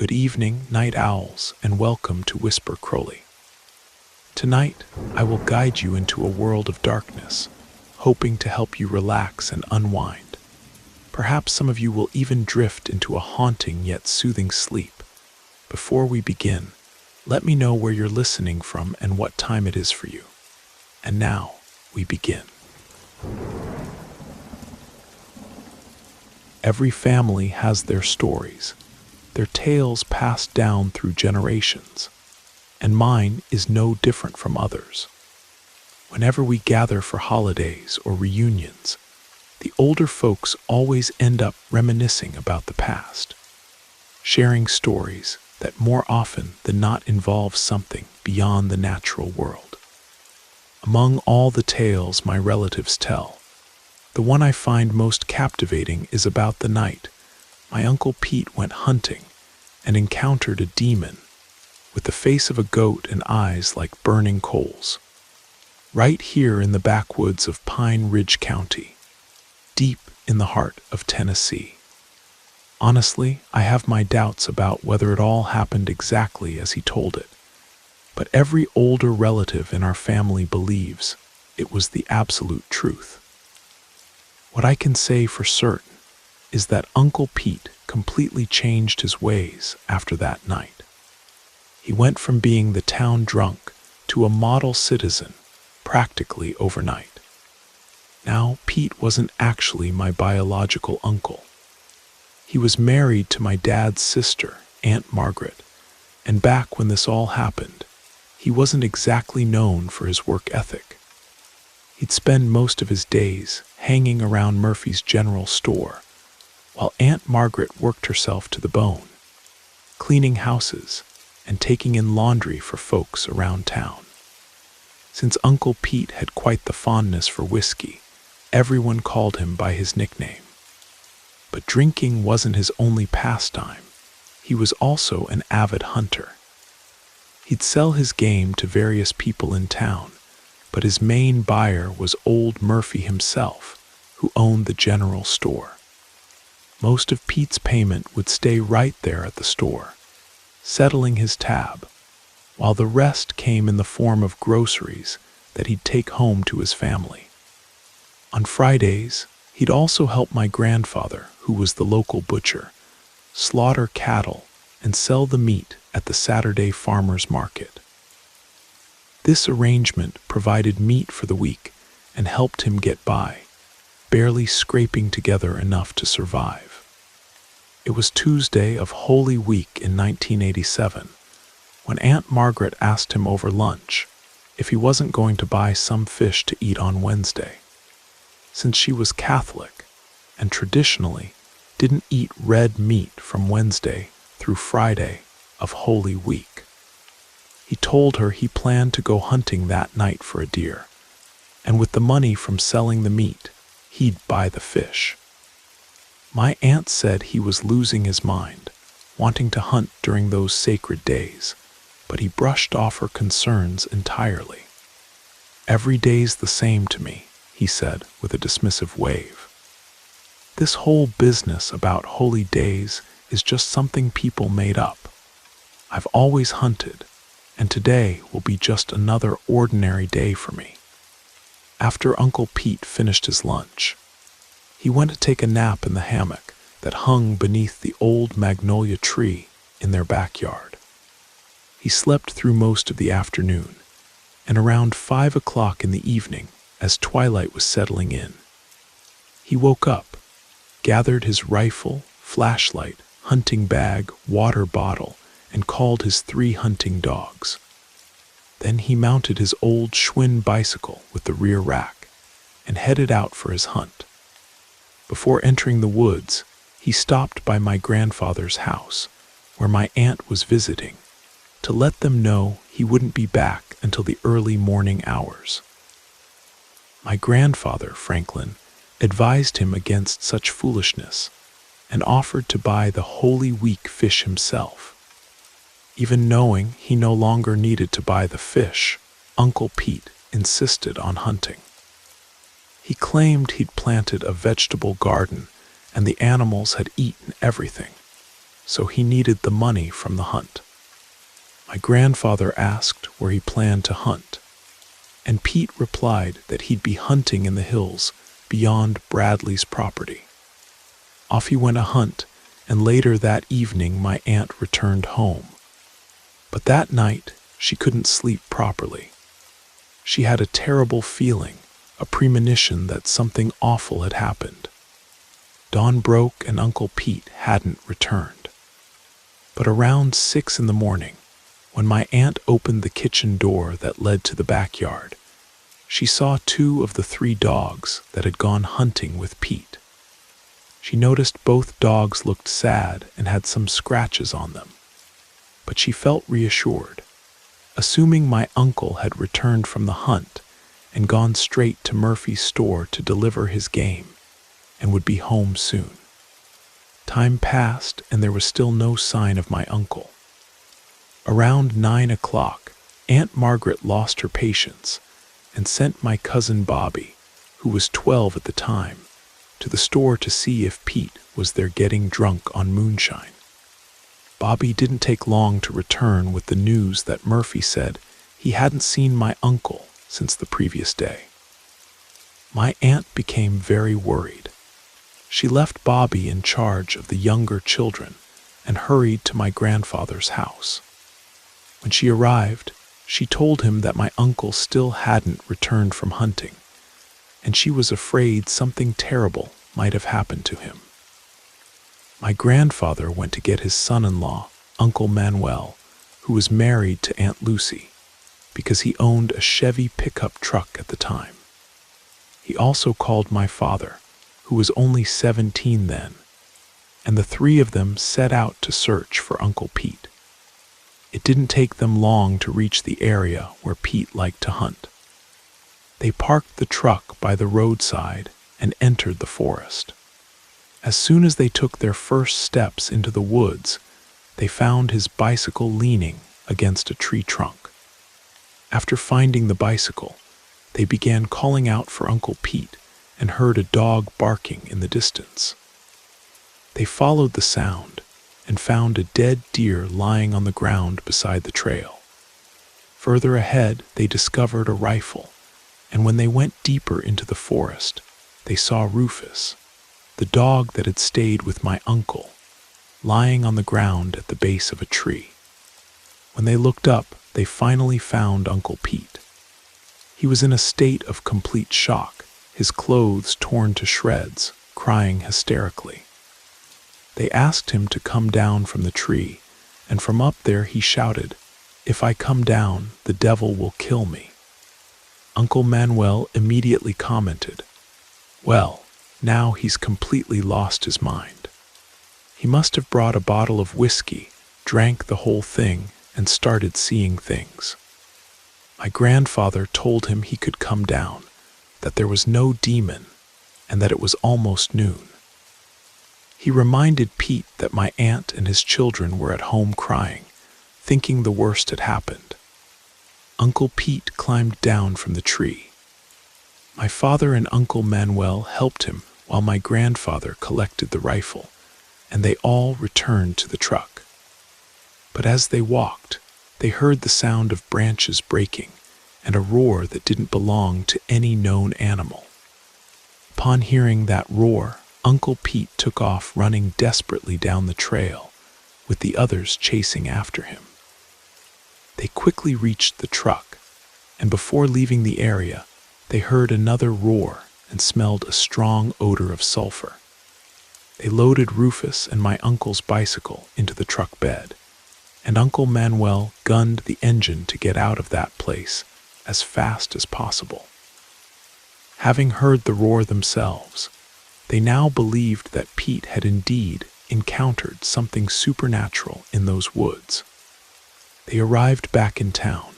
Good evening, night owls, and welcome to Whisper Crowley. Tonight, I will guide you into a world of darkness, hoping to help you relax and unwind. Perhaps some of you will even drift into a haunting yet soothing sleep. Before we begin, let me know where you're listening from and what time it is for you. And now, we begin. Every family has their stories, their tales passed down through generations, and mine is no different from others. Whenever we gather for holidays or reunions, the older folks always end up reminiscing about the past, sharing stories that more often than not involve something beyond the natural world. Among all the tales my relatives tell, the one I find most captivating is about the night my Uncle Pete went hunting and encountered a demon with the face of a goat and eyes like burning coals. Right here in the backwoods of Pine Ridge County, deep in the heart of Tennessee. Honestly, I have my doubts about whether it all happened exactly as he told it, but every older relative in our family believes it was the absolute truth. What I can say for certain is that Uncle Pete completely changed his ways after that night. He went from being the town drunk to a model citizen practically overnight. Now, Pete wasn't actually my biological uncle. He was married to my dad's sister, Aunt Margaret, and back when this all happened, he wasn't exactly known for his work ethic. He'd spend most of his days hanging around Murphy's General Store, while Aunt Margaret worked herself to the bone, cleaning houses and taking in laundry for folks around town. Since Uncle Pete had quite the fondness for whiskey, everyone called him by his nickname. But drinking wasn't his only pastime. He was also an avid hunter. He'd sell his game to various people in town, but his main buyer was old Murphy himself, who owned the general store. Most of Pete's payment would stay right there at the store, settling his tab, while the rest came in the form of groceries that he'd take home to his family. On Fridays, he'd also help my grandfather, who was the local butcher, slaughter cattle and sell the meat at the Saturday farmers market. This arrangement provided meat for the week and helped him get by, barely scraping together enough to survive. It was Tuesday of Holy Week in 1987 when Aunt Margaret asked him over lunch if he wasn't going to buy some fish to eat on Wednesday. Since she was Catholic and traditionally didn't eat red meat from Wednesday through Friday of Holy Week. He told her he planned to go hunting that night for a deer, and with the money from selling the meat, he'd buy the fish. My aunt said he was losing his mind, wanting to hunt during those sacred days, but he brushed off her concerns entirely. "Every day's the same to me," he said with a dismissive wave. "This whole business about holy days is just something people made up. I've always hunted, and today will be just another ordinary day for me." After Uncle Pete finished his lunch, he went to take a nap in the hammock that hung beneath the old magnolia tree in their backyard. He slept through most of the afternoon, and around 5 o'clock in the evening, as twilight was settling in, he woke up, gathered his rifle, flashlight, hunting bag, water bottle, and called his 3 hunting dogs. Then he mounted his old Schwinn bicycle with the rear rack and headed out for his hunt. Before entering the woods, he stopped by my grandfather's house, where my aunt was visiting, to let them know he wouldn't be back until the early morning hours. My grandfather, Franklin, advised him against such foolishness and offered to buy the Holy Week fish himself. Even knowing he no longer needed to buy the fish, Uncle Pete insisted on hunting. He claimed he'd planted a vegetable garden and the animals had eaten everything. so he needed the money from the hunt. My grandfather asked where he planned to hunt, and Pete replied that he'd be hunting in the hills beyond Bradley's property. Off he went to hunt, and later that evening my aunt returned home. But that night, she couldn't sleep properly. She had a terrible feeling, a premonition that something awful had happened. Dawn broke and Uncle Pete hadn't returned. But around 6 in the morning, when my aunt opened the kitchen door that led to the backyard, she saw 2 of the 3 dogs that had gone hunting with Pete. She noticed both dogs looked sad and had some scratches on them. But she felt reassured, assuming my uncle had returned from the hunt and gone straight to Murphy's store to deliver his game and would be home soon. Time passed and there was still no sign of my uncle. Around 9 o'clock, Aunt Margaret lost her patience and sent my cousin Bobby, who was 12 at the time, to the store to see if Pete was there getting drunk on moonshine. Bobby didn't take long to return with the news that Murphy said he hadn't seen my uncle since the previous day. My aunt became very worried. She left Bobby in charge of the younger children and hurried to my grandfather's house. When she arrived, she told him that my uncle still hadn't returned from hunting, and she was afraid something terrible might have happened to him. My grandfather went to get his son-in-law, Uncle Manuel, who was married to Aunt Lucy, because he owned a Chevy pickup truck at the time. He also called my father, who was only 17 then, and the 3 of them set out to search for Uncle Pete. It didn't take them long to reach the area where Pete liked to hunt. They parked the truck by the roadside and entered the forest. As soon as they took their first steps into the woods, they found his bicycle leaning against a tree trunk. After finding the bicycle, they began calling out for Uncle Pete and heard a dog barking in the distance. They followed the sound and found a dead deer lying on the ground beside the trail. Further ahead, they discovered a rifle, and when they went deeper into the forest, they saw Rufus, the dog that had stayed with my uncle, lying on the ground at the base of a tree. When they looked up, they finally found Uncle Pete. He was in a state of complete shock, his clothes torn to shreds, crying hysterically. They asked him to come down from the tree, and from up there he shouted, "If I come down, the devil will kill me." Uncle Manuel immediately commented, "Well, now he's completely lost his mind. He must have brought a bottle of whiskey, drank the whole thing, and started seeing things." My grandfather told him he could come down, that there was no demon, and that it was almost noon. He reminded Pete that my aunt and his children were at home crying, thinking the worst had happened. Uncle Pete climbed down from the tree. My father and Uncle Manuel helped him while my grandfather collected the rifle, and they all returned to the truck. But as they walked, they heard the sound of branches breaking and a roar that didn't belong to any known animal. Upon hearing that roar, Uncle Pete took off running desperately down the trail, with the others chasing after him. They quickly reached the truck, and before leaving the area, they heard another roar and smelled a strong odor of sulfur. They loaded Rufus and my uncle's bicycle into the truck bed, and Uncle Manuel gunned the engine to get out of that place as fast as possible. Having heard the roar themselves, they now believed that Pete had indeed encountered something supernatural in those woods. They arrived back in town,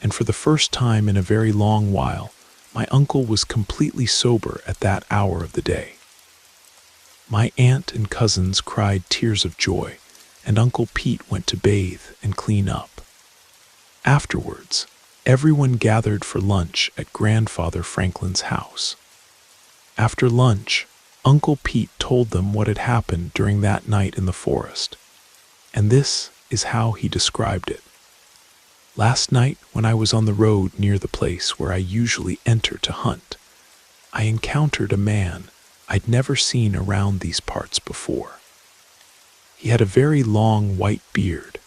and for the first time in a very long while, my uncle was completely sober at that hour of the day. My aunt and cousins cried tears of joy, and Uncle Pete went to bathe and clean up. Afterwards, everyone gathered for lunch at Grandfather Franklin's house. After lunch, Uncle Pete told them what had happened during that night in the forest, and this is how he described it. Last night, when I was on the road near the place where I usually enter to hunt, I encountered a man I'd never seen around these parts before. He had a very long white beard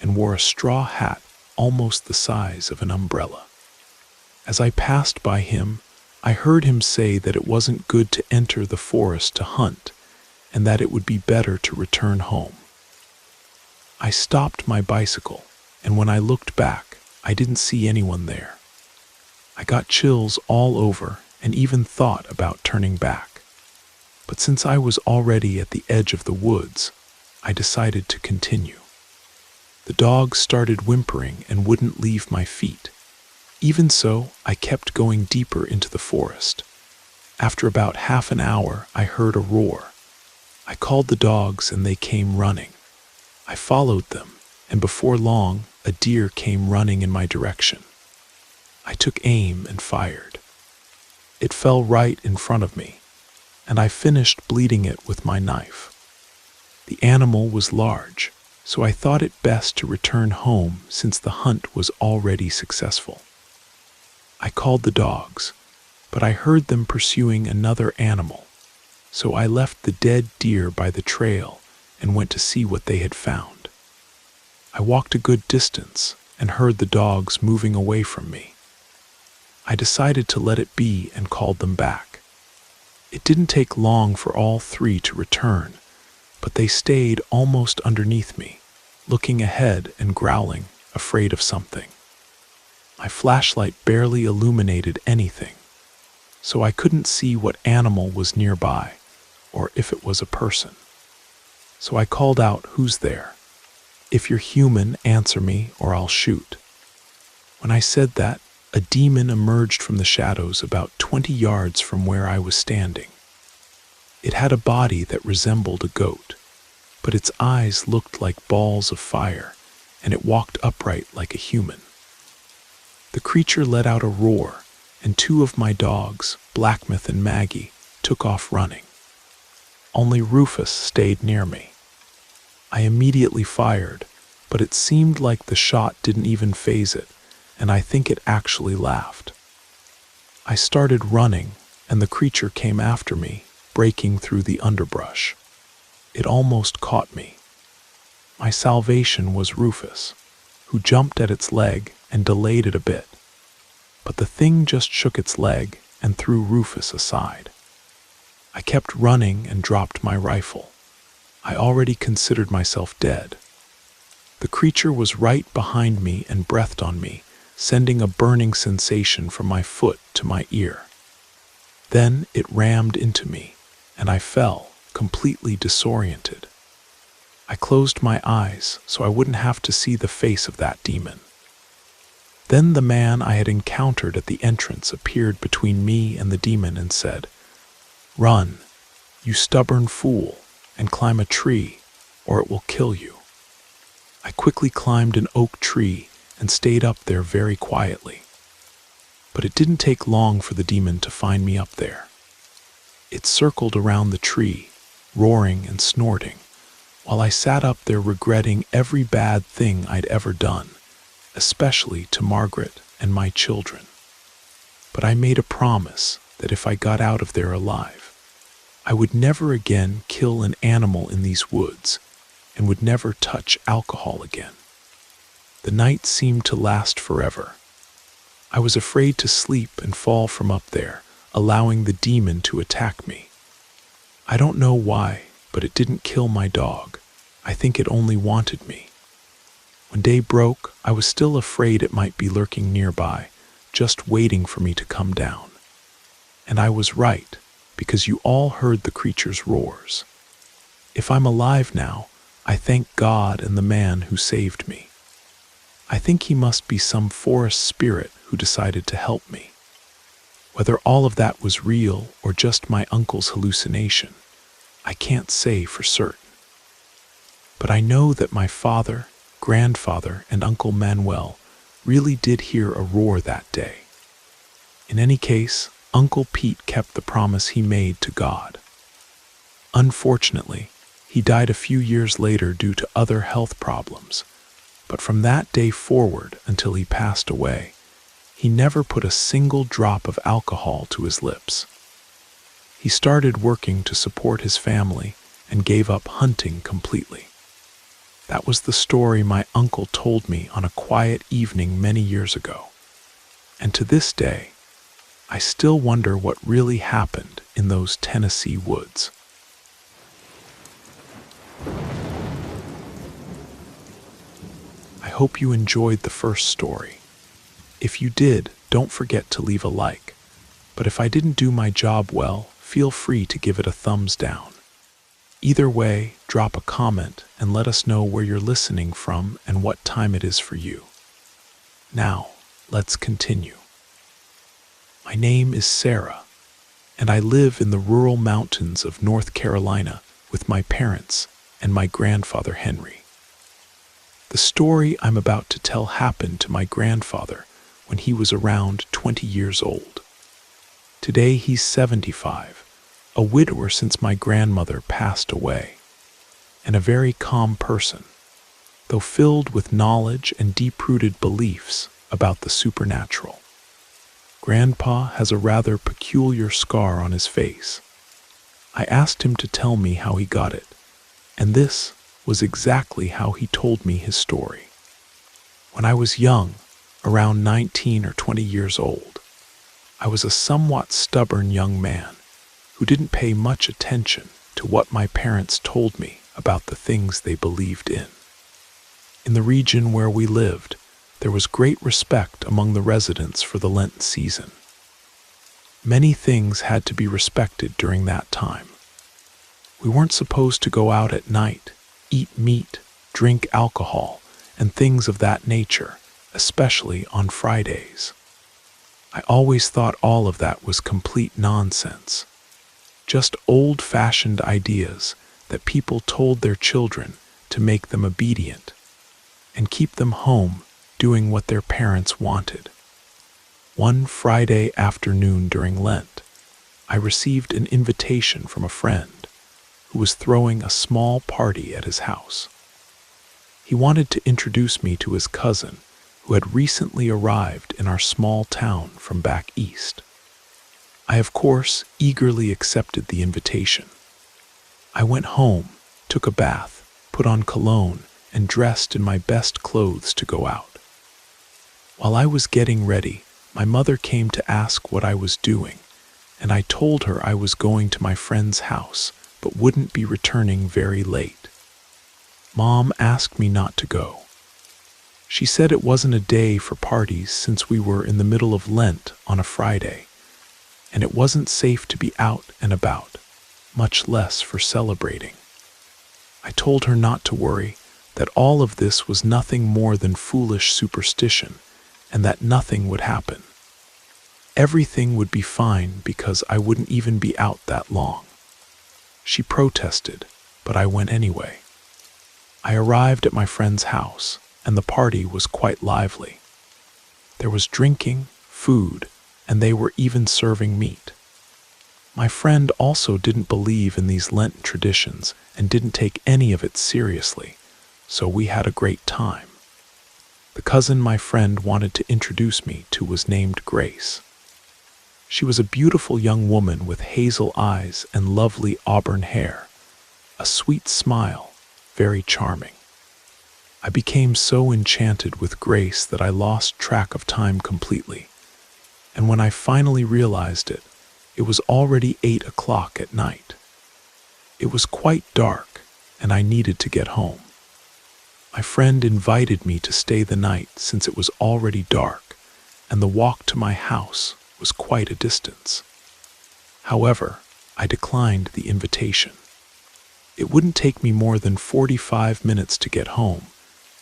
and wore a straw hat almost the size of an umbrella. As I passed by him, I heard him say that it wasn't good to enter the forest to hunt and that it would be better to return home. I stopped my bicycle, and when I looked back, I didn't see anyone there. I got chills all over and even thought about turning back. But since I was already at the edge of the woods, I decided to continue. The dog started whimpering and wouldn't leave my feet. Even so, I kept going deeper into the forest. After about half an hour, I heard a roar. I called the dogs and they came running. I followed them, and before long, a deer came running in my direction. I took aim and fired. It fell right in front of me, and I finished bleeding it with my knife. The animal was large, so I thought it best to return home since the hunt was already successful. I called the dogs, but I heard them pursuing another animal, so I left the dead deer by the trail and went to see what they had found. I walked a good distance and heard the dogs moving away from me. I decided to let it be and called them back. It didn't take long for all three to return, but they stayed almost underneath me, looking ahead and growling, afraid of something. My flashlight barely illuminated anything, so I couldn't see what animal was nearby or if it was a person. So I called out, "Who's there? If you're human, answer me or I'll shoot." When I said that, a demon emerged from the shadows about 20 yards from where I was standing. It had a body that resembled a goat, but its eyes looked like balls of fire, and it walked upright like a human. The creature let out a roar, and two of my dogs, Blackmouth and Maggie, took off running. Only Rufus stayed near me. I immediately fired, but it seemed like the shot didn't even faze it, and I think it actually laughed. I started running, and the creature came after me, breaking through the underbrush. It almost caught me. My salvation was Rufus, who jumped at its leg and delayed it a bit. But the thing just shook its leg and threw Rufus aside. I kept running and dropped my rifle. I already considered myself dead. The creature was right behind me and breathed on me, sending a burning sensation from my foot to my ear. Then it rammed into me, and I fell, completely disoriented. I closed my eyes so I wouldn't have to see the face of that demon. Then the man I had encountered at the entrance appeared between me and the demon and said, "Run, you stubborn fool, and climb a tree, or it will kill you." I quickly climbed an oak tree and stayed up there very quietly. But it didn't take long for the demon to find me up there. It circled around the tree, roaring and snorting, while I sat up there regretting every bad thing I'd ever done, especially to Margaret and my children. But I made a promise that if I got out of there alive, I would never again kill an animal in these woods and would never touch alcohol again. The night seemed to last forever. I was afraid to sleep and fall from up there, allowing the demon to attack me. I don't know why, but it didn't kill my dog. I think it only wanted me. When day broke, I was still afraid it might be lurking nearby, just waiting for me to come down. And I was right, because you all heard the creature's roars. If I'm alive now, I thank God and the man who saved me. I think he must be some forest spirit who decided to help me. Whether all of that was real or just my uncle's hallucination, I can't say for certain. But I know that my father, grandfather, and Uncle Manuel really did hear a roar that day. In any case, Uncle Pete kept the promise he made to God. Unfortunately, He died a few years later due to other health problems, but from that day forward until he passed away, he never put a single drop of alcohol to his lips. He started working to support his family and gave up hunting completely. That was the story my uncle told me on a quiet evening many years ago. And to this day, I still wonder what really happened in those Tennessee woods. I hope you enjoyed the first story. If you did, don't forget to leave a like. But if I didn't do my job well, feel free to give it a thumbs down. Either way, drop a comment and let us know where you're listening from and what time it is for you. Now, let's continue. My name is Sarah, and I live in the rural mountains of North Carolina with my parents and my grandfather Henry. The story I'm about to tell happened to my grandfather when he was around 20 years old. Today he's 75, a widower since my grandmother passed away, and a very calm person, though filled with knowledge and deep-rooted beliefs about the supernatural. Grandpa has a rather peculiar scar on his face. I asked him to tell me how he got it, and this was exactly how he told me his story. When I was young, around 19 or 20 years old, I was a somewhat stubborn young man who didn't pay much attention to what my parents told me about the things they believed in. In the region where we lived, there was great respect among the residents for the Lenten season. Many things had to be respected during that time. We weren't supposed to go out at night, eat meat, drink alcohol, and things of that nature, especially on Fridays. I always thought all of that was complete nonsense. Just old-fashioned ideas that people told their children to make them obedient and keep them home doing what their parents wanted. One Friday afternoon during Lent, I received an invitation from a friend who was throwing a small party at his house. He wanted to introduce me to his cousin who had recently arrived in our small town from back east. I, of course, eagerly accepted the invitation. I went home, took a bath, put on cologne, and dressed in my best clothes to go out. While I was getting ready, my mother came to ask what I was doing, and I told her I was going to my friend's house, but wouldn't be returning very late. Mom asked me not to go. She said it wasn't a day for parties since we were in the middle of Lent on a Friday, and it wasn't safe to be out and about, much less for celebrating. I told her not to worry, that all of this was nothing more than foolish superstition, and that nothing would happen. Everything would be fine because I wouldn't even be out that long. She protested, but I went anyway. I arrived at my friend's house, and the party was quite lively. There was drinking, food, and they were even serving meat. My friend also didn't believe in these Lenten traditions and didn't take any of it seriously, so we had a great time. The cousin my friend wanted to introduce me to was named Grace. She was a beautiful young woman with hazel eyes and lovely auburn hair, a sweet smile, very charming. I became so enchanted with Grace that I lost track of time completely, and when I finally realized it, it was already 8 o'clock at night. It was quite dark, and I needed to get home. My friend invited me to stay the night since it was already dark, and the walk to my house was quite a distance. However, I declined the invitation. It wouldn't take me more than 45 minutes to get home,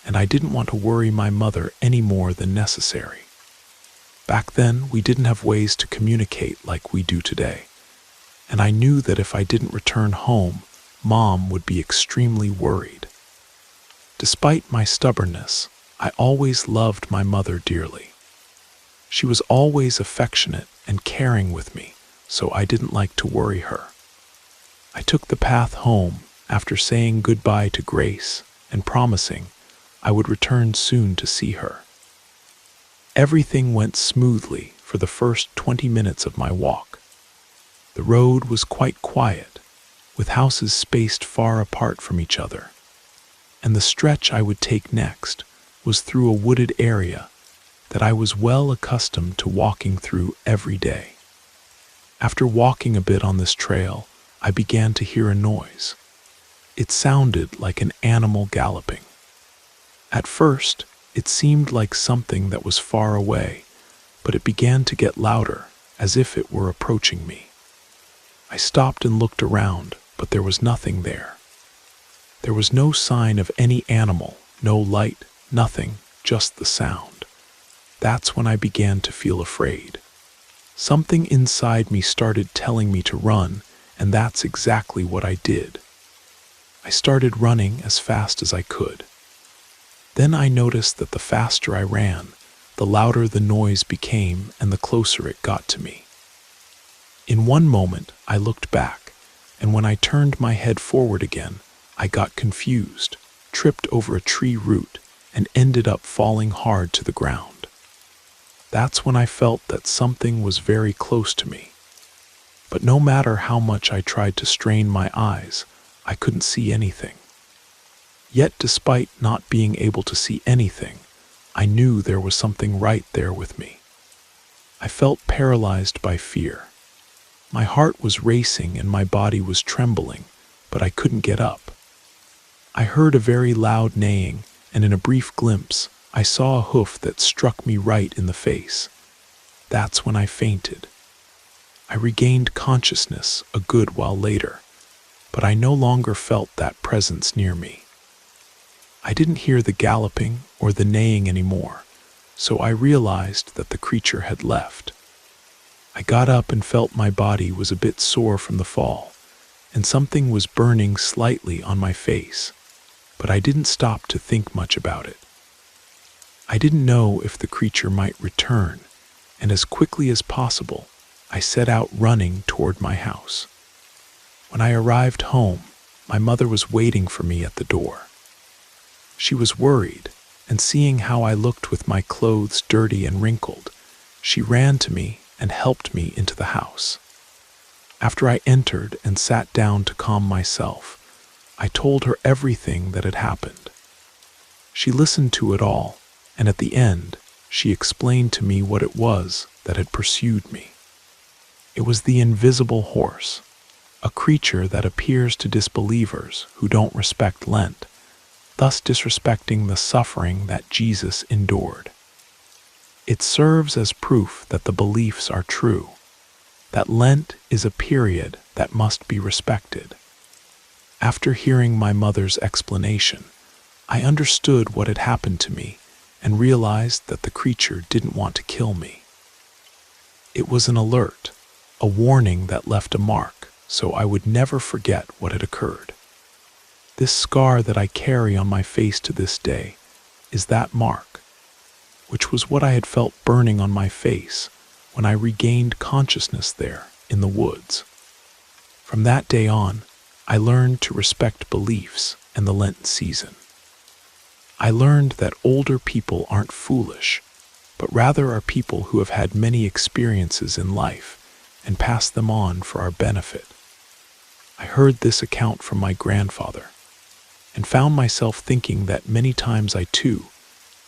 and I didn't want to worry my mother any more than necessary. Back then, we didn't have ways to communicate like we do today, and I knew that if I didn't return home, Mom would be extremely worried. Despite my stubbornness, I always loved my mother dearly. She was always affectionate and caring with me, so I didn't like to worry her. I took the path home after saying goodbye to Grace and promising I would return soon to see her. Everything went smoothly for the first 20 minutes of my walk. The road was quite quiet, with houses spaced far apart from each other, and the stretch I would take next was through a wooded area that I was well accustomed to walking through every day. After walking a bit on this trail, I began to hear a noise. It sounded like an animal galloping. At first, it seemed like something that was far away, but it began to get louder, as if it were approaching me. I stopped and looked around, but there was nothing there. There was no sign of any animal, no light, nothing, just the sound. That's when I began to feel afraid. Something inside me started telling me to run, and that's exactly what I did. I started running as fast as I could. Then I noticed that the faster I ran, the louder the noise became and the closer it got to me. In one moment, I looked back, and when I turned my head forward again, I got confused, tripped over a tree root, and ended up falling hard to the ground. That's when I felt that something was very close to me. But no matter how much I tried to strain my eyes, I couldn't see anything. Yet despite not being able to see anything, I knew there was something right there with me. I felt paralyzed by fear. My heart was racing and my body was trembling, but I couldn't get up. I heard a very loud neighing, and in a brief glimpse, I saw a hoof that struck me right in the face. That's when I fainted. I regained consciousness a good while later, but I no longer felt that presence near me. I didn't hear the galloping or the neighing anymore, so I realized that the creature had left. I got up and felt my body was a bit sore from the fall, and something was burning slightly on my face, but I didn't stop to think much about it. I didn't know if the creature might return, and as quickly as possible, I set out running toward my house. When I arrived home, my mother was waiting for me at the door. She was worried, and seeing how I looked with my clothes dirty and wrinkled, she ran to me and helped me into the house. After I entered and sat down to calm myself, I told her everything that had happened. She listened to it all, and at the end, she explained to me what it was that had pursued me. It was the invisible horse, a creature that appears to disbelievers who don't respect Lent, thus disrespecting the suffering that Jesus endured. It serves as proof that the beliefs are true, that Lent is a period that must be respected. After hearing my mother's explanation, I understood what had happened to me and realized that the creature didn't want to kill me. It was an alert, a warning that left a mark, so I would never forget what had occurred. This scar that I carry on my face to this day is that mark, which was what I had felt burning on my face when I regained consciousness there in the woods. From that day on, I learned to respect beliefs and the Lenten season. I learned that older people aren't foolish, but rather are people who have had many experiences in life and pass them on for our benefit. I heard this account from my grandfather and found myself thinking that many times I too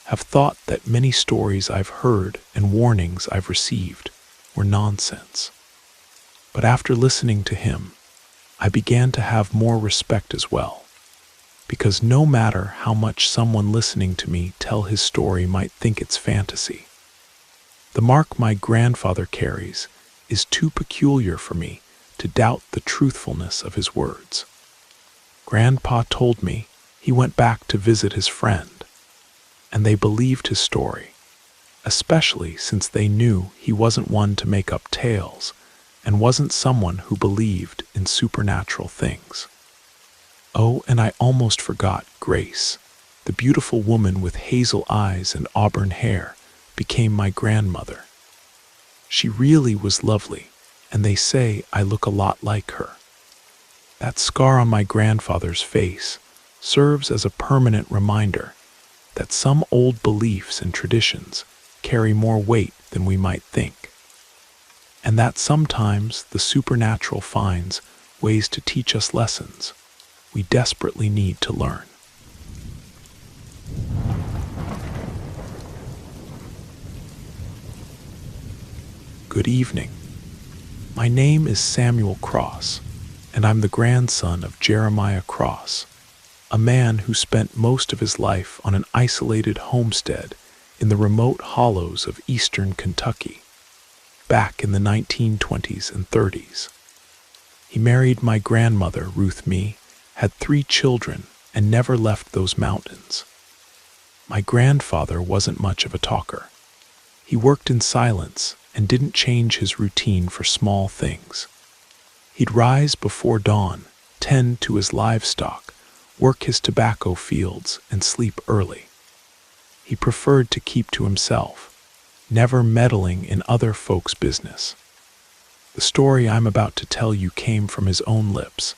have thought that many stories I've heard and warnings I've received were nonsense. But after listening to him, I began to have more respect as well, because no matter how much someone listening to me tell his story might think it's fantasy, the mark my grandfather carries is too peculiar for me to doubt the truthfulness of his words. Grandpa told me he went back to visit his friend, and they believed his story, especially since they knew he wasn't one to make up tales and wasn't someone who believed in supernatural things. Oh, and I almost forgot Grace, the beautiful woman with hazel eyes and auburn hair, became my grandmother. She really was lovely, and they say I look a lot like her. That scar on my grandfather's face serves as a permanent reminder that some old beliefs and traditions carry more weight than we might think, and that sometimes the supernatural finds ways to teach us lessons we desperately need to learn. Good evening. My name is Samuel Cross, and I'm the grandson of Jeremiah Cross, a man who spent most of his life on an isolated homestead in the remote hollows of eastern Kentucky, back in the 1920s and 30s. He married my grandmother, Ruth Mee, had 3 children, and never left those mountains. My grandfather wasn't much of a talker. He worked in silence and didn't change his routine for small things. He'd rise before dawn, tend to his livestock, work his tobacco fields, and sleep early. He preferred to keep to himself, never meddling in other folks' business. The story I'm about to tell you came from his own lips,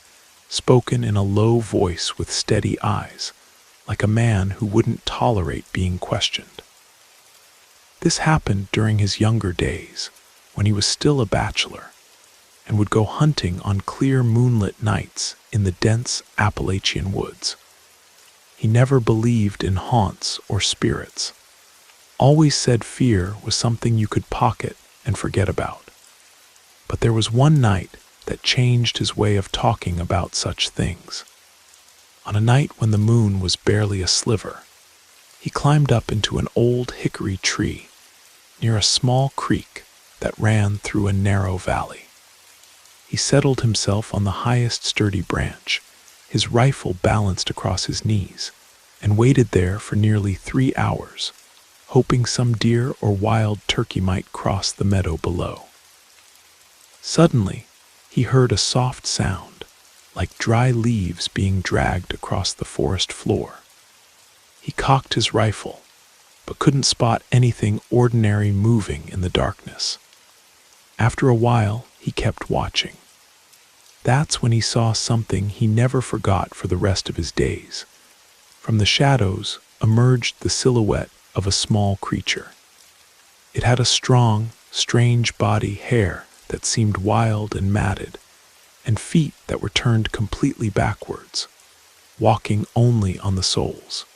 spoken in a low voice with steady eyes, like a man who wouldn't tolerate being questioned. This happened during his younger days, when he was still a bachelor, and would go hunting on clear moonlit nights in the dense Appalachian woods. He never believed in haunts or spirits, always said fear was something you could pocket and forget about. But there was one night that changed his way of talking about such things. On a night when the moon was barely a sliver, he climbed up into an old hickory tree near a small creek that ran through a narrow valley. He settled himself on the highest sturdy branch, his rifle balanced across his knees, and waited there for nearly 3 hours, hoping some deer or wild turkey might cross the meadow below. Suddenly, he heard a soft sound, like dry leaves being dragged across the forest floor. He cocked his rifle, but couldn't spot anything ordinary moving in the darkness. After a while, he kept watching. That's when he saw something he never forgot for the rest of his days. From the shadows emerged the silhouette of a small creature. It had a strong, strange body, hair that seemed wild and matted, and feet that were turned completely backwards, walking only on the soles.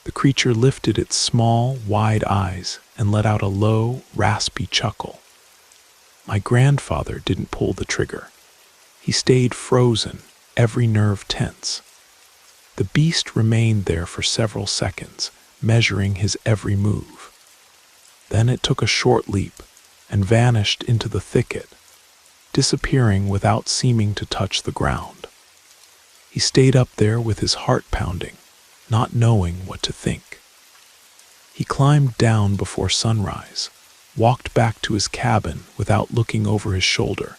The creature lifted its small, wide eyes and let out a low, raspy chuckle. My grandfather didn't pull the trigger. He stayed frozen, every nerve tense. The beast remained there for several seconds, measuring his every move. Then it took a short leap and vanished into the thicket, disappearing without seeming to touch the ground. He stayed up there with his heart pounding, not knowing what to think. He climbed down before sunrise, walked back to his cabin without looking over his shoulder,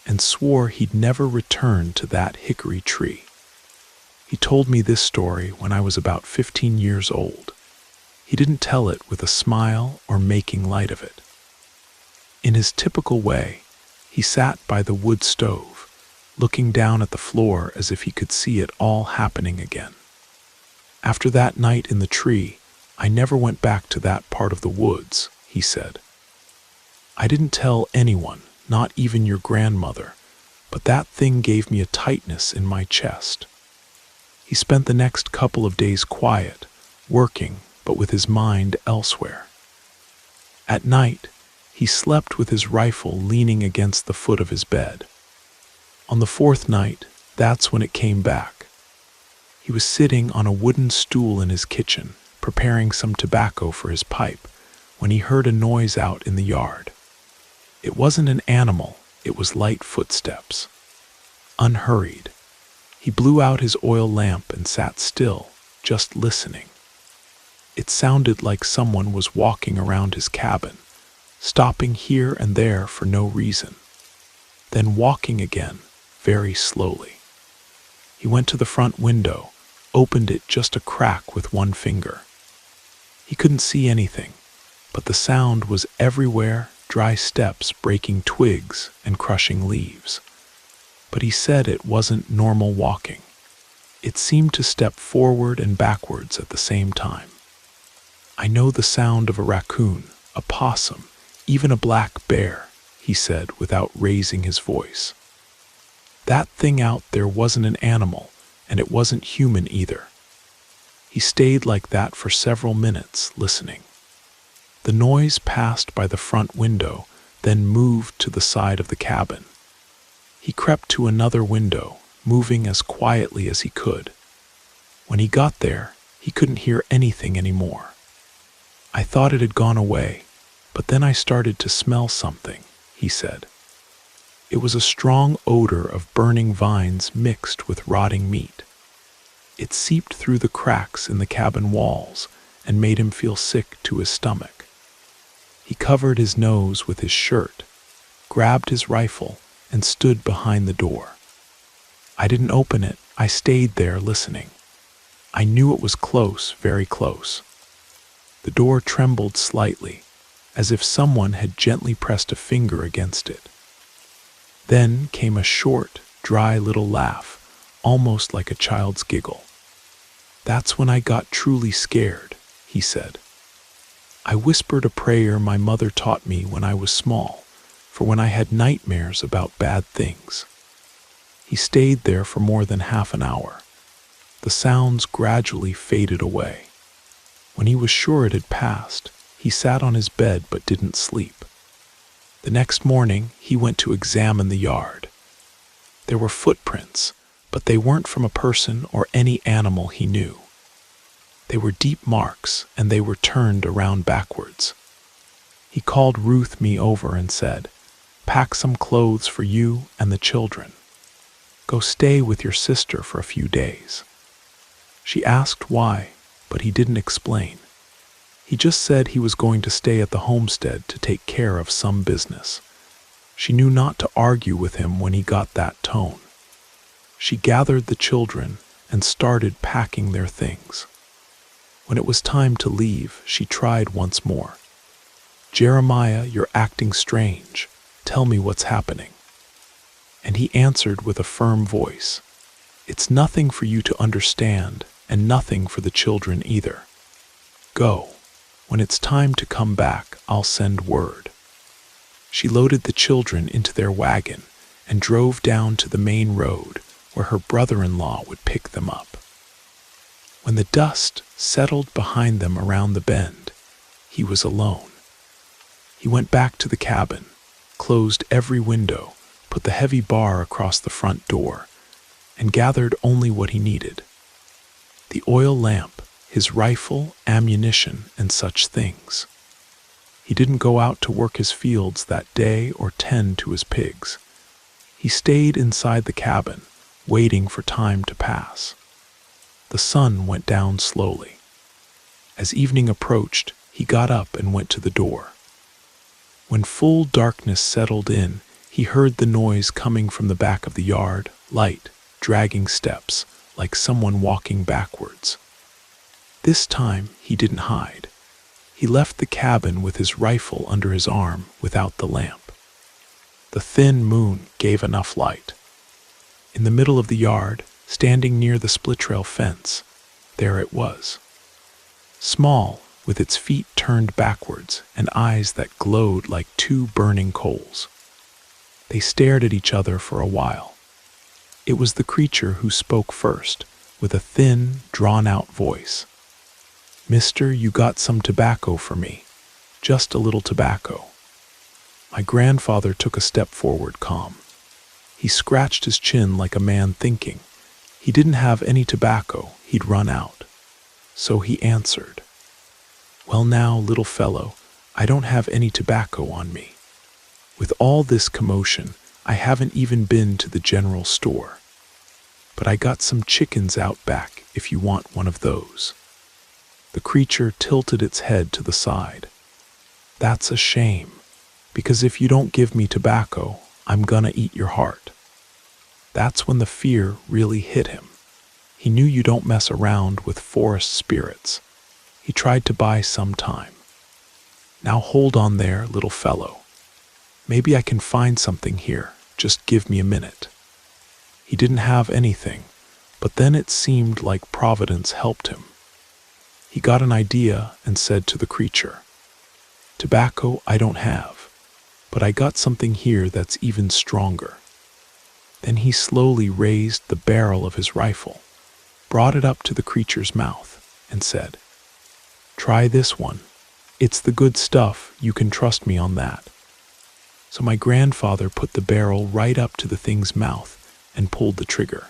and swore he'd never return to that hickory tree. He told me this story when I was about 15 years old. He didn't tell it with a smile or making light of it. In his typical way, he sat by the wood stove, looking down at the floor as if he could see it all happening again. After that night in the tree, I never went back to that part of the woods, he said. I didn't tell anyone, not even your grandmother, but that thing gave me a tightness in my chest. He spent the next couple of days quiet, working, but with his mind elsewhere. At night, he slept with his rifle leaning against the foot of his bed. On the 4th night, that's when it came back. He was sitting on a wooden stool in his kitchen, preparing some tobacco for his pipe, when he heard a noise out in the yard. It wasn't an animal, it was light footsteps. Unhurried, he blew out his oil lamp and sat still, just listening. It sounded like someone was walking around his cabin, stopping here and there for no reason, then walking again, very slowly. He went to the front window, opened it just a crack with one finger. He couldn't see anything, but the sound was everywhere, dry steps breaking twigs and crushing leaves. but he said it wasn't normal walking. It seemed to step forward and backwards at the same time. I know the sound of a raccoon, a possum, even a black bear, he said without raising his voice. That thing out there wasn't an animal, and it wasn't human either. He stayed like that for several minutes, listening. The noise passed by the front window, then moved to the side of the cabin. He crept to another window, moving as quietly as he could. When he got there, he couldn't hear anything anymore. I thought it had gone away, but then I started to smell something, he said. It was a strong odor of burning vines mixed with rotting meat. It seeped through the cracks in the cabin walls and made him feel sick to his stomach. He covered his nose with his shirt, grabbed his rifle, and stood behind the door. I didn't open it. I stayed there listening. I knew it was close, very close. The door trembled slightly, as if someone had gently pressed a finger against it. Then came a short, dry little laugh, almost like a child's giggle. That's when I got truly scared, he said. I whispered a prayer my mother taught me when I was small, for when I had nightmares about bad things. He stayed there for more than half an hour. The sounds gradually faded away. When he was sure it had passed, he sat on his bed but didn't sleep. The next morning, he went to examine the yard. There were footprints, but they weren't from a person or any animal he knew. They were deep marks, and they were turned around backwards. He called Ruth me over and said, "Pack some clothes for you and the children. Go stay with your sister for a few days." She asked why, but he didn't explain. He just said he was going to stay at the homestead to take care of some business. She knew not to argue with him when he got that tone. She gathered the children and started packing their things. When it was time to leave, she tried once more. "Jeremiah, you're acting strange. Tell me what's happening." And he answered with a firm voice, "It's nothing for you to understand, and nothing for the children either. Go. When it's time to come back, I'll send word." She loaded the children into their wagon and drove down to the main road where her brother-in-law would pick them up. When the dust settled behind them around the bend, he was alone. He went back to the cabin, closed every window, put the heavy bar across the front door, and gathered only what he needed. The oil lamp, his rifle, ammunition, and such things. He didn't go out to work his fields that day or tend to his pigs. He stayed inside the cabin, waiting for time to pass. The sun went down slowly. As evening approached, he got up and went to the door. When full darkness settled in, he heard the noise coming from the back of the yard, light, dragging steps, like someone walking backwards. This time, he didn't hide. He left the cabin with his rifle under his arm without the lamp. The thin moon gave enough light. In the middle of the yard, standing near the split-rail fence, there it was. Small, with its feet turned backwards and eyes that glowed like two burning coals. They stared at each other for a while. It was the creature who spoke first, with a thin, drawn-out voice. "Mister, you got some tobacco for me. Just a little tobacco." My grandfather took a step forward, calm. He scratched his chin like a man thinking. He didn't have any tobacco, he'd run out. So he answered, "Well now, little fellow, I don't have any tobacco on me. With all this commotion, I haven't even been to the general store. But I got some chickens out back if you want one of those." The creature tilted its head to the side. "That's a shame, because if you don't give me tobacco, I'm gonna eat your heart." That's when the fear really hit him. He knew you don't mess around with forest spirits. He tried to buy some time. "Now hold on there, little fellow. Maybe I can find something here. Just give me a minute." He didn't have anything, but then it seemed like Providence helped him. He got an idea and said to the creature, "Tobacco I don't have, but I got something here that's even stronger." Then he slowly raised the barrel of his rifle, brought it up to the creature's mouth, and said, "Try this one. It's the good stuff, you can trust me on that." So my grandfather put the barrel right up to the thing's mouth and pulled the trigger.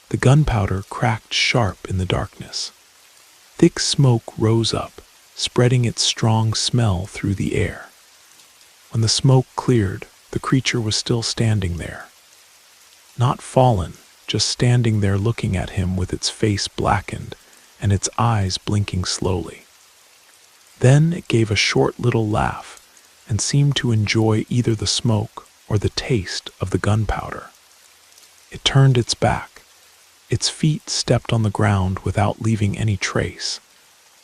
The gunpowder cracked sharp in the darkness. Thick smoke rose up, spreading its strong smell through the air. When the smoke cleared, the creature was still standing there. Not fallen, just standing there looking at him with its face blackened and its eyes blinking slowly. Then it gave a short little laugh and seemed to enjoy either the smoke or the taste of the gunpowder. It turned its back. Its feet stepped on the ground without leaving any trace,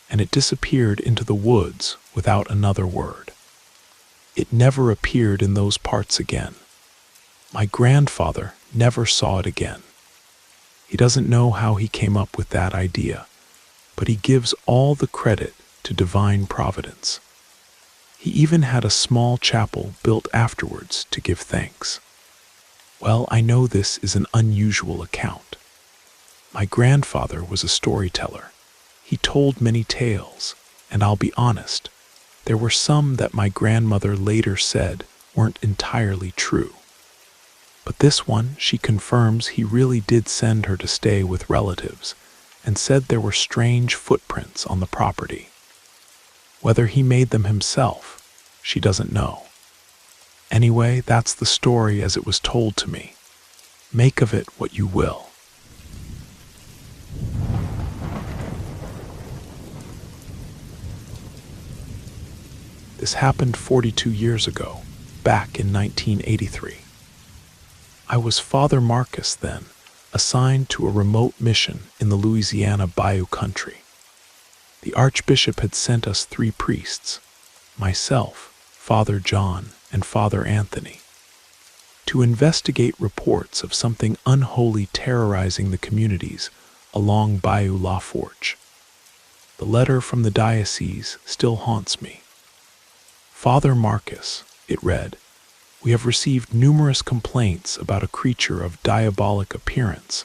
and it disappeared into the woods without another word. It never appeared in those parts again. My grandfather never saw it again. He doesn't know how he came up with that idea, but he gives all the credit to divine providence. He even had a small chapel built afterwards to give thanks. Well, I know this is an unusual account. My grandfather was a storyteller. He told many tales, and I'll be honest, there were some that my grandmother later said weren't entirely true. But this one, she confirms he really did send her to stay with relatives, and said there were strange footprints on the property. Whether he made them himself, she doesn't know. Anyway, that's the story as it was told to me. Make of it what you will. This happened 42 years ago, back in 1983. I was Father Marcus then, assigned to a remote mission in the Louisiana Bayou country. The Archbishop had sent us 3 priests, myself, Father John, and Father Anthony, to investigate reports of something unholy terrorizing the communities along Bayou La Forge. The letter from the diocese still haunts me. Father Marcus, it read, "We have received numerous complaints about a creature of diabolic appearance,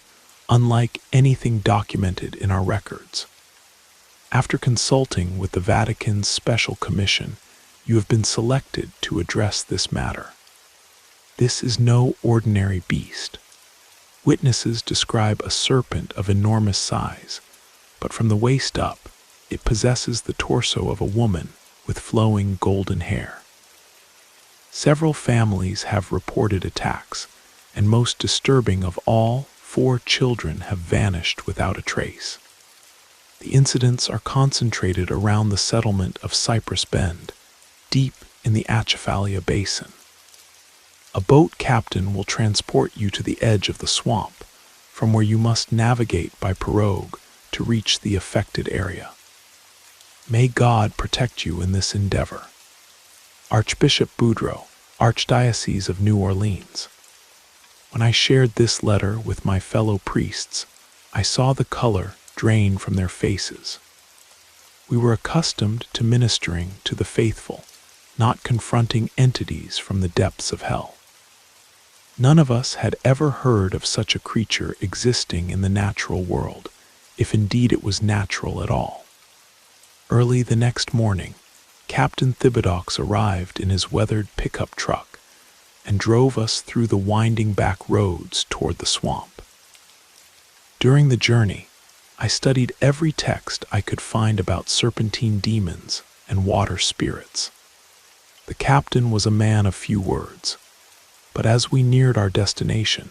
unlike anything documented in our records. After consulting with the Vatican's Special Commission, you have been selected to address this matter. This is no ordinary beast. Witnesses describe a serpent of enormous size, but from the waist up, it possesses the torso of a woman with flowing golden hair. Several families have reported attacks, and most disturbing of all, 4 children have vanished without a trace. The incidents are concentrated around the settlement of Cypress Bend, deep in the Atchafalaya Basin. A boat captain will transport you to the edge of the swamp, from where you must navigate by pirogue to reach the affected area. May God protect you in this endeavor. Archbishop Boudreaux, Archdiocese of New Orleans." When I shared this letter with my fellow priests, I saw the color drain from their faces. We were accustomed to ministering to the faithful, not confronting entities from the depths of hell. None of us had ever heard of such a creature existing in the natural world, if indeed it was natural at all. Early the next morning, Captain Thibodeaux arrived in his weathered pickup truck and drove us through the winding back roads toward the swamp. During the journey, I studied every text I could find about serpentine demons and water spirits. The captain was a man of few words, but as we neared our destination,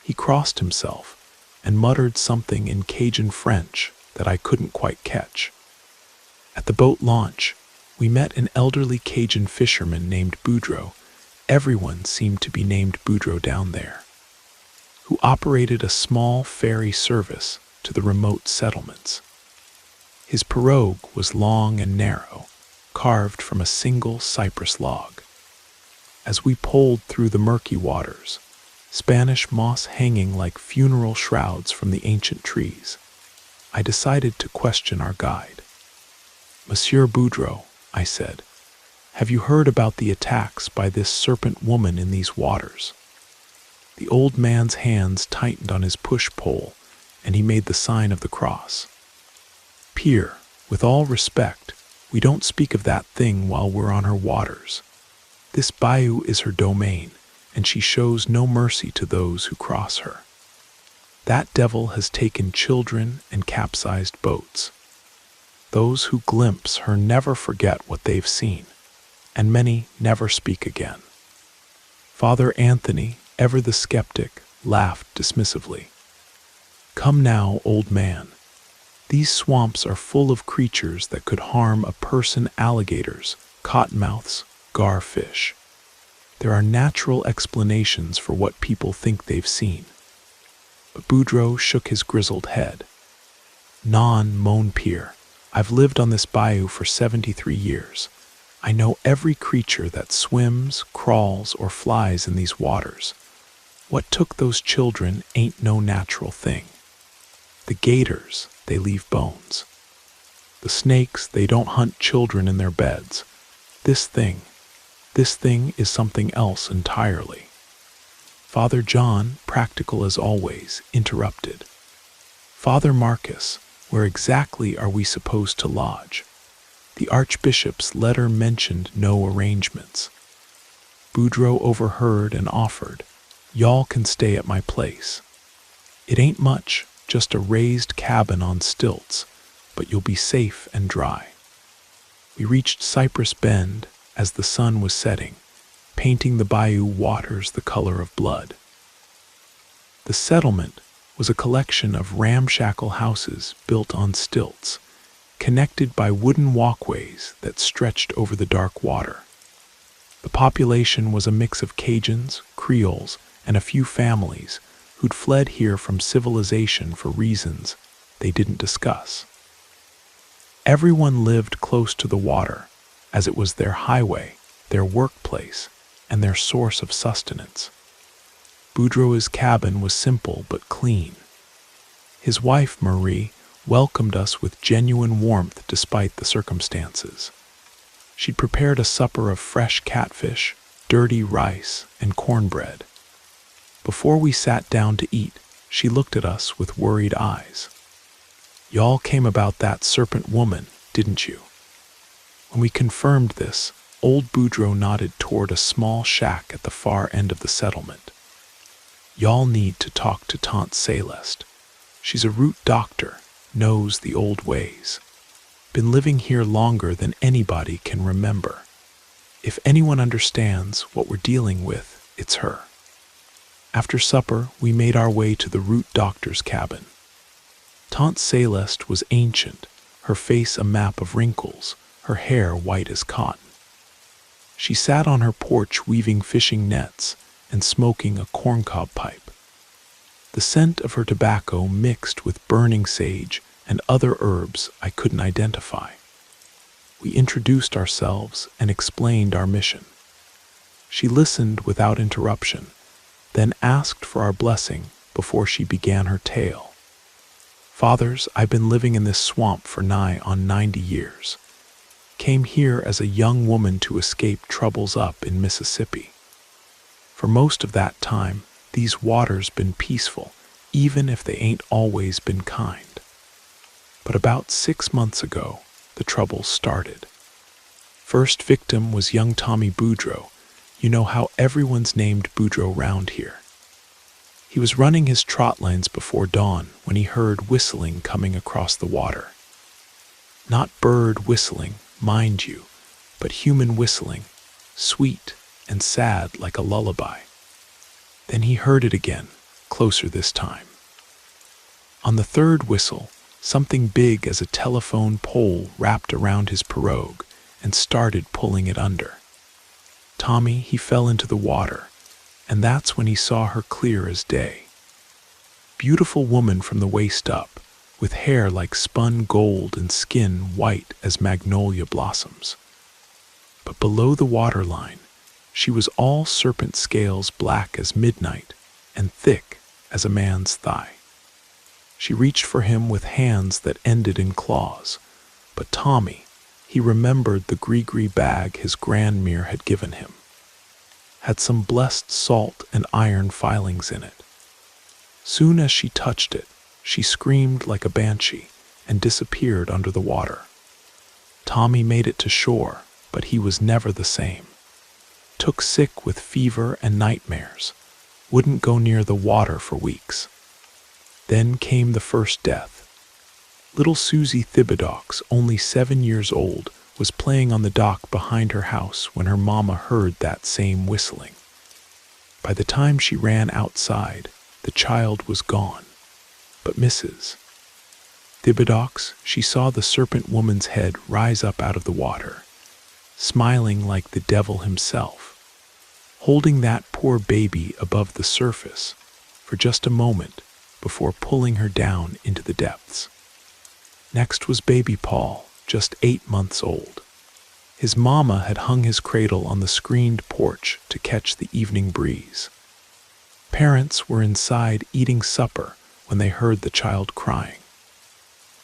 he crossed himself and muttered something in Cajun French that I couldn't quite catch. At the boat launch, we met an elderly Cajun fisherman named Boudreaux. Everyone seemed to be named Boudreaux down there, who operated a small ferry service to the remote settlements. His pirogue was long and narrow, carved from a single cypress log. As we poled through the murky waters, Spanish moss hanging like funeral shrouds from the ancient trees. I decided to question our guide. "Monsieur Boudreau," I said, "have you heard about the attacks by this serpent woman in these waters?" The old man's hands tightened on his push-pole, and he made the sign of the cross. "Pierre, with all respect, we don't speak of that thing while we're on her waters. This bayou is her domain, and she shows no mercy to those who cross her. That devil has taken children and capsized boats. Those who glimpse her never forget what they've seen, and many never speak again." Father Anthony, ever the skeptic, laughed dismissively. "Come now, old man. These swamps are full of creatures that could harm a person: alligators, cottonmouths, garfish. There are natural explanations for what people think they've seen." But Boudreau shook his grizzled head. "Non, mon Pierre. I've lived on this bayou for 73 years. I know every creature that swims, crawls, or flies in these waters. What took those children ain't no natural thing. The gators, they leave bones. The snakes, they don't hunt children in their beds. This thing is something else entirely." Father John, practical as always, interrupted. "Father Marcus, where exactly are we supposed to lodge? The Archbishop's letter mentioned no arrangements." Boudreau overheard and offered, "Y'all can stay at my place. It ain't much, just a raised cabin on stilts, but you'll be safe and dry." We reached Cypress Bend as the sun was setting, painting the bayou waters the color of blood. The settlement was a collection of ramshackle houses built on stilts, connected by wooden walkways that stretched over the dark water. The population was a mix of Cajuns, Creoles, and a few families who'd fled here from civilization for reasons they didn't discuss. Everyone lived close to the water, as it was their highway, their workplace, and their source of sustenance. Boudreau's cabin was simple but clean. His wife, Marie, welcomed us with genuine warmth despite the circumstances. She'd prepared a supper of fresh catfish, dirty rice, and cornbread. Before we sat down to eat, she looked at us with worried eyes. "Y'all came about that serpent woman, didn't you?" When we confirmed this, old Boudreau nodded toward a small shack at the far end of the settlement. "Y'all need to talk to Tante Celeste. She's a root doctor, knows the old ways. Been living here longer than anybody can remember. If anyone understands what we're dealing with, it's her." After supper, we made our way to the root doctor's cabin. Tante Celeste was ancient, her face a map of wrinkles, her hair white as cotton. She sat on her porch weaving fishing nets and smoking a corncob pipe. The scent of her tobacco mixed with burning sage and other herbs I couldn't identify. We introduced ourselves and explained our mission. She listened without interruption, then asked for our blessing before she began her tale. "Fathers, I've been living in this swamp for nigh on 90 years. Came here as a young woman to escape troubles up in Mississippi. For most of that time, these waters been peaceful, even if they ain't always been kind. But about 6 months ago, the troubles started. First victim was young Tommy Boudreau. You know how everyone's named Boudreau round here. He was running his trot lines before dawn when he heard whistling coming across the water. Not bird whistling, mind you, but human whistling, sweet and sad like a lullaby. Then he heard it again, closer this time. On the third whistle, something big as a telephone pole wrapped around his pirogue and started pulling it under. Tommy, he fell into the water, and that's when he saw her clear as day. Beautiful woman from the waist up, with hair like spun gold and skin white as magnolia blossoms. But below the waterline, she was all serpent scales black as midnight, and thick as a man's thigh. She reached for him with hands that ended in claws, but Tommy, he remembered the gree-gree bag his grandmere had given him. Had some blessed salt and iron filings in it. Soon as she touched it, she screamed like a banshee and disappeared under the water. Tommy made it to shore, but he was never the same. Took sick with fever and nightmares, wouldn't go near the water for weeks. Then came the first death. Little Susie Thibodeaux, only 7 years old, was playing on the dock behind her house when her mama heard that same whistling. By the time she ran outside, the child was gone. But Mrs. Thibodeaux, she saw the serpent woman's head rise up out of the water, smiling like the devil himself, holding that poor baby above the surface for just a moment before pulling her down into the depths. Next was baby Paul, just 8 months old. His mama had hung his cradle on the screened porch to catch the evening breeze. Parents were inside eating supper when they heard the child crying.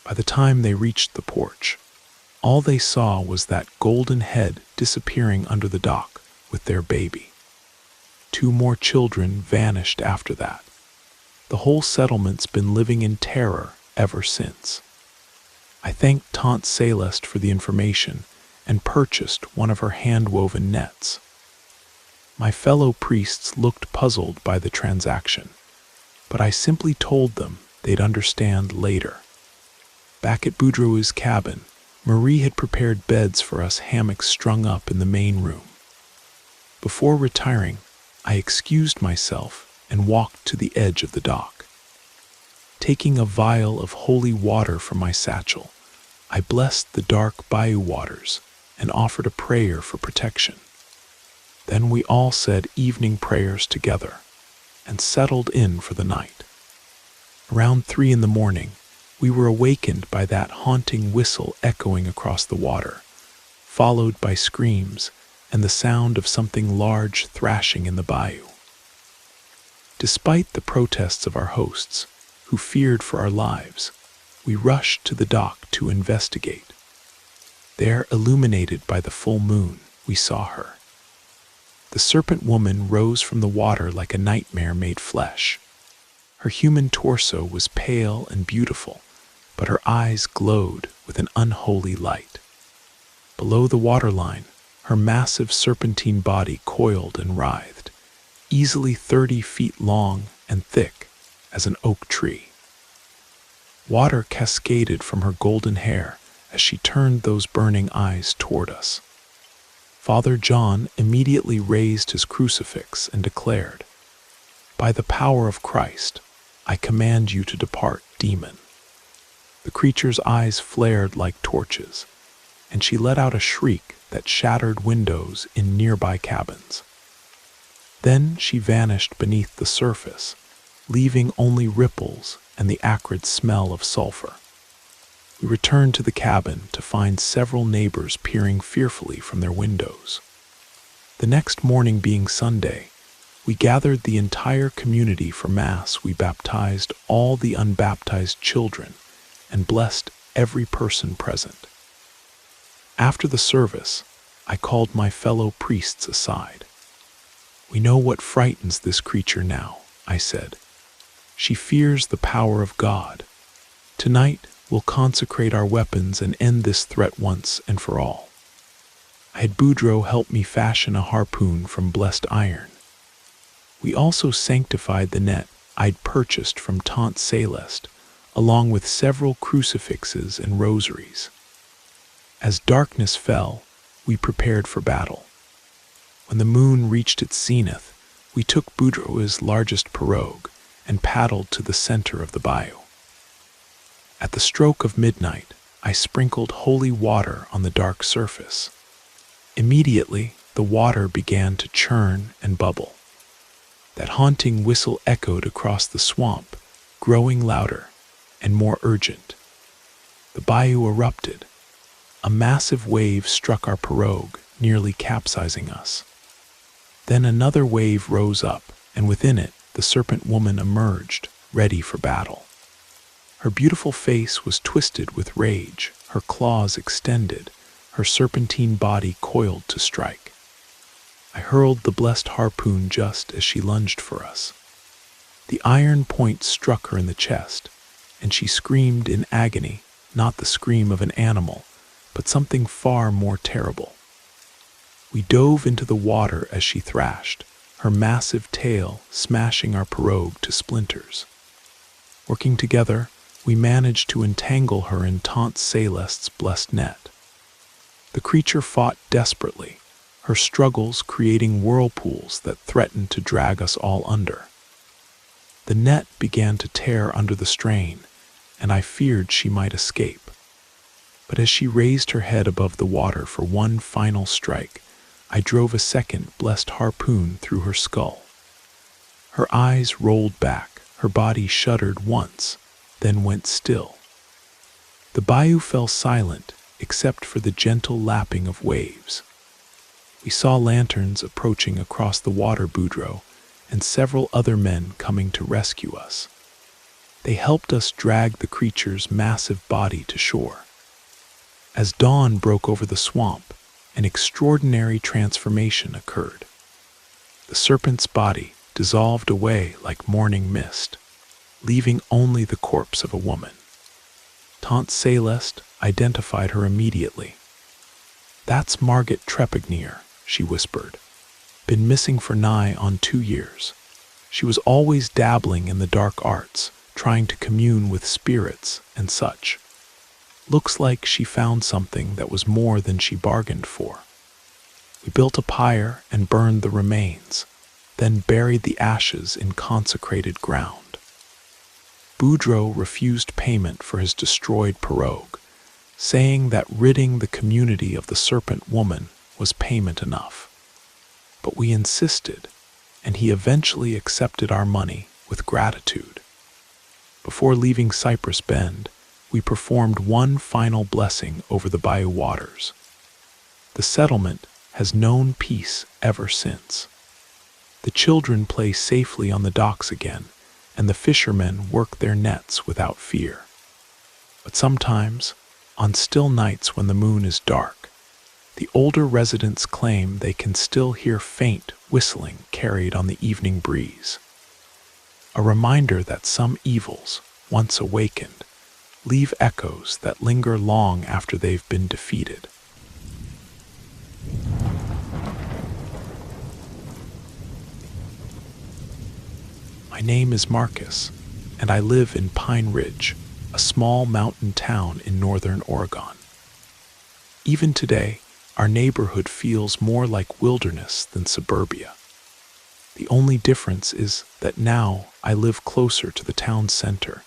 By the time they reached the porch, all they saw was that golden head disappearing under the dock with their baby. 2 more children vanished after that. The whole settlement's been living in terror ever since. I thanked Tante Celeste for the information and purchased one of her hand-woven nets. My fellow priests looked puzzled by the transaction, but I simply told them they'd understand later. Back at Boudreaux's cabin, Marie had prepared beds for us, hammocks strung up in the main room. Before retiring, I excused myself and walked to the edge of the dock. Taking a vial of holy water from my satchel, I blessed the dark bayou waters and offered a prayer for protection. Then we all said evening prayers together and settled in for the night. Around 3 in the morning, we were awakened by that haunting whistle echoing across the water, followed by screams and the sound of something large thrashing in the bayou. Despite the protests of our hosts, who feared for our lives, we rushed to the dock to investigate. There, illuminated by the full moon, we saw her. The serpent woman rose from the water like a nightmare made flesh. Her human torso was pale and beautiful, but her eyes glowed with an unholy light. Below the waterline, her massive serpentine body coiled and writhed, easily 30 feet long and thick as an oak tree. Water cascaded from her golden hair as she turned those burning eyes toward us. Father John immediately raised his crucifix and declared, "By the power of Christ, I command you to depart, demon." The creature's eyes flared like torches, and she let out a shriek that shattered windows in nearby cabins. Then she vanished beneath the surface, leaving only ripples and the acrid smell of sulfur. We returned to the cabin to find several neighbors peering fearfully from their windows. The next morning being Sunday, we gathered the entire community for Mass. We baptized all the unbaptized children and blessed every person present. After the service, I called my fellow priests aside. "We know what frightens this creature now," I said. "She fears the power of God. Tonight, we'll consecrate our weapons and end this threat once and for all." I had Boudreaux help me fashion a harpoon from blessed iron. We also sanctified the net I'd purchased from Tante Celeste, along with several crucifixes and rosaries. As darkness fell, we prepared for battle. When the moon reached its zenith, we took Boudreaux's largest pirogue and paddled to the center of the bayou. At the stroke of midnight, I sprinkled holy water on the dark surface. Immediately, the water began to churn and bubble. That haunting whistle echoed across the swamp, growing louder and more urgent. The bayou erupted. A massive wave struck our pirogue, nearly capsizing us. Then another wave rose up, and within it, the serpent woman emerged, ready for battle. Her beautiful face was twisted with rage, her claws extended, her serpentine body coiled to strike. I hurled the blessed harpoon just as she lunged for us. The iron point struck her in the chest, and she screamed in agony, not the scream of an animal, but something far more terrible. We dove into the water as she thrashed, her massive tail smashing our pirogue to splinters. Working together, we managed to entangle her in Tante Celeste's blessed net. The creature fought desperately, her struggles creating whirlpools that threatened to drag us all under. The net began to tear under the strain, and I feared she might escape. But as she raised her head above the water for one final strike, I drove a second blessed harpoon through her skull. Her eyes rolled back, her body shuddered once, then went still. The bayou fell silent except for the gentle lapping of waves. We saw lanterns approaching across the water, Boudreaux, and several other men coming to rescue us. They helped us drag the creature's massive body to shore. As dawn broke over the swamp, an extraordinary transformation occurred. The serpent's body dissolved away like morning mist, leaving only the corpse of a woman. Tante Celeste identified her immediately. "That's Margaret Trepignier," she whispered. "Been missing for nigh on 2 years. She was always dabbling in the dark arts, trying to commune with spirits and such. Looks like she found something that was more than she bargained for. We built a pyre and burned the remains, then buried the ashes in consecrated ground." Boudreaux refused payment for his destroyed pirogue, saying that ridding the community of the serpent woman was payment enough. But we insisted, and he eventually accepted our money with gratitude. Before leaving Cypress Bend, we performed one final blessing over the bayou waters. The settlement has known peace ever since. The children play safely on the docks again, and the fishermen work their nets without fear. But sometimes, on still nights when the moon is dark, the older residents claim they can still hear faint whistling carried on the evening breeze. A reminder that some evils, once awakened, leave echoes that linger long after they've been defeated. My name is Marcus, and I live in Pine Ridge, a small mountain town in northern Oregon. Even today, our neighborhood feels more like wilderness than suburbia. The only difference is that now I live closer to the town center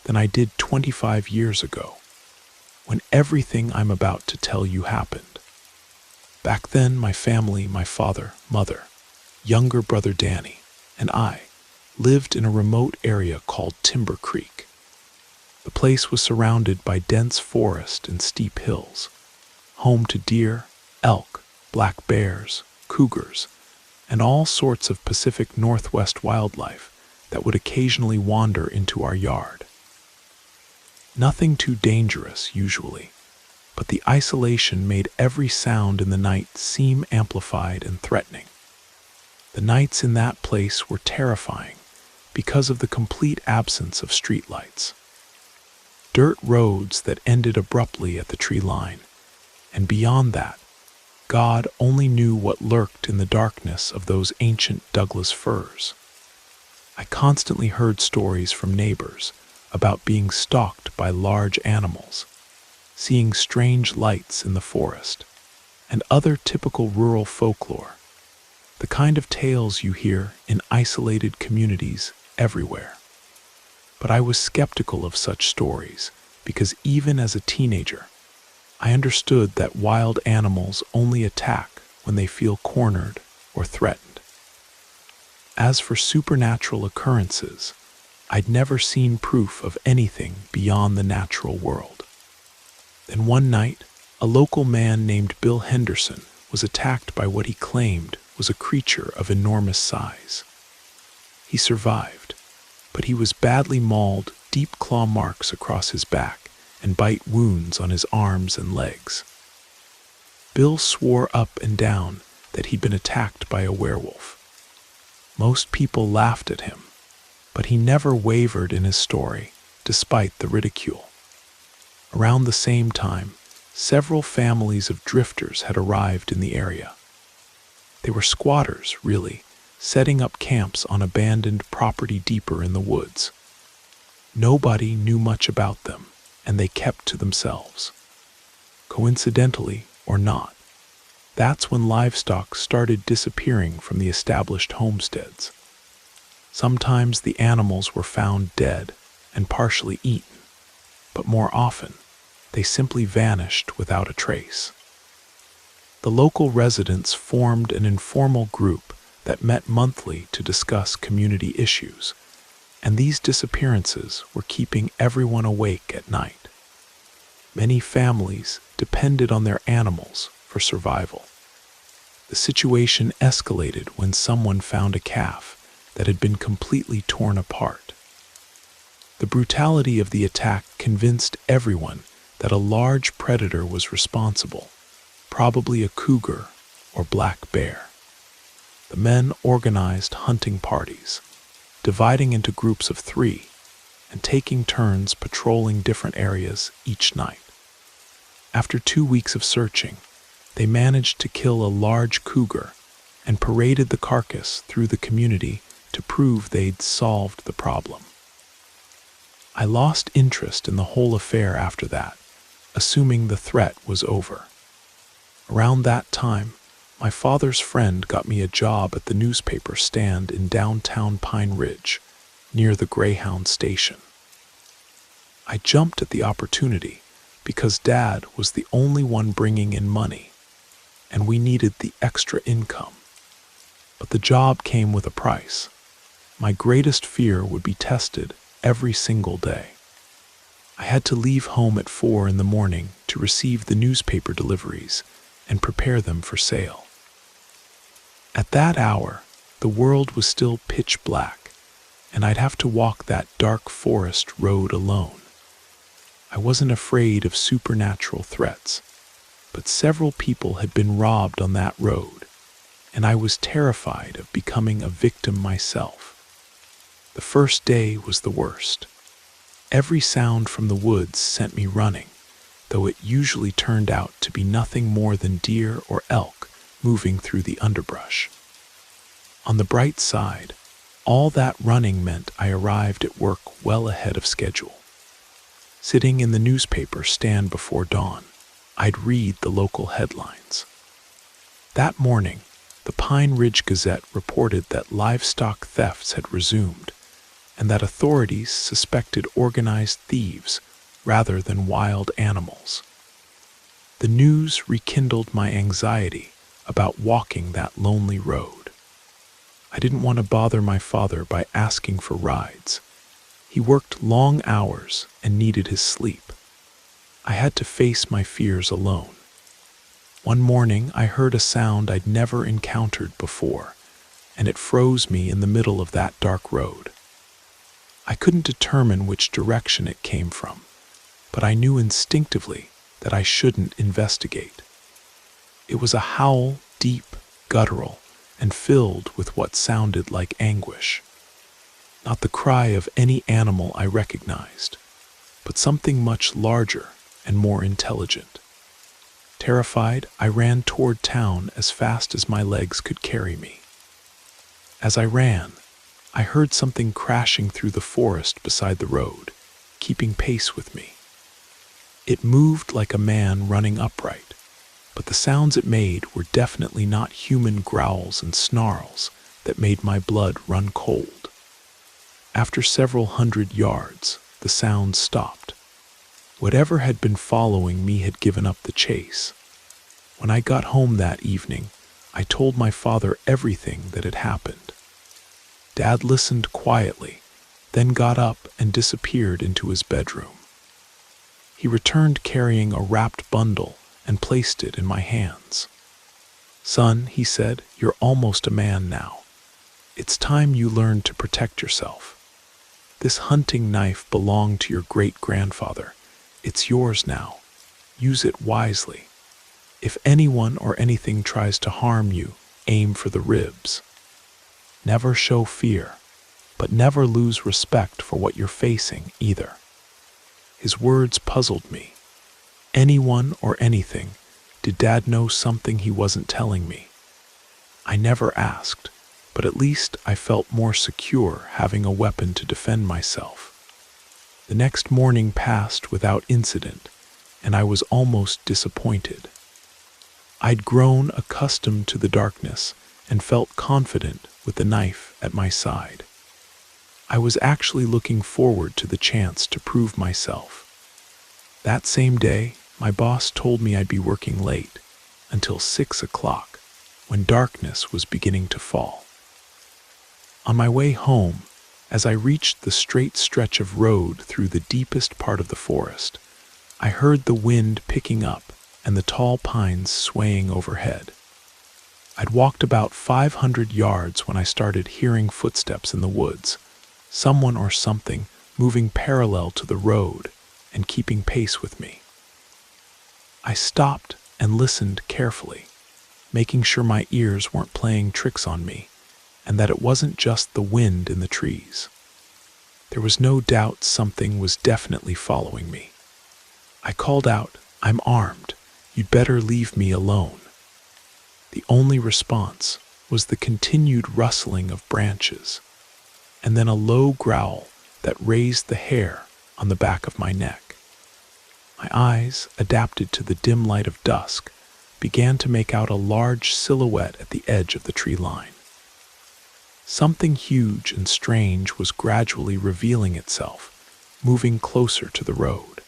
than I did 25 years ago, when everything I'm about to tell you happened. Back then, my family, my father, mother, younger brother Danny, and I lived in a remote area called Timber Creek. The place was surrounded by dense forest and steep hills, home to deer, elk, black bears, cougars, and all sorts of Pacific Northwest wildlife that would occasionally wander into our yard. Nothing too dangerous, usually, but the isolation made every sound in the night seem amplified and threatening. The nights in that place were terrifying because of the complete absence of streetlights. Dirt roads that ended abruptly at the tree line, and beyond that, God only knew what lurked in the darkness of those ancient Douglas firs. I constantly heard stories from neighbors about being stalked by large animals, seeing strange lights in the forest, and other typical rural folklore, the kind of tales you hear in isolated communities everywhere. But I was skeptical of such stories because even as a teenager, I understood that wild animals only attack when they feel cornered or threatened. As for supernatural occurrences, I'd never seen proof of anything beyond the natural world. Then one night, a local man named Bill Henderson was attacked by what he claimed was a creature of enormous size. He survived, but he was badly mauled, deep claw marks across his back, and bite wounds on his arms and legs. Bill swore up and down that he'd been attacked by a werewolf. Most people laughed at him, but he never wavered in his story, despite the ridicule. Around the same time, several families of drifters had arrived in the area. They were squatters, really, setting up camps on abandoned property deeper in the woods. Nobody knew much about them, and they kept to themselves. Coincidentally or not, that's when livestock started disappearing from the established homesteads. Sometimes the animals were found dead and partially eaten, but more often, they simply vanished without a trace. The local residents formed an informal group that met monthly to discuss community issues, and these disappearances were keeping everyone awake at night. Many families depended on their animals for survival. The situation escalated when someone found a calf that had been completely torn apart. The brutality of the attack convinced everyone that a large predator was responsible, probably a cougar or black bear. The men organized hunting parties, dividing into groups of 3 and taking turns patrolling different areas each night. After 2 weeks of searching, they managed to kill a large cougar and paraded the carcass through the community to prove they'd solved the problem. I lost interest in the whole affair after that, assuming the threat was over. Around that time, my father's friend got me a job at the newspaper stand in downtown Pine Ridge, near the Greyhound station. I jumped at the opportunity because Dad was the only one bringing in money, and we needed the extra income. But the job came with a price. My greatest fear would be tested every single day. I had to leave home at 4 in the morning to receive the newspaper deliveries and prepare them for sale. At that hour, the world was still pitch black, and I'd have to walk that dark forest road alone. I wasn't afraid of supernatural threats, but several people had been robbed on that road, and I was terrified of becoming a victim myself. The first day was the worst. Every sound from the woods sent me running, though it usually turned out to be nothing more than deer or elk moving through the underbrush. On the bright side, all that running meant I arrived at work well ahead of schedule. Sitting in the newspaper stand before dawn, I'd read the local headlines. That morning, the Pine Ridge Gazette reported that livestock thefts had resumed, and that authorities suspected organized thieves rather than wild animals. The news rekindled my anxiety about walking that lonely road. I didn't want to bother my father by asking for rides. He worked long hours and needed his sleep. I had to face my fears alone. One morning, I heard a sound I'd never encountered before, and it froze me in the middle of that dark road. I couldn't determine which direction it came from, but I knew instinctively that I shouldn't investigate. It was a howl, deep, guttural, and filled with what sounded like anguish. Not the cry of any animal I recognized, but something much larger and more intelligent. Terrified, I ran toward town as fast as my legs could carry me. As I ran, I heard something crashing through the forest beside the road, keeping pace with me. It moved like a man running upright, but the sounds it made were definitely not human growls and snarls that made my blood run cold. After several hundred yards, the sound stopped. Whatever had been following me had given up the chase. When I got home that evening, I told my father everything that had happened. Dad listened quietly, then got up and disappeared into his bedroom. He returned carrying a wrapped bundle and placed it in my hands. "Son," he said, "you're almost a man now. It's time you learned to protect yourself. This hunting knife belonged to your great-grandfather. It's yours now. Use it wisely. If anyone or anything tries to harm you, aim for the ribs. Never show fear, but never lose respect for what you're facing either." His words puzzled me. Anyone or anything, did Dad know something he wasn't telling me? I never asked, but at least I felt more secure having a weapon to defend myself. The next morning passed without incident, and I was almost disappointed. I'd grown accustomed to the darkness and felt confident with the knife at my side. I was actually looking forward to the chance to prove myself. That same day, my boss told me I'd be working late, until 6 o'clock, when darkness was beginning to fall. On my way home, as I reached the straight stretch of road through the deepest part of the forest, I heard the wind picking up and the tall pines swaying overhead. I'd walked about 500 yards when I started hearing footsteps in the woods, someone or something moving parallel to the road and keeping pace with me. I stopped and listened carefully, making sure my ears weren't playing tricks on me and that it wasn't just the wind in the trees. There was no doubt something was definitely following me. I called out, "I'm armed. You'd better leave me alone." The only response was the continued rustling of branches, and then a low growl that raised the hair on the back of my neck. My eyes, adapted to the dim light of dusk, began to make out a large silhouette at the edge of the tree line. Something huge and strange was gradually revealing itself, moving closer to the road.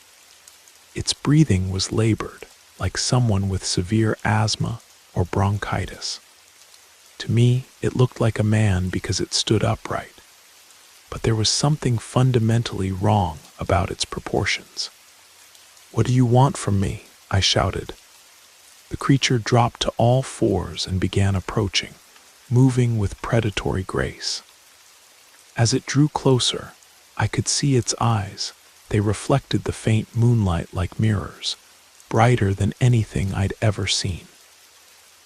Its breathing was labored, like someone with severe asthma or bronchitis. To me, it looked like a man because it stood upright, but there was something fundamentally wrong about its proportions. "What do you want from me?" I shouted. The creature dropped to all fours and began approaching, moving with predatory grace. As it drew closer, I could see its eyes. They reflected the faint moonlight like mirrors, brighter than anything I'd ever seen.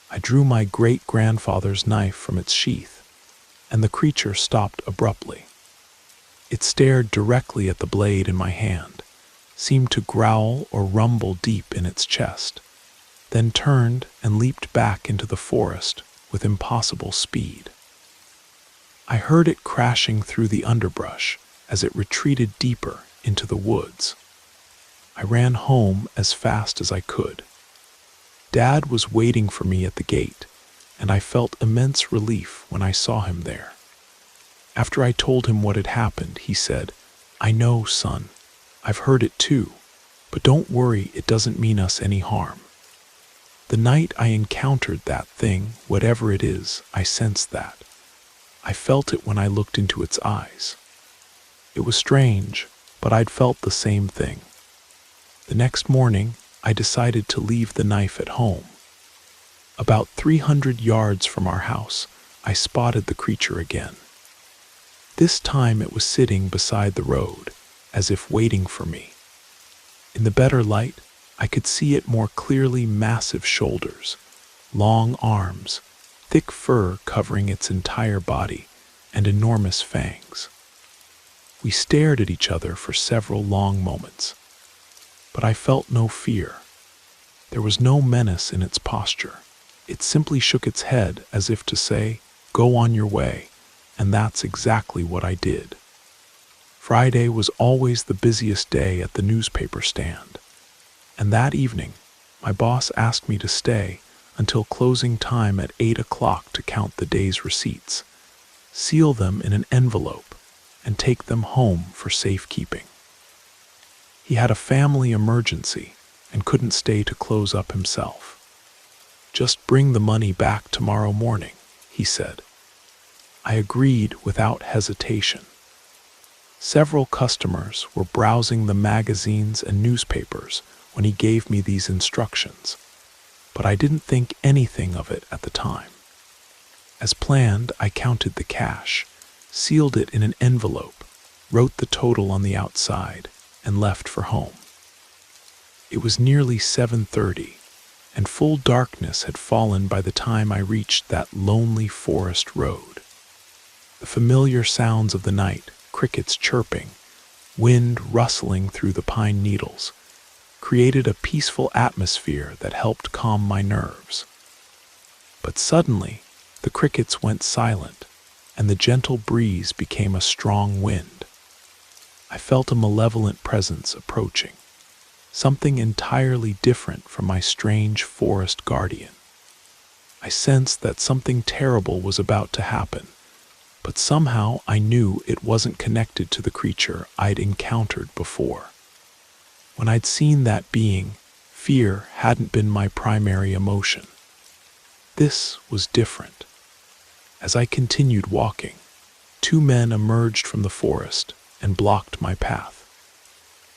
I drew my great-grandfather's knife from its sheath, and the creature stopped abruptly. It stared directly at the blade in my hand, seemed to growl or rumble deep in its chest, then turned and leaped back into the forest with impossible speed. I heard it crashing through the underbrush as it retreated deeper into the woods. I ran home as fast as I could. Dad was waiting for me at the gate, and I felt immense relief when I saw him there. After I told him what had happened, he said, "I know, son. I've heard it too, but don't worry, it doesn't mean us any harm." The night I encountered that thing, whatever it is, I sensed that. I felt it when I looked into its eyes. It was strange, but I'd felt the same thing. The next morning, I decided to leave the knife at home. About 300 yards from our house, I spotted the creature again. This time it was sitting beside the road, as if waiting for me. In the better light, I could see it more clearly: massive shoulders, long arms, thick fur covering its entire body, and enormous fangs. We stared at each other for several long moments, but I felt no fear. There was no menace in its posture. It simply shook its head as if to say, "Go on your way," and that's exactly what I did. Friday was always the busiest day at the newspaper stand, and that evening, my boss asked me to stay until closing time at 8 o'clock to count the day's receipts, seal them in an envelope, and take them home for safekeeping. He had a family emergency and couldn't stay to close up himself. "Just bring the money back tomorrow morning," he said. I agreed without hesitation. Several customers were browsing the magazines and newspapers when he gave me these instructions, but I didn't think anything of it at the time. As planned, I counted the cash, sealed it in an envelope, wrote the total on the outside, and left for home. It was nearly 7:30, and full darkness had fallen by the time I reached that lonely forest road. The familiar sounds of the night, crickets chirping, wind rustling through the pine needles, created a peaceful atmosphere that helped calm my nerves. But suddenly, the crickets went silent, and the gentle breeze became a strong wind. I felt a malevolent presence approaching, something entirely different from my strange forest guardian. I sensed that something terrible was about to happen, but somehow I knew it wasn't connected to the creature I'd encountered before. When I'd seen that being, fear hadn't been my primary emotion. This was different. As I continued walking, two men emerged from the forest and blocked my path.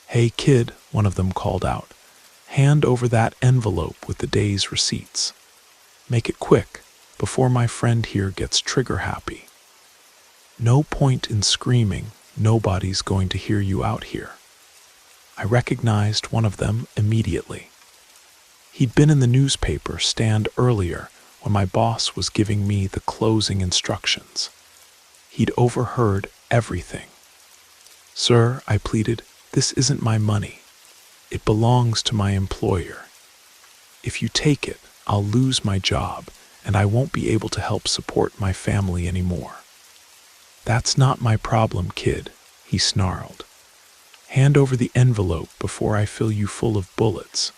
"Hey kid," one of them called out, "hand over that envelope with the day's receipts. Make it quick, before my friend here gets trigger happy." No point in screaming, nobody's going to hear you out here. I recognized one of them immediately. He'd been in the newspaper stand earlier when my boss was giving me the closing instructions. He'd overheard everything. "Sir," I pleaded, "this isn't my money. It belongs to my employer. If you take it, I'll lose my job, and I won't be able to help support my family anymore." "That's not my problem, kid," he snarled. "Hand over the envelope before I fill you full of bullets."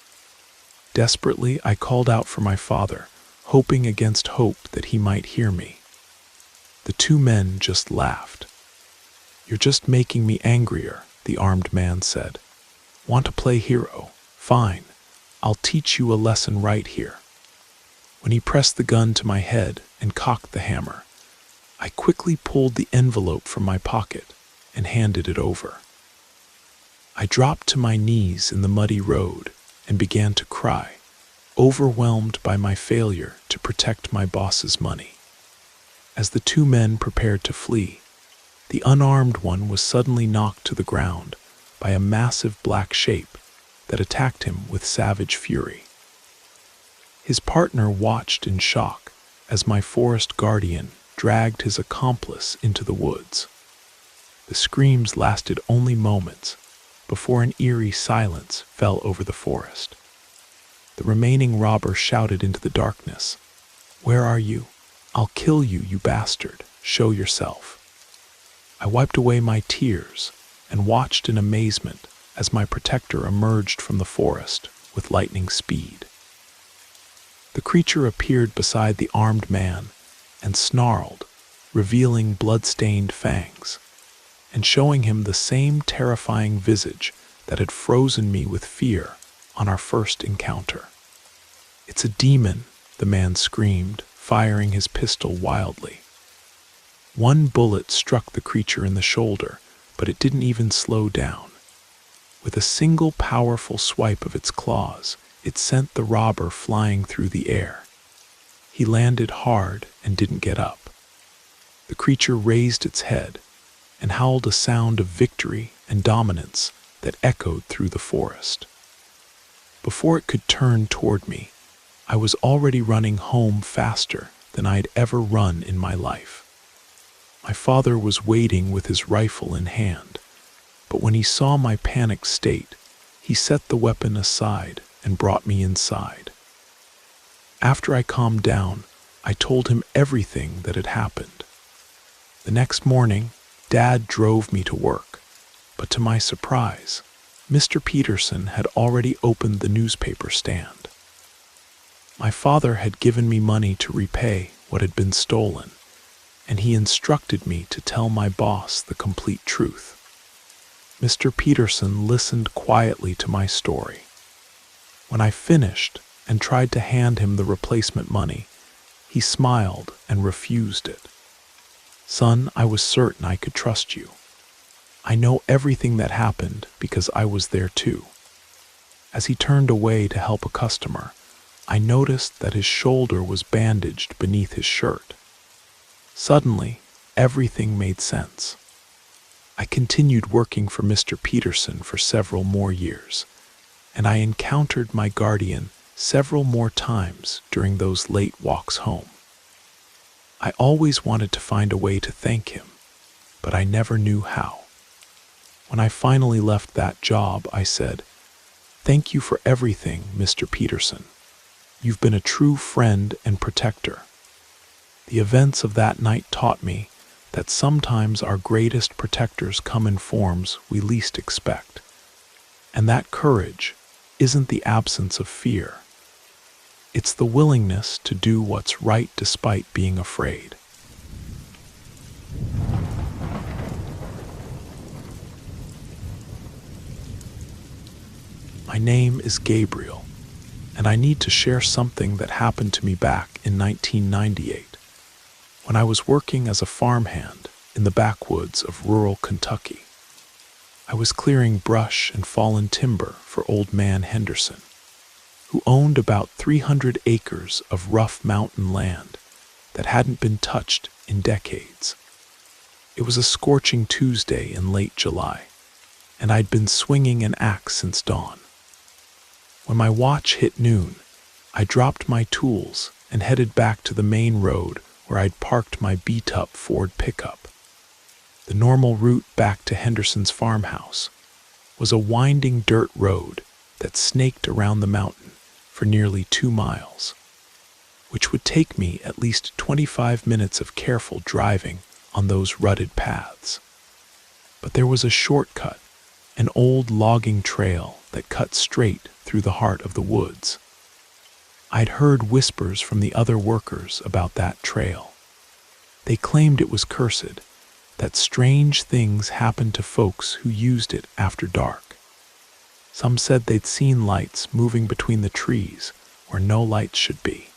Desperately, I called out for my father, hoping against hope that he might hear me. The two men just laughed. "You're just making me angrier," the armed man said. "Want to play hero? Fine. I'll teach you a lesson right here." When he pressed the gun to my head and cocked the hammer, I quickly pulled the envelope from my pocket and handed it over. I dropped to my knees in the muddy road and began to cry, overwhelmed by my failure to protect my boss's money. As the two men prepared to flee, the unarmed one was suddenly knocked to the ground by a massive black shape that attacked him with savage fury. His partner watched in shock as my forest guardian dragged his accomplice into the woods. The screams lasted only moments before an eerie silence fell over the forest. The remaining robber shouted into the darkness, "Where are you? I'll kill you, you bastard. Show yourself." I wiped away my tears and watched in amazement as my protector emerged from the forest with lightning speed. The creature appeared beside the armed man and snarled, revealing blood-stained fangs, and showing him the same terrifying visage that had frozen me with fear on our first encounter. "It's a demon," the man screamed, firing his pistol wildly. One bullet struck the creature in the shoulder, but it didn't even slow down. With a single powerful swipe of its claws, it sent the robber flying through the air. He landed hard and didn't get up. The creature raised its head and howled a sound of victory and dominance that echoed through the forest. Before it could turn toward me, I was already running home faster than I'd ever run in my life. My father was waiting with his rifle in hand, but when he saw my panicked state, he set the weapon aside and brought me inside. After I calmed down, I told him everything that had happened. The next morning, Dad drove me to work, but to my surprise, Mr. Peterson had already opened the newspaper stand. My father had given me money to repay what had been stolen, and he instructed me to tell my boss the complete truth. Mr. Peterson listened quietly to my story. When I finished and tried to hand him the replacement money, he smiled and refused it. "Son, I was certain I could trust you. I know everything that happened because I was there too." As he turned away to help a customer, I noticed that his shoulder was bandaged beneath his shirt. Suddenly, everything made sense. I continued working for Mr. Peterson for several more years, and I encountered my guardian several more times during those late walks home. I always wanted to find a way to thank him, but I never knew how. When I finally left that job, I said, "Thank you for everything, Mr. Peterson. You've been a true friend and protector." The events of that night taught me that sometimes our greatest protectors come in forms we least expect, and that courage isn't the absence of fear. It's the willingness to do what's right despite being afraid. My name is Gabriel, and I need to share something that happened to me back in 1998, when I was working as a farmhand in the backwoods of rural Kentucky. I was clearing brush and fallen timber for Old Man Henderson, who owned about 300 acres of rough mountain land that hadn't been touched in decades. It was a scorching Tuesday in late July, and I'd been swinging an axe since dawn. When my watch hit noon, I dropped my tools and headed back to the main road where I'd parked my beat-up Ford pickup. The normal route back to Henderson's farmhouse was a winding dirt road that snaked around the mountain for nearly 2 miles, which would take me at least 25 minutes of careful driving on those rutted paths. But there was a shortcut, an old logging trail that cut straight through the heart of the woods. I'd heard whispers from the other workers about that trail. They claimed it was cursed, that strange things happened to folks who used it after dark. Some said they'd seen lights moving between the trees where no lights should be.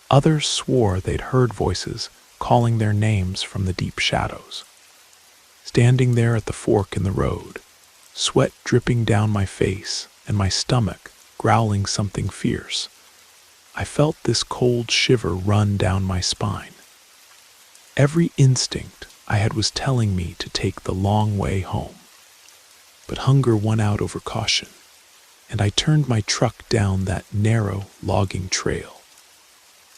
Others swore they'd heard voices calling their names from the deep shadows. Standing there at the fork in the road, sweat dripping down my face and my stomach growling something fierce, I felt this cold shiver run down my spine. Every instinct I had was telling me to take the long way home. But hunger won out over caution, and I turned my truck down that narrow logging trail.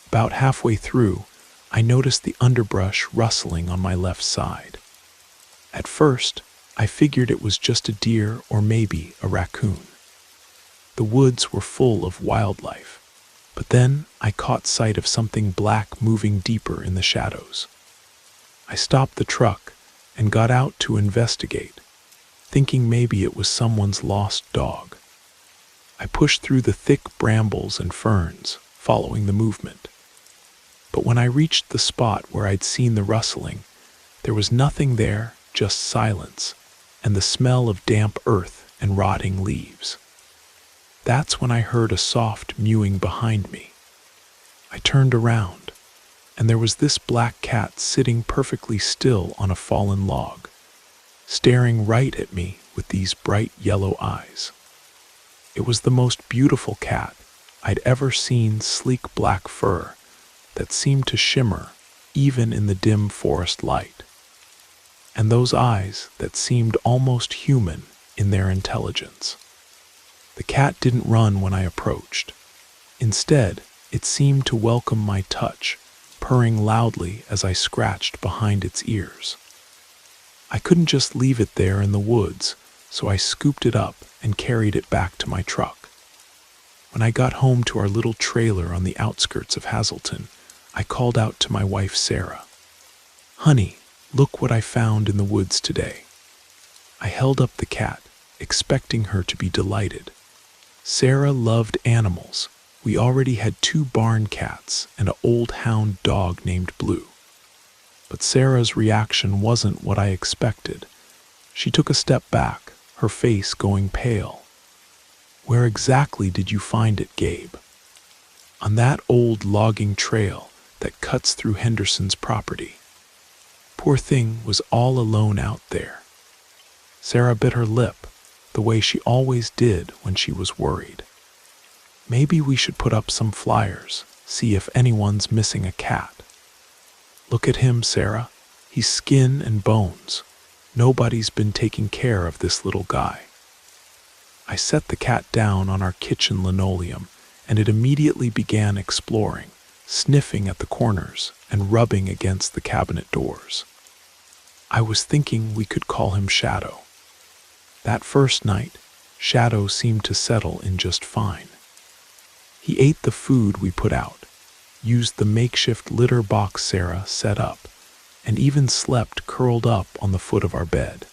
About halfway through, I noticed the underbrush rustling on my left side. At first, I figured it was just a deer or maybe a raccoon. The woods were full of wildlife, but then I caught sight of something black moving deeper in the shadows. I stopped the truck and got out to investigate, thinking maybe it was someone's lost dog. I pushed through the thick brambles and ferns, following the movement. But when I reached the spot where I'd seen the rustling, there was nothing there, just silence, and the smell of damp earth and rotting leaves. That's when I heard a soft mewing behind me. I turned around, and there was this black cat sitting perfectly still on a fallen log, staring right at me with these bright yellow eyes. It was the most beautiful cat I'd ever seen, sleek black fur that seemed to shimmer even in the dim forest light, and those eyes that seemed almost human in their intelligence. The cat didn't run when I approached. Instead, it seemed to welcome my touch, purring loudly as I scratched behind its ears. I couldn't just leave it there in the woods, so I scooped it up and carried it back to my truck. When I got home to our little trailer on the outskirts of Hazleton, I called out to my wife Sarah. "Honey, look what I found in the woods today." I held up the cat, expecting her to be delighted. Sarah loved animals. We already had 2 barn cats and an old hound dog named Blue. But Sarah's reaction wasn't what I expected. She took a step back, her face going pale. "Where exactly did you find it, Gabe?" "On that old logging trail that cuts through Henderson's property. Poor thing was all alone out there." Sarah bit her lip, the way she always did when she was worried. "Maybe we should put up some flyers, see if anyone's missing a cat." Look at him, Sarah. He's skin and bones. Nobody's been taking care of this little guy. I set the cat down on our kitchen linoleum, and it immediately began exploring, sniffing at the corners and rubbing against the cabinet doors. I was thinking we could call him Shadow. That first night, Shadow seemed to settle in just fine. He ate the food we put out, used the makeshift litter box Sarah set up, and even slept curled up on the foot of our bed.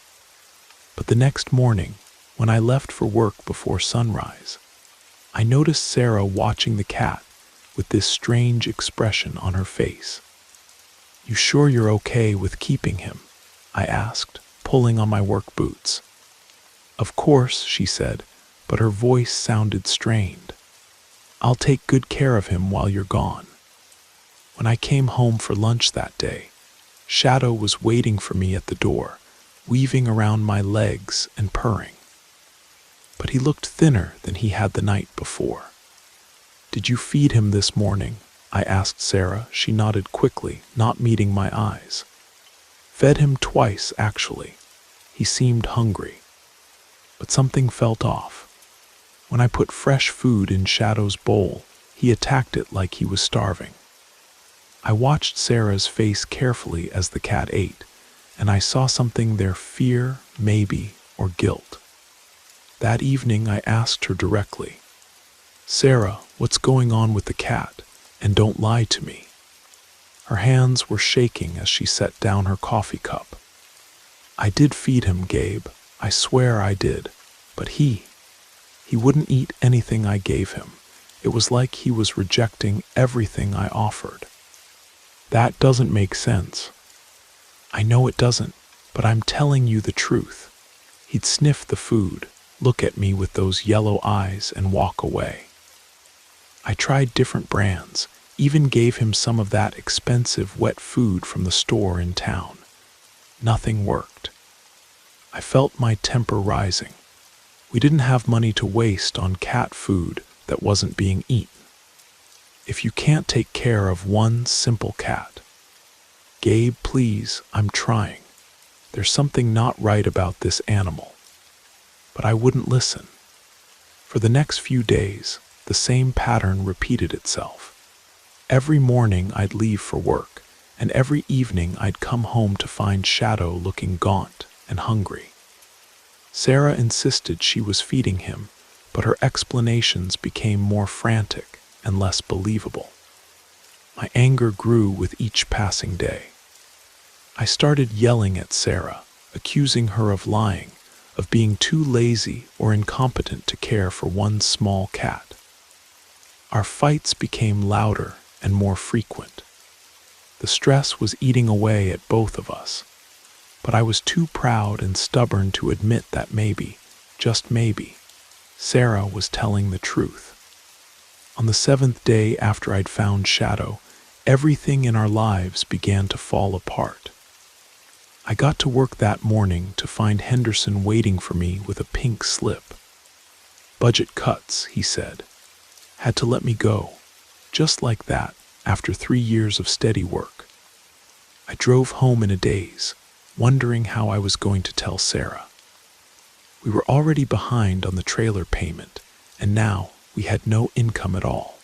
But the next morning, when I left for work before sunrise, I noticed Sarah watching the cat with this strange expression on her face. "You sure you're okay with keeping him?" I asked, pulling on my work boots. "Of course," she said, but her voice sounded strained. "I'll take good care of him while you're gone." When I came home for lunch that day, Shadow was waiting for me at the door, weaving around my legs and purring. But he looked thinner than he had the night before. "Did you feed him this morning?" I asked Sarah. She nodded quickly, not meeting my eyes. "Fed him twice, actually. He seemed hungry." But something felt off. When I put fresh food in Shadow's bowl, he attacked it like he was starving. I watched Sarah's face carefully as the cat ate, and I saw something there: fear, maybe, or guilt. That evening I asked her directly, "Sarah, what's going on with the cat? And don't lie to me." Her hands were shaking as she set down her coffee cup. "I did feed him, Gabe. I swear I did. But he wouldn't eat anything I gave him. It was like he was rejecting everything I offered." "That doesn't make sense." "I know it doesn't, but I'm telling you the truth. He'd sniff the food, look at me with those yellow eyes, and walk away. I tried different brands, even gave him some of that expensive wet food from the store in town. Nothing worked. I felt my temper rising. We didn't have money to waste on cat food that wasn't being eaten. If you can't take care of one simple cat— "Gabe, please, I'm trying. There's something not right about this animal." But I wouldn't listen. For the next few days, the same pattern repeated itself. Every morning I'd leave for work, and every evening I'd come home to find Shadow looking gaunt and hungry. Sarah insisted she was feeding him, but her explanations became more frantic and less believable. My anger grew with each passing day. I started yelling at Sarah, accusing her of lying, of being too lazy or incompetent to care for one small cat. Our fights became louder and more frequent. The stress was eating away at both of us, but I was too proud and stubborn to admit that maybe, just maybe, Sarah was telling the truth. On the 7th day after I'd found Shadow, everything in our lives began to fall apart. I got to work that morning to find Henderson waiting for me with a pink slip. "Budget cuts," he said. "Had to let me go, just like that, after 3 years of steady work." I drove home in a daze, wondering how I was going to tell Sarah. We were already behind on the trailer payment, and now we had no income at all.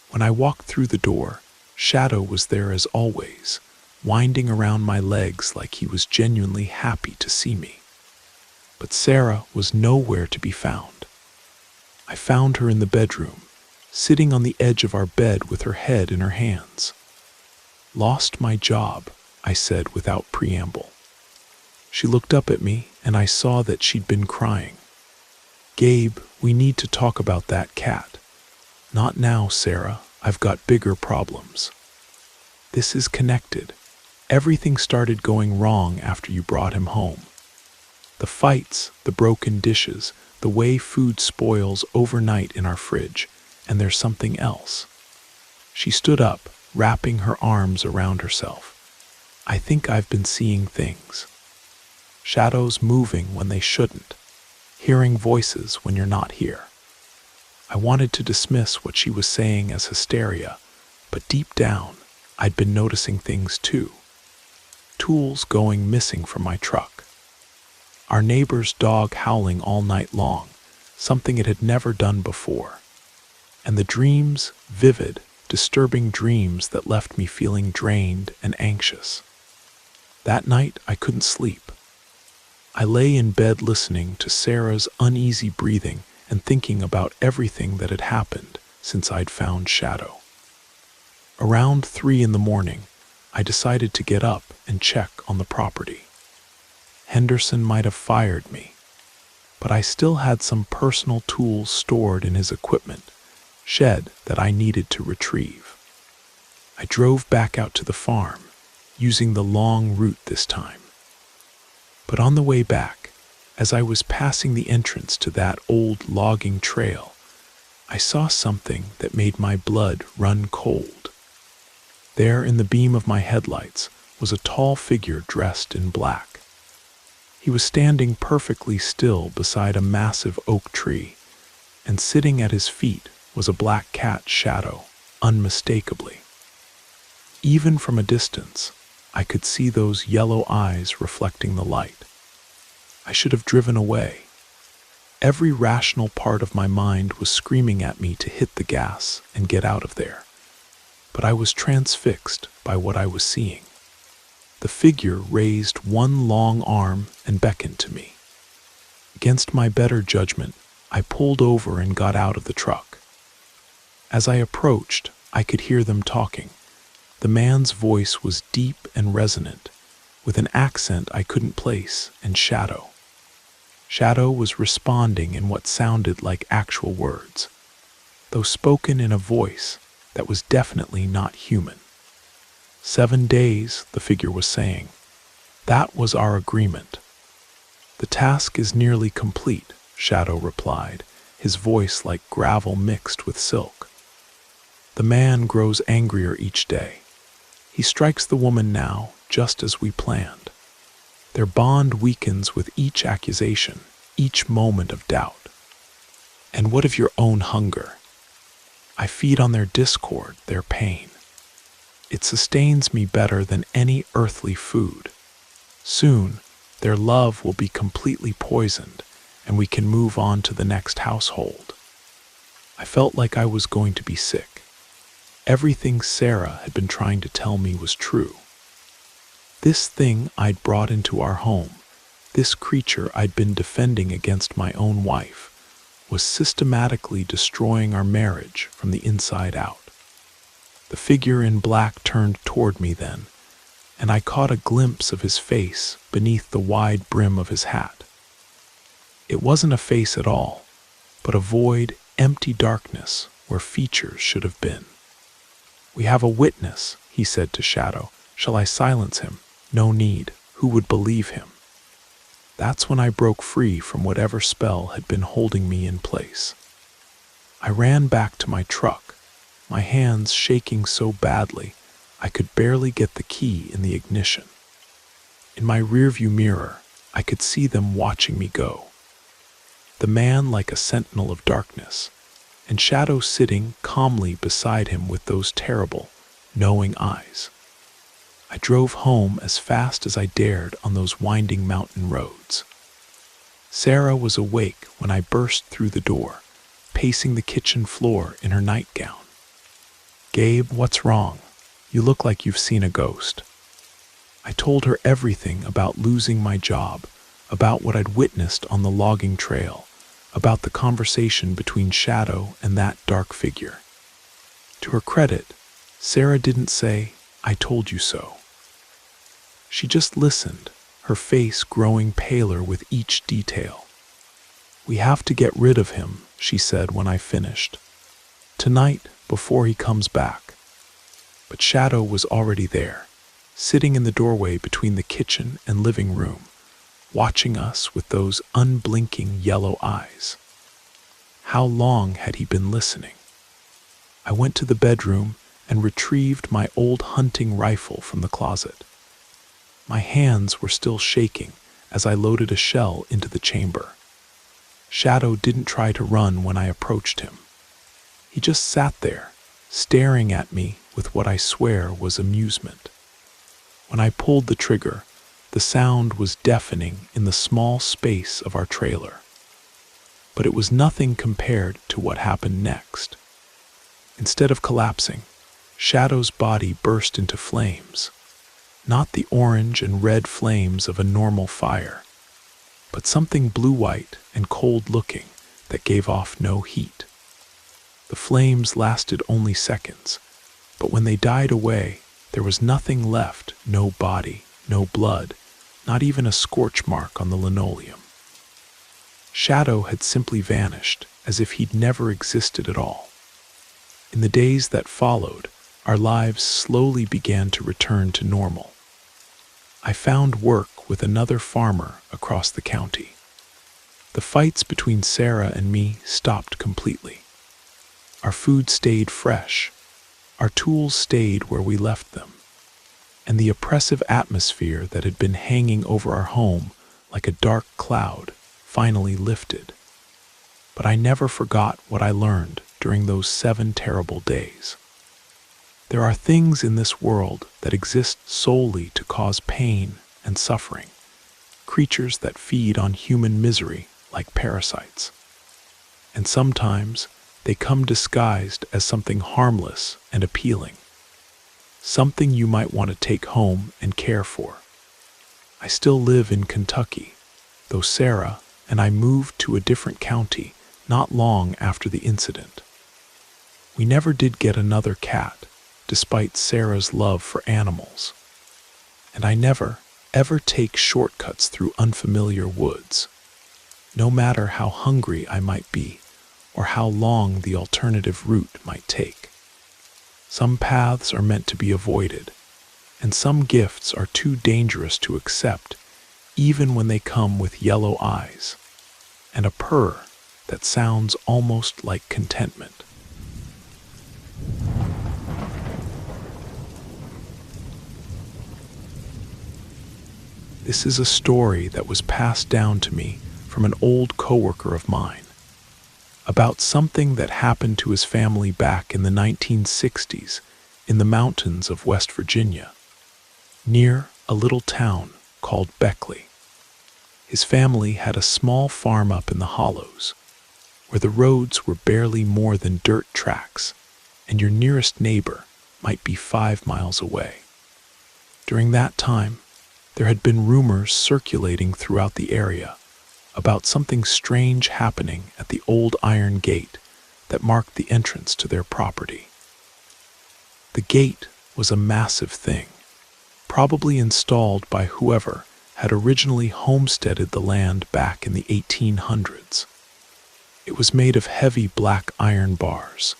When I walked through the door, Shadow was there as always, winding around my legs like he was genuinely happy to see me. But Sarah was nowhere to be found. I found her in the bedroom, sitting on the edge of our bed with her head in her hands. "Lost my job," I said without preamble. She looked up at me, and I saw that she'd been crying. "Gabe, we need to talk about that cat." "Not now, Sarah. I've got bigger problems." "This is connected. Everything started going wrong after you brought him home. The fights, the broken dishes, the way food spoils overnight in our fridge, and there's something else." She stood up, wrapping her arms around herself. "I think I've been seeing things. Shadows moving when they shouldn't. Hearing voices when you're not here." I wanted to dismiss what she was saying as hysteria, but deep down, I'd been noticing things too. Tools going missing from my truck. Our neighbor's dog howling all night long, something it had never done before. And the dreams, vivid, disturbing dreams that left me feeling drained and anxious. That night, I couldn't sleep. I lay in bed listening to Sarah's uneasy breathing and thinking about everything that had happened since I'd found Shadow. Around 3 in the morning, I decided to get up and check on the property. Henderson might have fired me, but I still had some personal tools stored in his equipment shed that I needed to retrieve. I drove back out to the farm, using the long route this time. But on the way back, as I was passing the entrance to that old logging trail, I saw something that made my blood run cold. There in the beam of my headlights was a tall figure dressed in black. He was standing perfectly still beside a massive oak tree, and sitting at his feet was a black cat Shadow, unmistakably. Even from a distance, I could see those yellow eyes reflecting the light. I should have driven away. Every rational part of my mind was screaming at me to hit the gas and get out of there. But I was transfixed by what I was seeing. The figure raised one long arm and beckoned to me. Against my better judgment, I pulled over and got out of the truck. As I approached, I could hear them talking. The man's voice was deep and resonant, with an accent I couldn't place, and Shadow. Shadow was responding in what sounded like actual words, though spoken in a voice that was definitely not human. 7 days, the figure was saying. That was our agreement. The task is nearly complete, Shadow replied, his voice like gravel mixed with silk. The man grows angrier each day. He strikes the woman now, just as we planned. Their bond weakens with each accusation, each moment of doubt. And what of your own hunger? I feed on their discord, their pain. It sustains me better than any earthly food. Soon, their love will be completely poisoned, and we can move on to the next household. I felt like I was going to be sick. Everything Sarah had been trying to tell me was true. This thing I'd brought into our home, this creature I'd been defending against my own wife, was systematically destroying our marriage from the inside out. The figure in black turned toward me then, and I caught a glimpse of his face beneath the wide brim of his hat. It wasn't a face at all, but a void, empty darkness where features should have been. "We have a witness," he said to Shadow. "Shall I silence him?" "No need. Who would believe him?" That's when I broke free from whatever spell had been holding me in place. I ran back to my truck, my hands shaking so badly I could barely get the key in the ignition. In my rearview mirror, I could see them watching me go. The man like a sentinel of darkness, and Shadow sitting calmly beside him with those terrible, knowing eyes. I drove home as fast as I dared on those winding mountain roads. Sarah was awake when I burst through the door, pacing the kitchen floor in her nightgown. "Gabe, what's wrong? You look like you've seen a ghost." I told her everything about losing my job, about what I'd witnessed on the logging trail, about the conversation between Shadow and that dark figure. To her credit, Sarah didn't say, "I told you so." She just listened, her face growing paler with each detail. "We have to get rid of him," she said when I finished. "Tonight, before he comes back." But Shadow was already there, sitting in the doorway between the kitchen and living room, watching us with those unblinking yellow eyes. How long had he been listening? I went to the bedroom and retrieved my old hunting rifle from the closet. My hands were still shaking as I loaded a shell into the chamber. Shadow didn't try to run when I approached him. He just sat there, staring at me with what I swear was amusement. When I pulled the trigger, the sound was deafening in the small space of our trailer. But it was nothing compared to what happened next. Instead of collapsing, Shadow's body burst into flames. Not the orange and red flames of a normal fire, but something blue-white and cold-looking that gave off no heat. The flames lasted only seconds, but when they died away, there was nothing left, no body, no blood, not even a scorch mark on the linoleum. Shadow had simply vanished, as if he'd never existed at all. In the days that followed, our lives slowly began to return to normal. I found work with another farmer across the county. The fights between Sarah and me stopped completely. Our food stayed fresh, our tools stayed where we left them, and the oppressive atmosphere that had been hanging over our home like a dark cloud finally lifted. But I never forgot what I learned during those 7 terrible days. There are things in this world that exist solely to cause pain and suffering, creatures that feed on human misery like parasites. And sometimes they come disguised as something harmless and appealing, something you might want to take home and care for. I still live in Kentucky, though Sarah and I moved to a different county not long after the incident. We never did get another cat, despite Sarah's love for animals. And I never, ever take shortcuts through unfamiliar woods, no matter how hungry I might be or how long the alternative route might take. Some paths are meant to be avoided, and some gifts are too dangerous to accept, even when they come with yellow eyes and a purr that sounds almost like contentment. This is a story that was passed down to me from an old coworker of mine, about something that happened to his family back in the 1960s in the mountains of West Virginia, near a little town called Beckley. His family had a small farm up in the hollows, where the roads were barely more than dirt tracks, and your nearest neighbor might be 5 miles away. During that time, there had been rumors circulating throughout the area about something strange happening at the old iron gate that marked the entrance to their property. The gate was a massive thing, probably installed by whoever had originally homesteaded the land back in the 1800s. It was made of heavy black iron bars,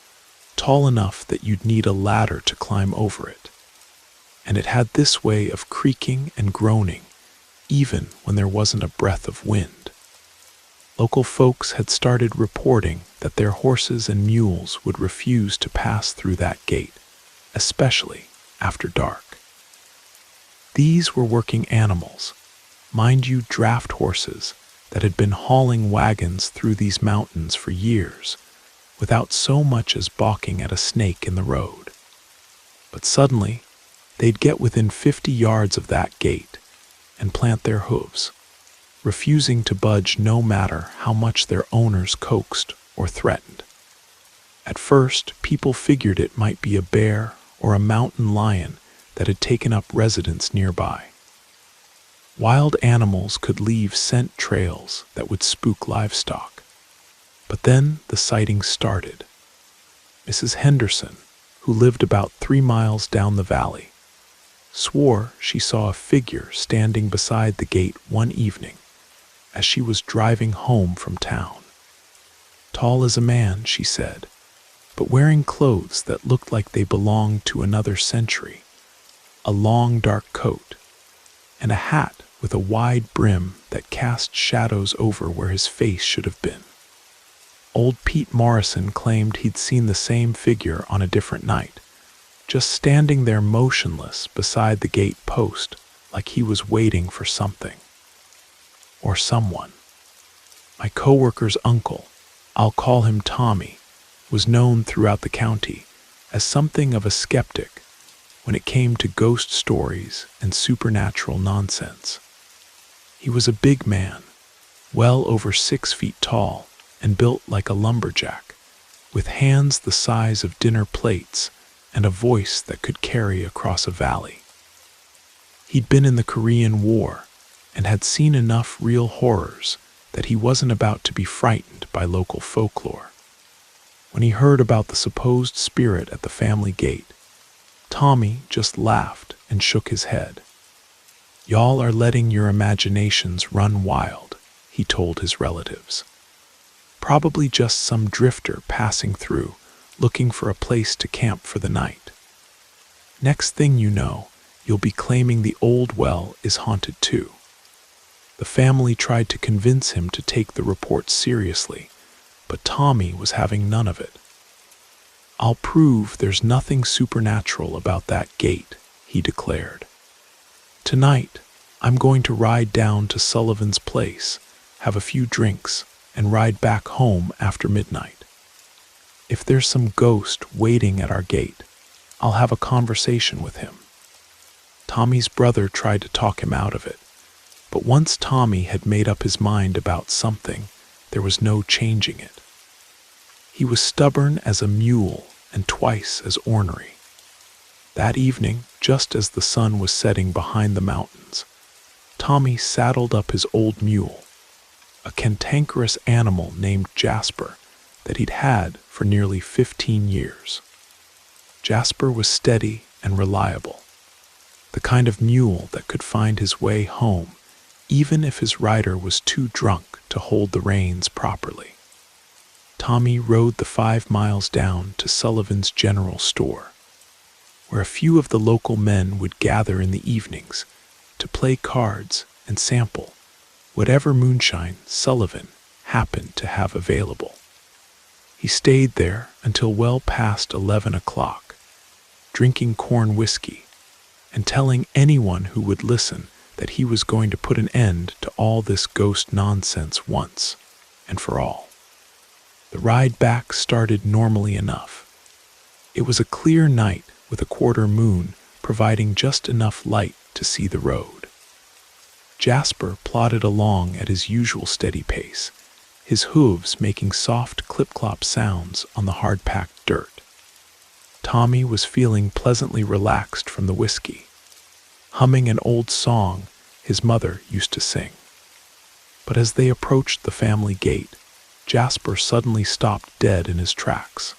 tall enough that you'd need a ladder to climb over it. And it had this way of creaking and groaning, even when there wasn't a breath of wind. Local folks had started reporting that their horses and mules would refuse to pass through that gate, especially after dark. These were working animals, mind you, draft horses that had been hauling wagons through these mountains for years, without so much as balking at a snake in the road. But suddenly, they'd get within 50 yards of that gate and plant their hooves, refusing to budge no matter how much their owners coaxed or threatened. At first, people figured it might be a bear or a mountain lion that had taken up residence nearby. Wild animals could leave scent trails that would spook livestock. But then the sightings started. Mrs. Henderson, who lived about 3 miles down the valley, swore she saw a figure standing beside the gate one evening as she was driving home from town. Tall as a man, she said, but wearing clothes that looked like they belonged to another century, a long dark coat, and a hat with a wide brim that cast shadows over where his face should have been. Old Pete Morrison claimed he'd seen the same figure on a different night, just standing there motionless beside the gate post like he was waiting for something. Or someone. My coworker's uncle, I'll call him Tommy, was known throughout the county as something of a skeptic when it came to ghost stories and supernatural nonsense. He was a big man, well over 6 feet tall and built like a lumberjack, with hands the size of dinner plates and a voice that could carry across a valley. He'd been in the Korean War and had seen enough real horrors that he wasn't about to be frightened by local folklore. When he heard about the supposed spirit at the family gate, Tommy just laughed and shook his head. "Y'all are letting your imaginations run wild," he told his relatives. "Probably just some drifter passing through, looking for a place to camp for the night. Next thing you know, you'll be claiming the old well is haunted too." The family tried to convince him to take the report seriously, but Tommy was having none of it. "I'll prove there's nothing supernatural about that gate," he declared. "Tonight, I'm going to ride down to Sullivan's place, have a few drinks, and ride back home after midnight. If there's some ghost waiting at our gate, I'll have a conversation with him." Tommy's brother tried to talk him out of it, but once Tommy had made up his mind about something, there was no changing it. He was stubborn as a mule and twice as ornery. That evening, just as the sun was setting behind the mountains, Tommy saddled up his old mule, a cantankerous animal named Jasper that he'd had for nearly 15 years. Jasper was steady and reliable, the kind of mule that could find his way home even if his rider was too drunk to hold the reins properly. Tommy rode the 5 miles down to Sullivan's General Store, where a few of the local men would gather in the evenings to play cards and sample whatever moonshine Sullivan happened to have available. He stayed there until well past 11 o'clock, drinking corn whiskey and telling anyone who would listen that he was going to put an end to all this ghost nonsense once and for all. The ride back started normally enough. It was a clear night with a quarter moon providing just enough light to see the road. Jasper plodded along at his usual steady pace, his hooves making soft clip-clop sounds on the hard-packed dirt. Tommy was feeling pleasantly relaxed from the whiskey, humming an old song his mother used to sing. But as they approached the family gate, Jasper suddenly stopped dead in his tracks.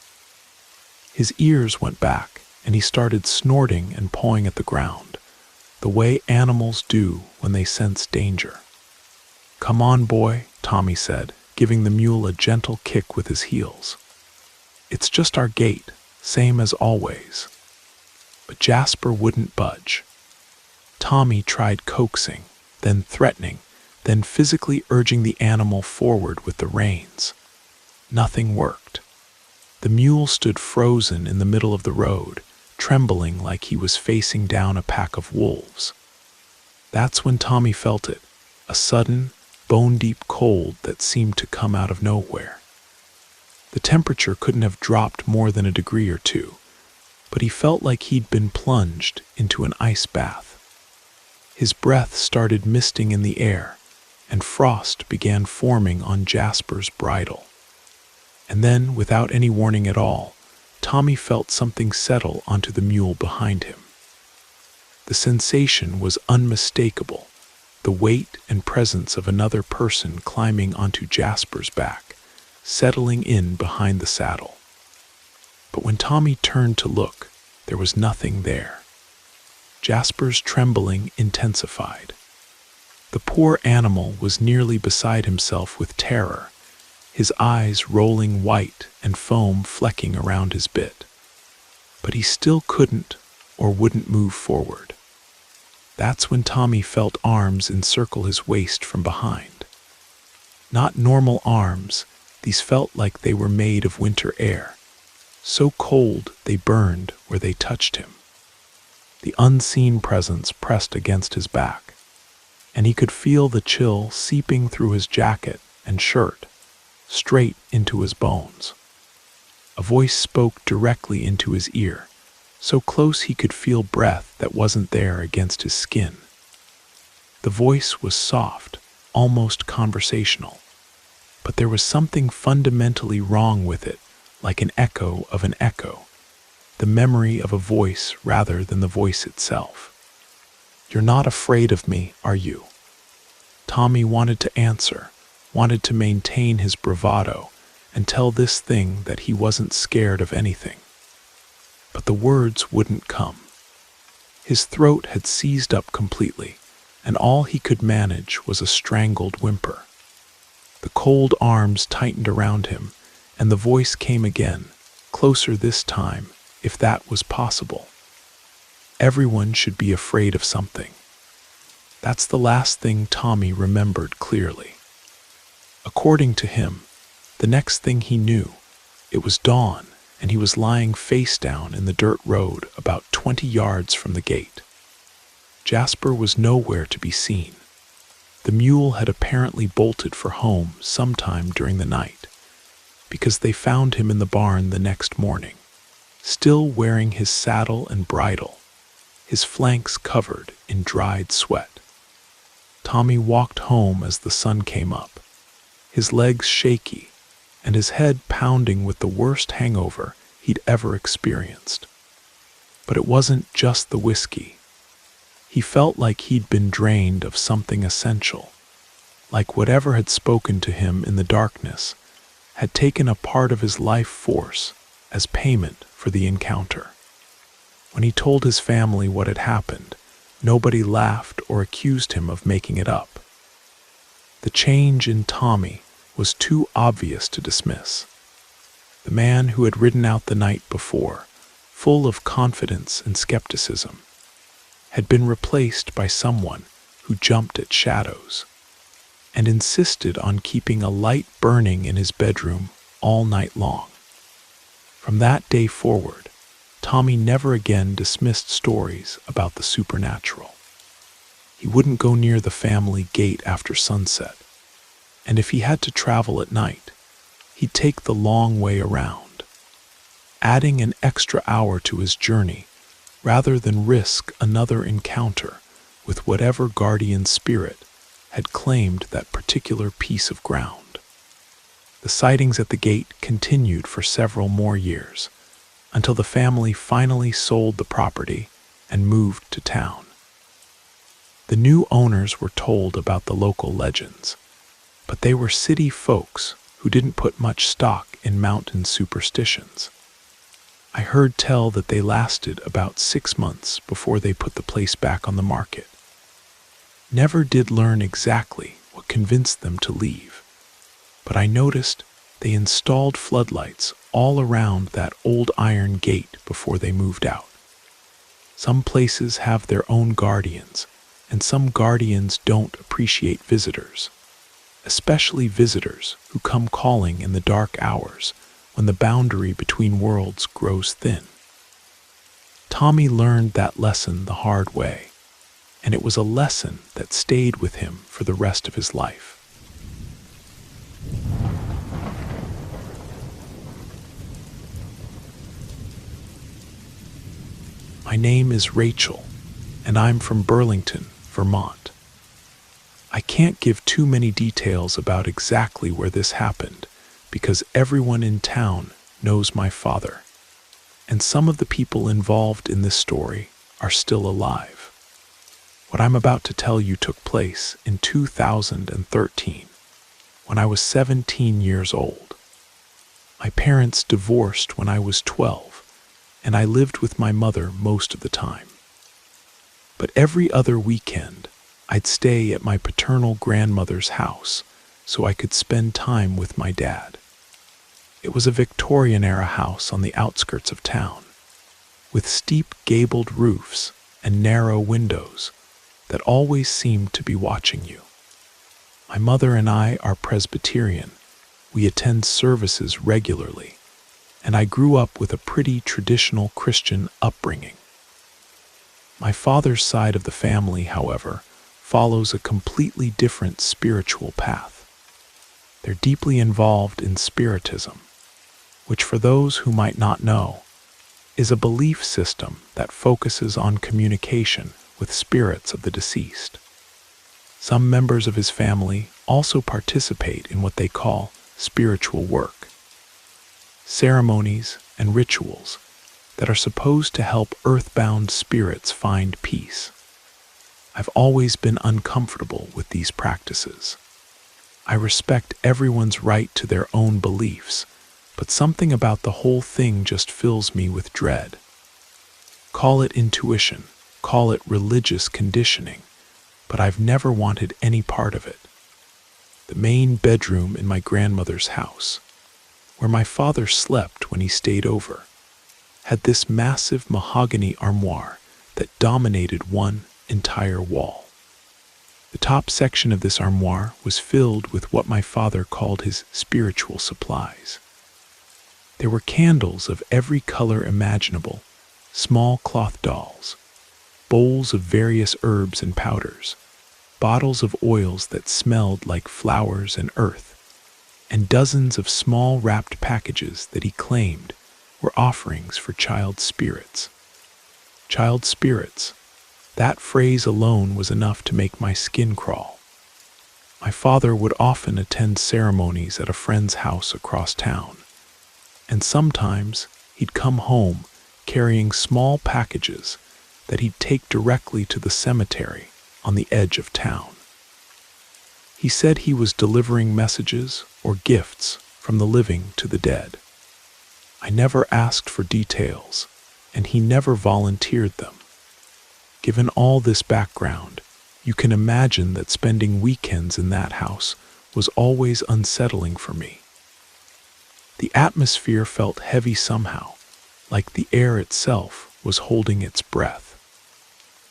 His ears went back, and he started snorting and pawing at the ground, the way animals do when they sense danger. "Come on, boy," Tommy said, giving the mule a gentle kick with his heels. "It's just our gate, same as always." But Jasper wouldn't budge. Tommy tried coaxing, then threatening, then physically urging the animal forward with the reins. Nothing worked. The mule stood frozen in the middle of the road, trembling like he was facing down a pack of wolves. That's when Tommy felt it, a sudden, bone-deep cold that seemed to come out of nowhere. The temperature couldn't have dropped more than a degree or two, but he felt like he'd been plunged into an ice bath. His breath started misting in the air, and frost began forming on Jasper's bridle. And then, without any warning at all, Tommy felt something settle onto the mule behind him. The sensation was unmistakable, the weight and presence of another person climbing onto Jasper's back, settling in behind the saddle. But when Tommy turned to look, there was nothing there. Jasper's trembling intensified. The poor animal was nearly beside himself with terror, his eyes rolling white and foam flecking around his bit. But he still couldn't or wouldn't move forward. That's when Tommy felt arms encircle his waist from behind. Not normal arms, these felt like they were made of winter air, so cold they burned where they touched him. The unseen presence pressed against his back, and he could feel the chill seeping through his jacket and shirt, straight into his bones. A voice spoke directly into his ear, so close he could feel breath that wasn't there against his skin. The voice was soft, almost conversational, but there was something fundamentally wrong with it, like an echo of an echo, the memory of a voice rather than the voice itself. "You're not afraid of me, are you?" Tommy wanted to answer, wanted to maintain his bravado, and tell this thing that he wasn't scared of anything. But the words wouldn't come. His throat had seized up completely, and all he could manage was a strangled whimper. The cold arms tightened around him, and the voice came again, closer this time, if that was possible. Everyone should be afraid of something. That's the last thing Tommy remembered clearly. According to him, the next thing he knew, it was dawn, and he was lying face down in the dirt road about 20 yards from the gate. Jasper was nowhere to be seen. The mule had apparently bolted for home sometime during the night, because they found him in the barn the next morning, still wearing his saddle and bridle, his flanks covered in dried sweat. Tommy walked home as the sun came up, his legs shaky, and his head pounding with the worst hangover he'd ever experienced. But it wasn't just the whiskey. He felt like he'd been drained of something essential, like whatever had spoken to him in the darkness had taken a part of his life force as payment for the encounter. When he told his family what had happened, nobody laughed or accused him of making it up. The change in Tommy was too obvious to dismiss. The man who had ridden out the night before, full of confidence and skepticism, had been replaced by someone who jumped at shadows and insisted on keeping a light burning in his bedroom all night long. From that day forward, Tommy never again dismissed stories about the supernatural. He wouldn't go near the family gate after sunset, and if he had to travel at night, he'd take the long way around, adding an extra hour to his journey rather than risk another encounter with whatever guardian spirit had claimed that particular piece of ground. The sightings at the gate continued for several more years, until the family finally sold the property and moved to town. The new owners were told about the local legends, but they were city folks who didn't put much stock in mountain superstitions. I heard tell that they lasted about 6 months before they put the place back on the market. Never did learn exactly what convinced them to leave, but I noticed they installed floodlights all around that old iron gate before they moved out. Some places have their own guardians, and some guardians don't appreciate visitors, especially visitors who come calling in the dark hours when the boundary between worlds grows thin. Tommy learned that lesson the hard way, and it was a lesson that stayed with him for the rest of his life. My name is Rachel, and I'm from Burlington, Vermont. I can't give too many details about exactly where this happened because everyone in town knows my father, and some of the people involved in this story are still alive. What I'm about to tell you took place in 2013, when I was 17 years old. My parents divorced when I was 12, and I lived with my mother most of the time. But every other weekend, I'd stay at my paternal grandmother's house so I could spend time with my dad. It was a Victorian-era house on the outskirts of town, with steep gabled roofs and narrow windows that always seemed to be watching you. My mother and I are Presbyterian. We attend services regularly, and I grew up with a pretty traditional Christian upbringing. My father's side of the family, however, follows a completely different spiritual path. They're deeply involved in Spiritism, which for those who might not know, is a belief system that focuses on communication with spirits of the deceased. Some members of his family also participate in what they call spiritual work, ceremonies and rituals that are supposed to help earthbound spirits find peace. I've always been uncomfortable with these practices. I respect everyone's right to their own beliefs, but something about the whole thing just fills me with dread. Call it intuition, call it religious conditioning, but I've never wanted any part of it. The main bedroom in my grandmother's house, where my father slept when he stayed over, had this massive mahogany armoire that dominated one entire wall. The top section of this armoire was filled with what my father called his spiritual supplies. There were candles of every color imaginable, small cloth dolls, bowls of various herbs and powders, bottles of oils that smelled like flowers and earth, and dozens of small wrapped packages that he claimed were offerings for child spirits. Child spirits. That phrase alone was enough to make my skin crawl. My father would often attend ceremonies at a friend's house across town, and sometimes he'd come home carrying small packages that he'd take directly to the cemetery on the edge of town. He said he was delivering messages or gifts from the living to the dead. I never asked for details, and he never volunteered them. Given all this background, you can imagine that spending weekends in that house was always unsettling for me. The atmosphere felt heavy somehow, like the air itself was holding its breath.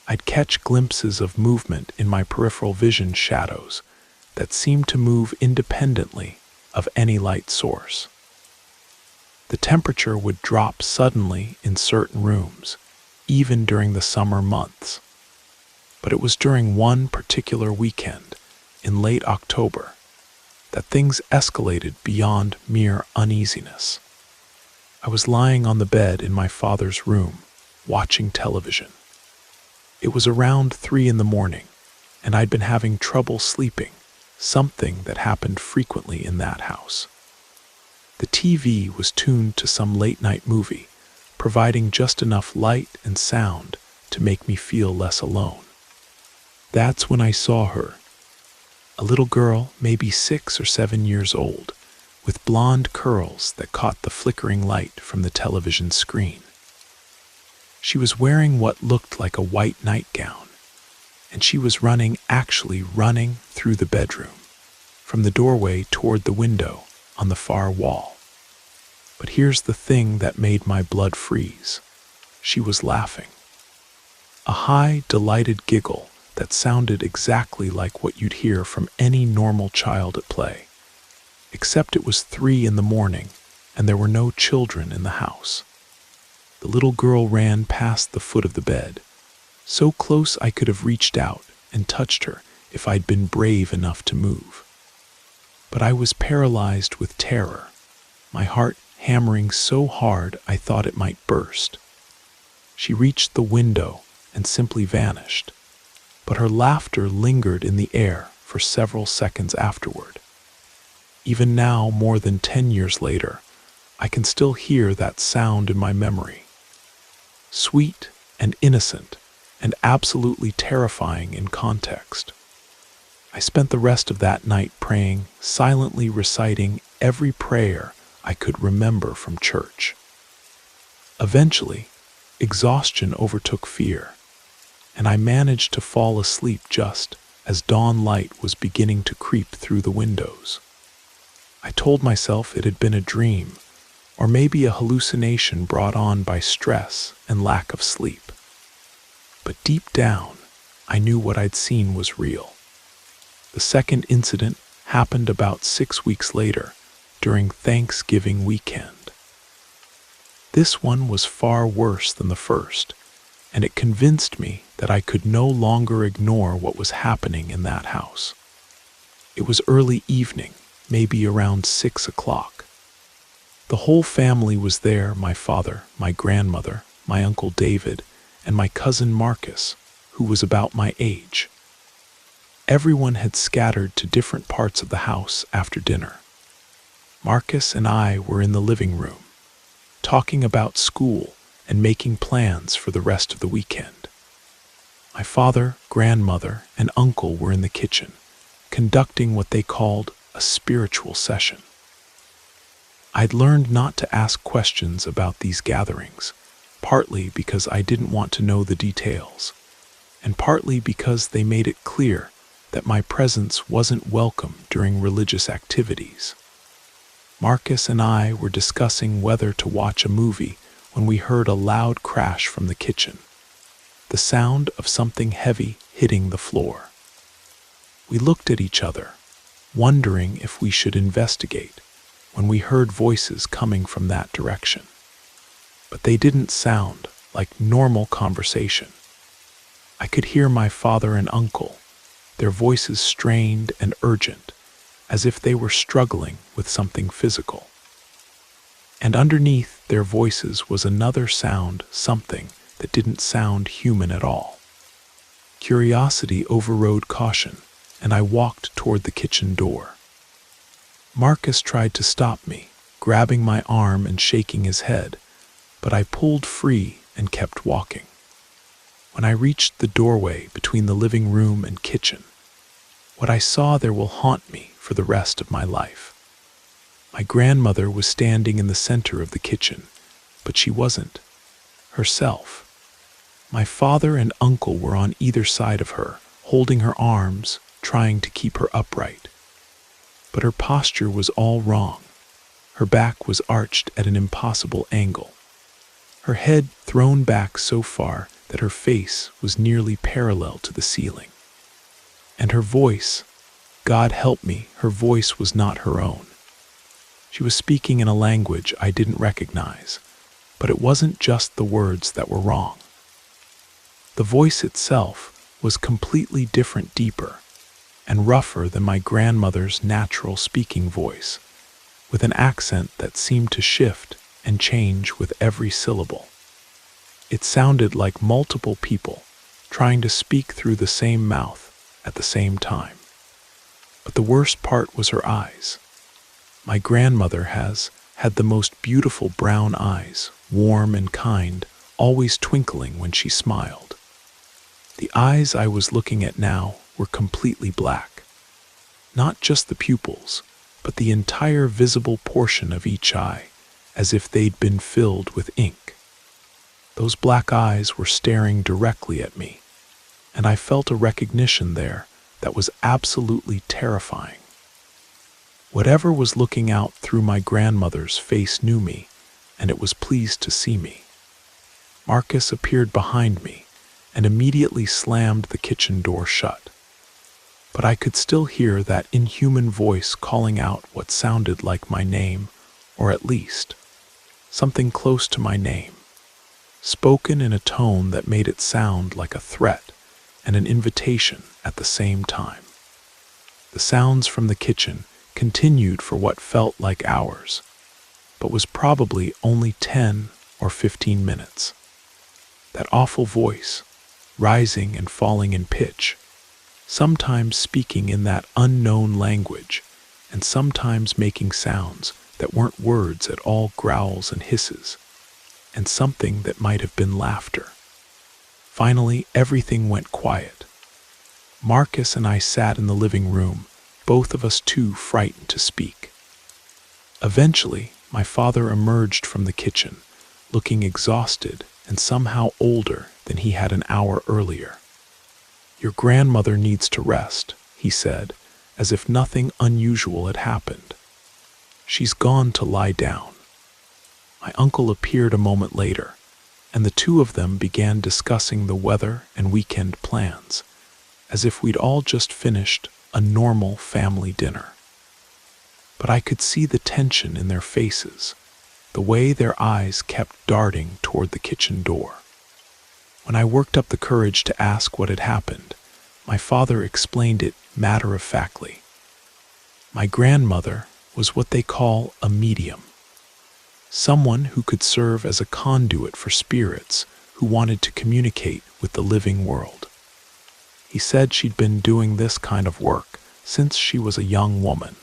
I'd catch glimpses of movement in my peripheral vision shadows that seemed to move independently of any light source. The temperature would drop suddenly in certain rooms, even during the summer months. But it was during one particular weekend, in late October, that things escalated beyond mere uneasiness. I was lying on the bed in my father's room, watching television. It was around 3 a.m, and I'd been having trouble sleeping, something that happened frequently in that house. The TV was tuned to some late-night movie, providing just enough light and sound to make me feel less alone. That's when I saw her, a little girl, maybe 6 or 7 years old, with blonde curls that caught the flickering light from the television screen. She was wearing what looked like a white nightgown, and she was actually running through the bedroom, from the doorway toward the window on the far wall. But here's the thing that made my blood freeze. She was laughing. A high, delighted giggle that sounded exactly like what you'd hear from any normal child at play, except it was 3 a.m, and there were no children in the house. The little girl ran past the foot of the bed, so close I could have reached out and touched her if I'd been brave enough to move. But I was paralyzed with terror, my heart hammering so hard I thought it might burst. She reached the window and simply vanished, but her laughter lingered in the air for several seconds afterward. Even now, more than 10 years later, I can still hear that sound in my memory. Sweet and innocent, and absolutely terrifying in context. I spent the rest of that night praying, silently reciting every prayer I could remember from church. Eventually, exhaustion overtook fear, and I managed to fall asleep just as dawn light was beginning to creep through the windows. I told myself it had been a dream, or maybe a hallucination brought on by stress and lack of sleep. But deep down, I knew what I'd seen was real. The second incident happened about 6 weeks later, during Thanksgiving weekend. This one was far worse than the first, and it convinced me that I could no longer ignore what was happening in that house. It was early evening, maybe around 6 o'clock. The whole family was there: my father, my grandmother, my uncle David, and my cousin Marcus, who was about my age. Everyone had scattered to different parts of the house after dinner. Marcus and I were in the living room, talking about school and making plans for the rest of the weekend. My father, grandmother, and uncle were in the kitchen, conducting what they called a spiritual session. I'd learned not to ask questions about these gatherings, partly because I didn't want to know the details, and partly because they made it clear that my presence wasn't welcome during religious activities. Marcus and I were discussing whether to watch a movie when we heard a loud crash from the kitchen, the sound of something heavy hitting the floor. We looked at each other, wondering if we should investigate, when we heard voices coming from that direction. But they didn't sound like normal conversation. I could hear my father and uncle, their voices strained and urgent, as if they were struggling with something physical. And underneath their voices was another sound, something that didn't sound human at all. Curiosity overrode caution, and I walked toward the kitchen door. Marcus tried to stop me, grabbing my arm and shaking his head, but I pulled free and kept walking. When I reached the doorway between the living room and kitchen, what I saw there will haunt me for the rest of my life. My grandmother was standing in the center of the kitchen, but she wasn't herself. My father and uncle were on either side of her, holding her arms, trying to keep her upright. But her posture was all wrong. Her back was arched at an impossible angle, her head thrown back so far that her face was nearly parallel to the ceiling. And her voice, God help me, her voice was not her own. She was speaking in a language I didn't recognize, but it wasn't just the words that were wrong. The voice itself was completely different, deeper, and rougher than my grandmother's natural speaking voice, with an accent that seemed to shift and change with every syllable. It sounded like multiple people trying to speak through the same mouth at the same time. But the worst part was her eyes. My grandmother had the most beautiful brown eyes, warm and kind, always twinkling when she smiled. The eyes I was looking at now were completely black. Not just the pupils, but the entire visible portion of each eye, as if they'd been filled with ink. Those black eyes were staring directly at me, and I felt a recognition there that was absolutely terrifying. Whatever was looking out through my grandmother's face knew me, and it was pleased to see me. Marcus appeared behind me and immediately slammed the kitchen door shut. But I could still hear that inhuman voice calling out what sounded like my name, or at least something close to my name, spoken in a tone that made it sound like a threat and an invitation at the same time. The sounds from the kitchen continued for what felt like hours, but was probably only 10 or 15 minutes. That awful voice, rising and falling in pitch, sometimes speaking in that unknown language, and sometimes making sounds that weren't words at all, growls and hisses, and something that might have been laughter. Finally, everything went quiet. Marcus and I sat in the living room, both of us too frightened to speak. Eventually, my father emerged from the kitchen, looking exhausted and somehow older than he had an hour earlier. "Your grandmother needs to rest," he said, as if nothing unusual had happened. "She's gone to lie down." My uncle appeared a moment later, and the two of them began discussing the weather and weekend plans, as if we'd all just finished a normal family dinner. But I could see the tension in their faces, the way their eyes kept darting toward the kitchen door. When I worked up the courage to ask what had happened, my father explained it matter-of-factly. My grandmother was what they call a medium. someone who could serve as a conduit for spirits who wanted to communicate with the living world. He said she'd been doing this kind of work since she was a young woman,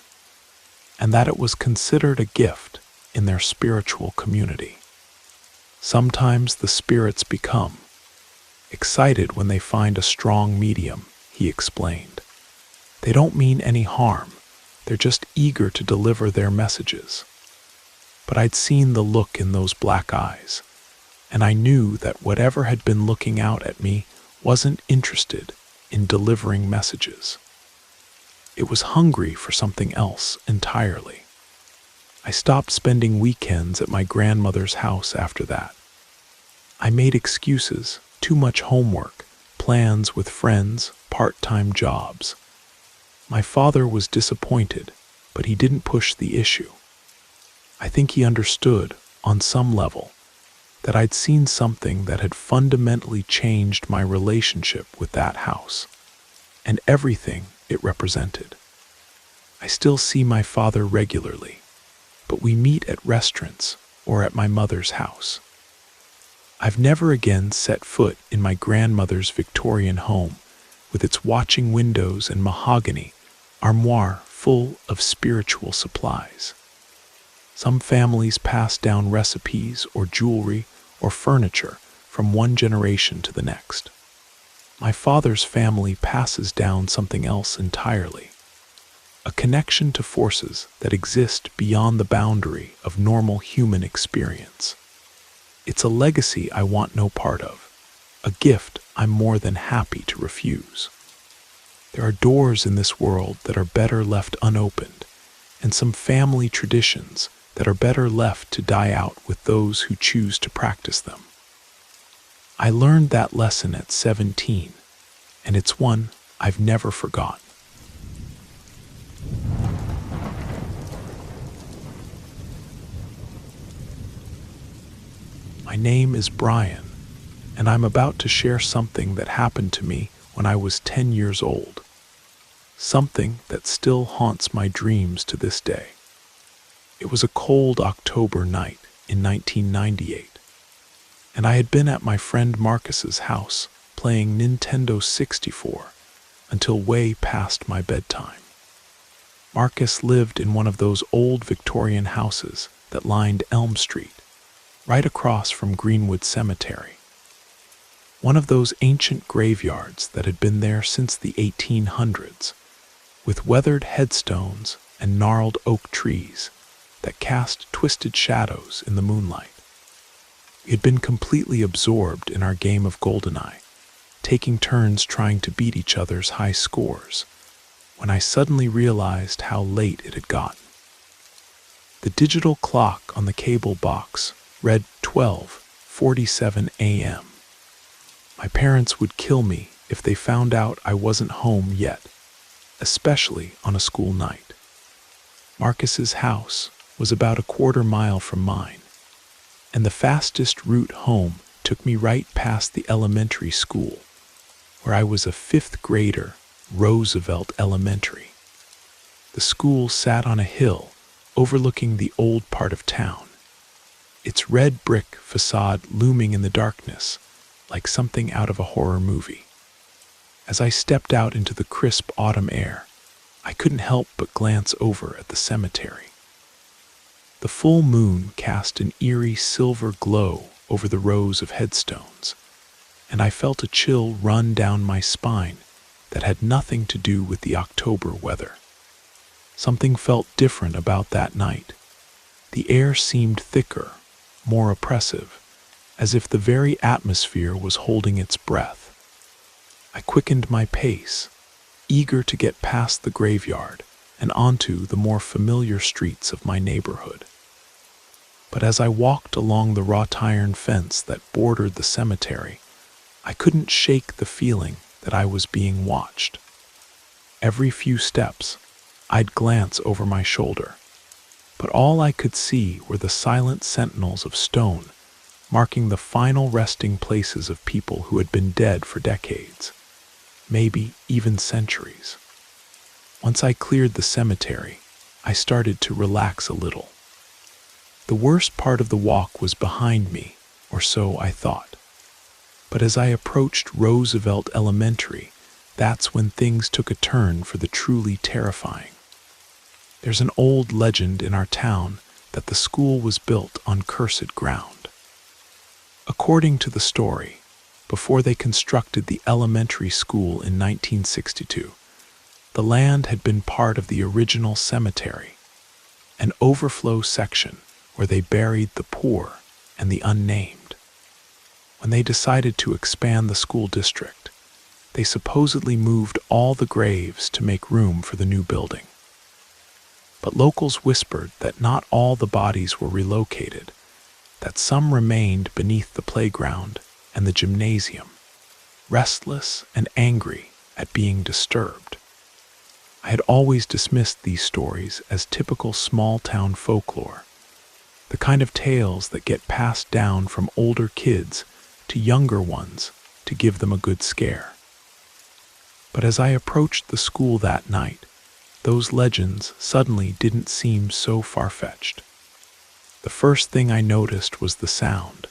and that it was considered a gift in their spiritual community. Sometimes the spirits become excited when they find a strong medium, he explained. They don't mean any harm, they're just eager to deliver their messages. But I'd seen the look in those black eyes, and I knew that whatever had been looking out at me wasn't interested in delivering messages. It was hungry for something else entirely. I stopped spending weekends at my grandmother's house after that. I made excuses, too much homework, plans with friends, part-time jobs. My father was disappointed, but he didn't push the issue. I think he understood, on some level, that I'd seen something that had fundamentally changed my relationship with that house, and everything it represented. I still see my father regularly, but we meet at restaurants or at my mother's house. I've never again set foot in my grandmother's Victorian home, with its watching windows and mahogany armoire full of spiritual supplies. Some families pass down recipes or jewelry or furniture from one generation to the next. My father's family passes down something else entirely, a connection to forces that exist beyond the boundary of normal human experience. It's a legacy I want no part of, a gift I'm more than happy to refuse. There are doors in this world that are better left unopened, and some family traditions that are better left to die out with those who choose to practice them. I learned that lesson at 17, and it's one I've never forgotten. My name is Brian, and I'm about to share something that happened to me when I was 10 years old. Something that still haunts my dreams to this day. It was a cold October night in 1998, and I had been at my friend Marcus's house playing Nintendo 64 until way past my bedtime. Marcus lived in one of those old Victorian houses that lined Elm Street, right across from Greenwood Cemetery. One of those ancient graveyards that had been there since the 1800s, with weathered headstones and gnarled oak trees that cast twisted shadows in the moonlight. We had been completely absorbed in our game of GoldenEye, taking turns trying to beat each other's high scores, when I suddenly realized how late it had gotten. The digital clock on the cable box read 12:47 a.m. My parents would kill me if they found out I wasn't home yet, especially on a school night. Marcus's house was about a quarter mile from mine, and the fastest route home took me right past the elementary school, where I was a fifth grader, Roosevelt Elementary. The school sat on a hill overlooking the old part of town, its red brick facade looming in the darkness like something out of a horror movie. As I stepped out into the crisp autumn air, I couldn't help but glance over at the cemetery. The full moon cast an eerie silver glow over the rows of headstones, and I felt a chill run down my spine that had nothing to do with the October weather. Something felt different about that night. The air seemed thicker, more oppressive, as if the very atmosphere was holding its breath. I quickened my pace, eager to get past the graveyard and onto the more familiar streets of my neighborhood. But as I walked along the wrought iron fence that bordered the cemetery, I couldn't shake the feeling that I was being watched. Every few steps, I'd glance over my shoulder, but all I could see were the silent sentinels of stone marking the final resting places of people who had been dead for decades, maybe even centuries. Once I cleared the cemetery, I started to relax a little. The worst part of the walk was behind me, or so I thought. But as I approached Roosevelt Elementary, that's when things took a turn for the truly terrifying. There's an old legend in our town that the school was built on cursed ground. According to the story, before they constructed the elementary school in 1962, the land had been part of the original cemetery, an overflow section where they buried the poor and the unnamed. When they decided to expand the school district, they supposedly moved all the graves to make room for the new building. But locals whispered that not all the bodies were relocated, that some remained beneath the playground and the gymnasium, restless and angry at being disturbed. I had always dismissed these stories as typical small-town folklore, the kind of tales that get passed down from older kids to younger ones to give them a good scare. But as I approached the school that night, those legends suddenly didn't seem so far-fetched. The first thing I noticed was the sound,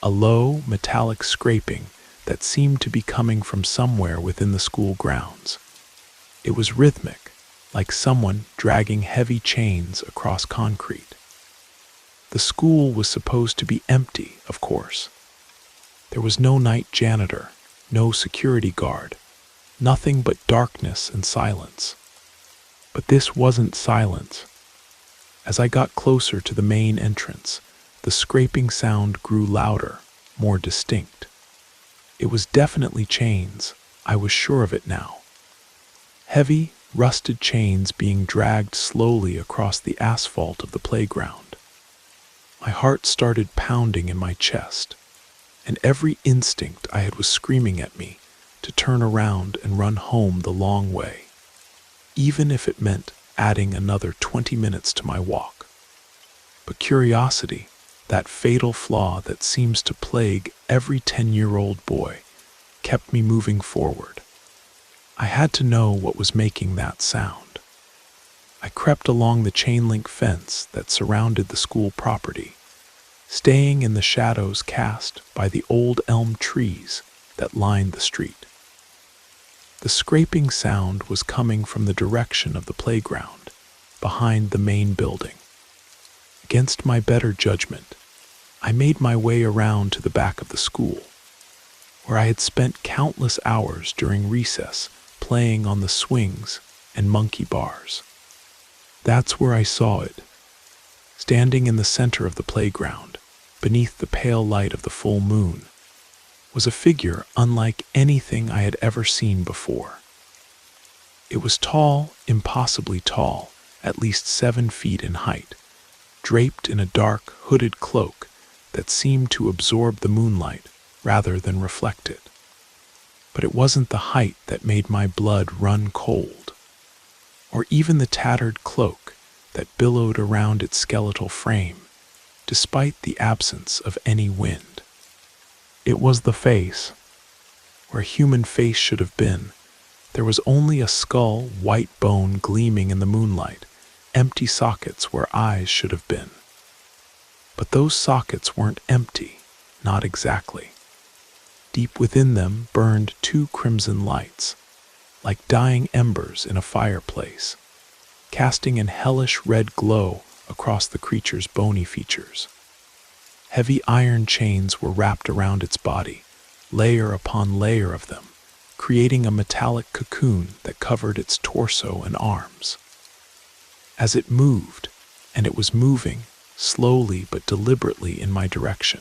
a low, metallic scraping that seemed to be coming from somewhere within the school grounds. It was rhythmic, like someone dragging heavy chains across concrete. The school was supposed to be empty, of course. There was no night janitor, no security guard, nothing but darkness and silence. But this wasn't silence. As I got closer to the main entrance, the scraping sound grew louder, more distinct. It was definitely chains, I was sure of it now. Heavy, rusted chains being dragged slowly across the asphalt of the playground. My heart started pounding in my chest, and every instinct I had was screaming at me to turn around and run home the long way, even if it meant adding another 20 minutes to my walk. But curiosity, that fatal flaw that seems to plague every 10-year-old boy, kept me moving forward. I had to know what was making that sound. I crept along the chain-link fence that surrounded the school property, staying in the shadows cast by the old elm trees that lined the street. The scraping sound was coming from the direction of the playground, behind the main building. Against my better judgment, I made my way around to the back of the school, where I had spent countless hours during recess playing on the swings and monkey bars. That's where I saw it, standing in the center of the playground, beneath the pale light of the full moon, was a figure unlike anything I had ever seen before. It was tall, impossibly tall, at least 7 feet in height, draped in a dark, hooded cloak that seemed to absorb the moonlight rather than reflect it. But it wasn't the height that made my blood run cold, or even the tattered cloak that billowed around its skeletal frame, despite the absence of any wind. It was the face. Where a human face should have been, there was only a skull, white bone gleaming in the moonlight, empty sockets where eyes should have been. But those sockets weren't empty, not exactly. Deep within them burned 2 crimson lights, like dying embers in a fireplace, casting an hellish red glow across the creature's bony features. Heavy iron chains were wrapped around its body, layer upon layer of them, creating a metallic cocoon that covered its torso and arms. As it moved, and it was moving, slowly but deliberately in my direction,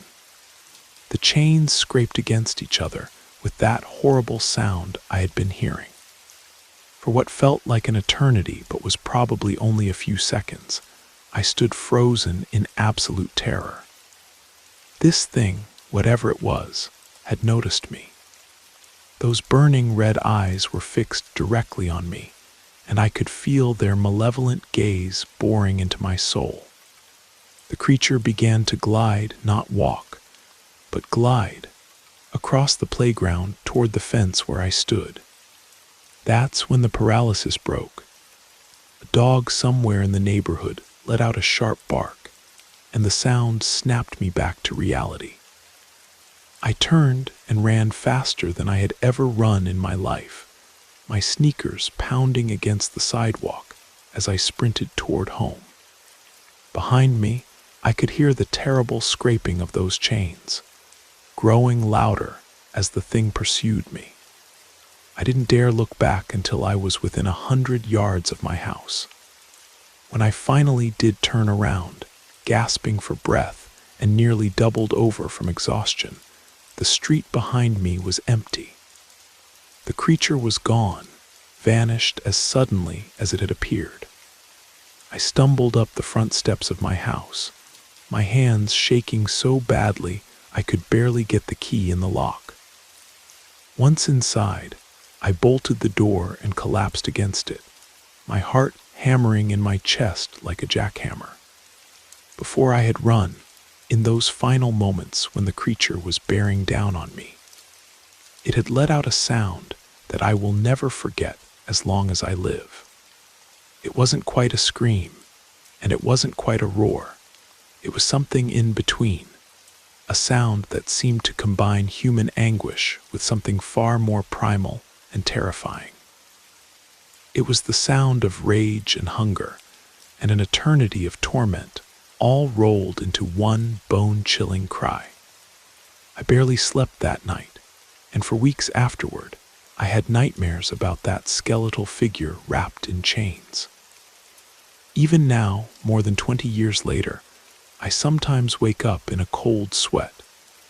the chains scraped against each other with that horrible sound I had been hearing. For what felt like an eternity but was probably only a few seconds, I stood frozen in absolute terror. This thing, whatever it was, had noticed me. Those burning red eyes were fixed directly on me, and I could feel their malevolent gaze boring into my soul. The creature began to glide, not walk, but glide, across the playground toward the fence where I stood. That's when the paralysis broke. A dog somewhere in the neighborhood let out a sharp bark, and the sound snapped me back to reality. I turned and ran faster than I had ever run in my life, my sneakers pounding against the sidewalk as I sprinted toward home. Behind me, I could hear the terrible scraping of those chains, growing louder as the thing pursued me. I didn't dare look back until I was within 100 yards of my house. When I finally did turn around, gasping for breath and nearly doubled over from exhaustion, the street behind me was empty. The creature was gone, vanished as suddenly as it had appeared. I stumbled up the front steps of my house, my hands shaking so badly I could barely get the key in the lock. Once inside, I bolted the door and collapsed against it, my heart hammering in my chest like a jackhammer. Before I had run, in those final moments when the creature was bearing down on me, it had let out a sound that I will never forget as long as I live. It wasn't quite a scream, and it wasn't quite a roar. It was something in between, a sound that seemed to combine human anguish with something far more primal and terrifying. It was the sound of rage and hunger, and an eternity of torment, all rolled into one bone-chilling cry. I barely slept that night, and for weeks afterward, I had nightmares about that skeletal figure wrapped in chains. Even now, more than 20 years later, I sometimes wake up in a cold sweat,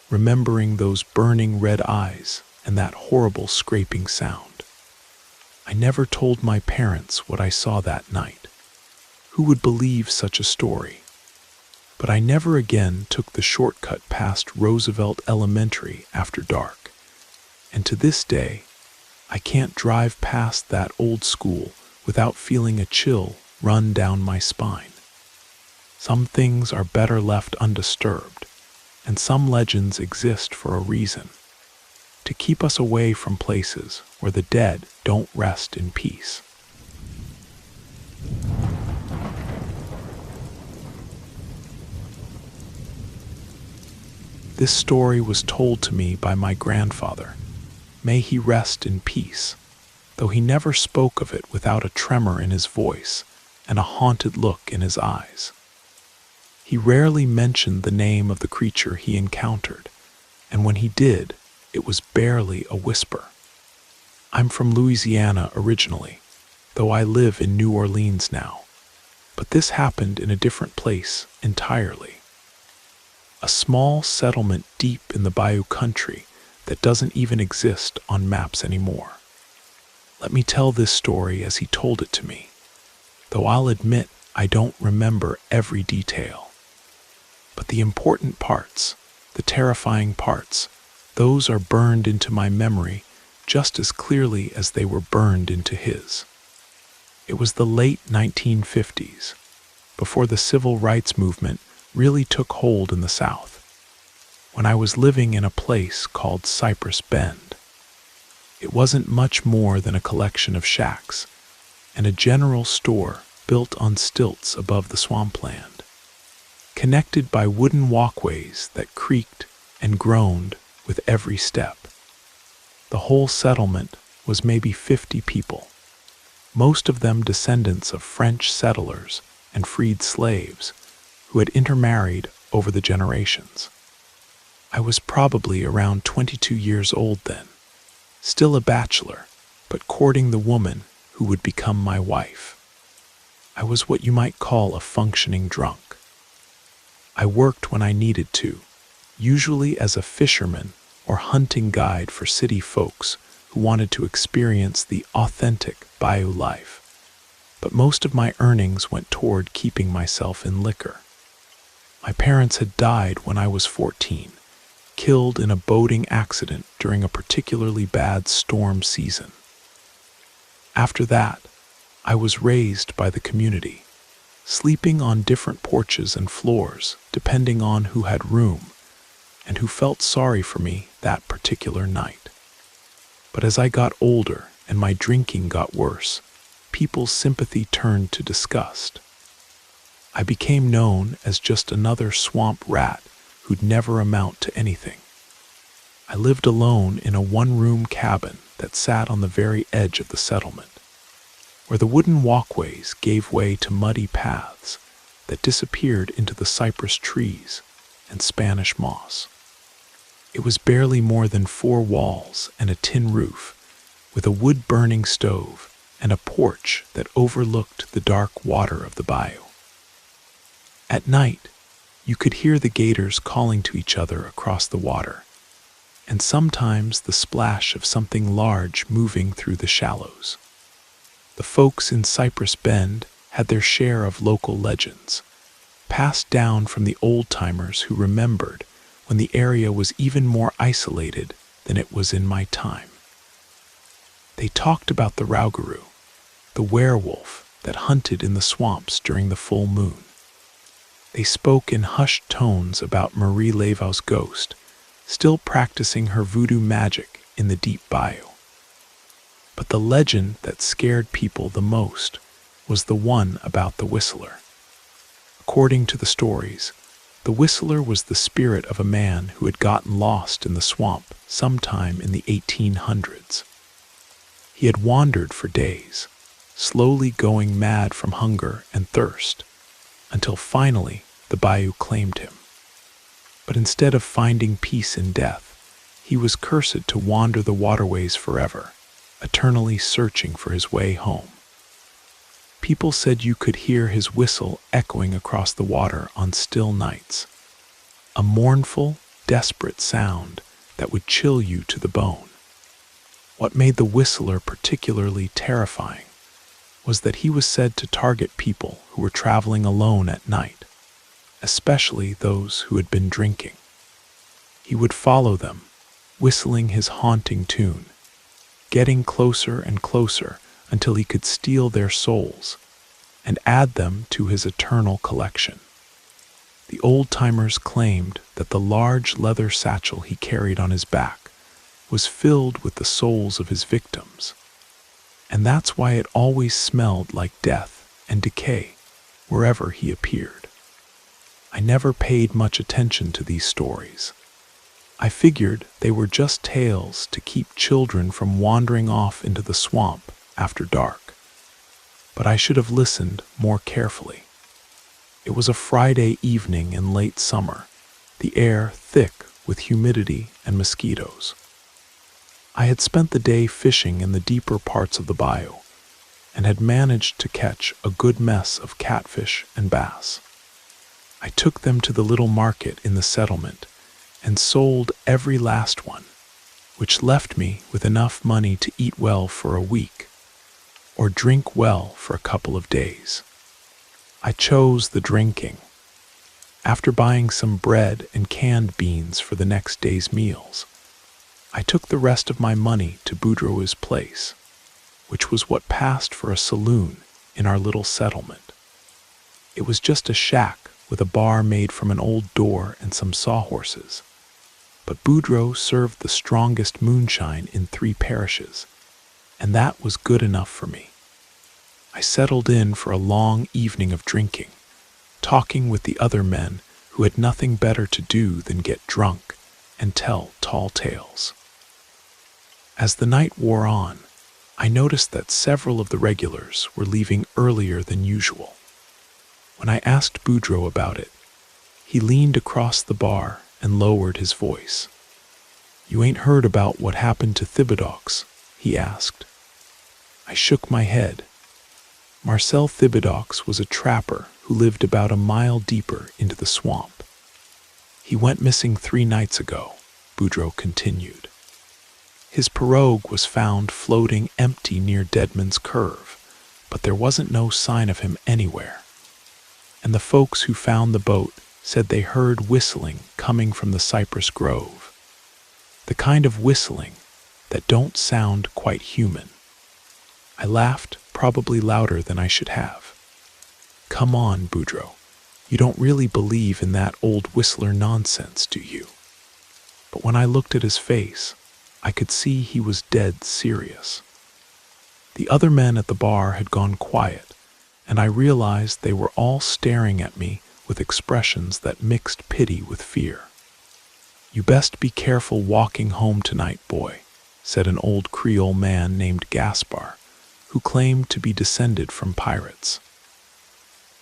remembering those burning red eyes and that horrible scraping sound. I never told my parents what I saw that night. Who would believe such a story? But I never again took the shortcut past Roosevelt Elementary after dark. And to this day, I can't drive past that old school without feeling a chill run down my spine. Some things are better left undisturbed, and some legends exist for a reason, to keep us away from places where the dead don't rest in peace. This story was told to me by my grandfather. May he rest in peace, though he never spoke of it without a tremor in his voice and a haunted look in his eyes. He rarely mentioned the name of the creature he encountered, and when he did, it was barely a whisper. I'm from Louisiana originally, though I live in New Orleans now, but this happened in a different place entirely. A small settlement deep in the Bayou country that doesn't even exist on maps anymore. Let me tell this story as he told it to me, though I'll admit I don't remember every detail. But the important parts, the terrifying parts, those are burned into my memory just as clearly as they were burned into his. It was the late 1950s, before the civil rights movement really took hold in the South, when I was living in a place called Cypress Bend. It wasn't much more than a collection of shacks and a general store built on stilts above the swampland, connected by wooden walkways that creaked and groaned with every step. The whole settlement was maybe 50 people, most of them descendants of French settlers and freed slaves who had intermarried over the generations. I was probably around 22 years old then, still a bachelor, but courting the woman who would become my wife. I was what you might call a functioning drunk. I worked when I needed to, usually as a fisherman or hunting guide for city folks who wanted to experience the authentic bayou life. But most of my earnings went toward keeping myself in liquor. My parents had died when I was 14, killed in a boating accident during a particularly bad storm season. After that, I was raised by the community, sleeping on different porches and floors depending on who had room and who felt sorry for me that particular night. But as I got older and my drinking got worse, people's sympathy turned to disgust. I became known as just another swamp rat who'd never amount to anything. I lived alone in a one-room cabin that sat on the very edge of the settlement, where the wooden walkways gave way to muddy paths that disappeared into the cypress trees and Spanish moss. It was barely more than 4 walls and a tin roof, with a wood-burning stove and a porch that overlooked the dark water of the bayou. At night, you could hear the gators calling to each other across the water, and sometimes the splash of something large moving through the shallows. The folks in Cypress Bend had their share of local legends, passed down from the old-timers who remembered when the area was even more isolated than it was in my time. They talked about the Rougarou, the werewolf that hunted in the swamps during the full moon. They spoke in hushed tones about Marie Laveau's ghost, still practicing her voodoo magic in the deep bayou. But the legend that scared people the most was the one about the Whistler. According to the stories, the Whistler was the spirit of a man who had gotten lost in the swamp sometime in the 1800s. He had wandered for days, slowly going mad from hunger and thirst, until finally the bayou claimed him. But instead of finding peace in death, he was cursed to wander the waterways forever, eternally searching for his way home. People said you could hear his whistle echoing across the water on still nights, a mournful, desperate sound that would chill you to the bone. What made the Whistler particularly terrifying was that he was said to target people who were traveling alone at night, especially those who had been drinking. He would follow them, whistling his haunting tune, getting closer and closer until he could steal their souls and add them to his eternal collection. The old-timers claimed that the large leather satchel he carried on his back was filled with the souls of his victims, and that's why it always smelled like death and decay wherever he appeared. I never paid much attention to these stories. I figured they were just tales to keep children from wandering off into the swamp after dark. But I should have listened more carefully. It was a Friday evening in late summer, the air thick with humidity and mosquitoes. I had spent the day fishing in the deeper parts of the bayou and had managed to catch a good mess of catfish and bass. I took them to the little market in the settlement and sold every last one, which left me with enough money to eat well for a week, or drink well for a couple of days. I chose the drinking. After buying some bread and canned beans for the next day's meals, I took the rest of my money to Boudreau's place, which was what passed for a saloon in our little settlement. It was just a shack with a bar made from an old door and some sawhorses. But Boudreau served the strongest moonshine in 3 parishes, and that was good enough for me. I settled in for a long evening of drinking, talking with the other men who had nothing better to do than get drunk and tell tall tales. As the night wore on, I noticed that several of the regulars were leaving earlier than usual. When I asked Boudreau about it, he leaned across the bar and lowered his voice. "You ain't heard about what happened to Thibodeaux?" he asked. I shook my head. Marcel Thibodeaux was a trapper who lived about a mile deeper into the swamp. "He went missing 3 nights ago," Boudreau continued. "His pirogue was found floating empty near Deadman's Curve, but there wasn't no sign of him anywhere. And the folks who found the boat said they heard whistling coming from the cypress grove. The kind of whistling that don't sound quite human." I laughed, probably louder than I should have. "Come on, Boudreau. You don't really believe in that old Whistler nonsense, do you?" But when I looked at his face, I could see he was dead serious. The other men at the bar had gone quiet, and I realized they were all staring at me with expressions that mixed pity with fear. "You best be careful walking home tonight, boy," said an old Creole man named Gaspar, who claimed to be descended from pirates.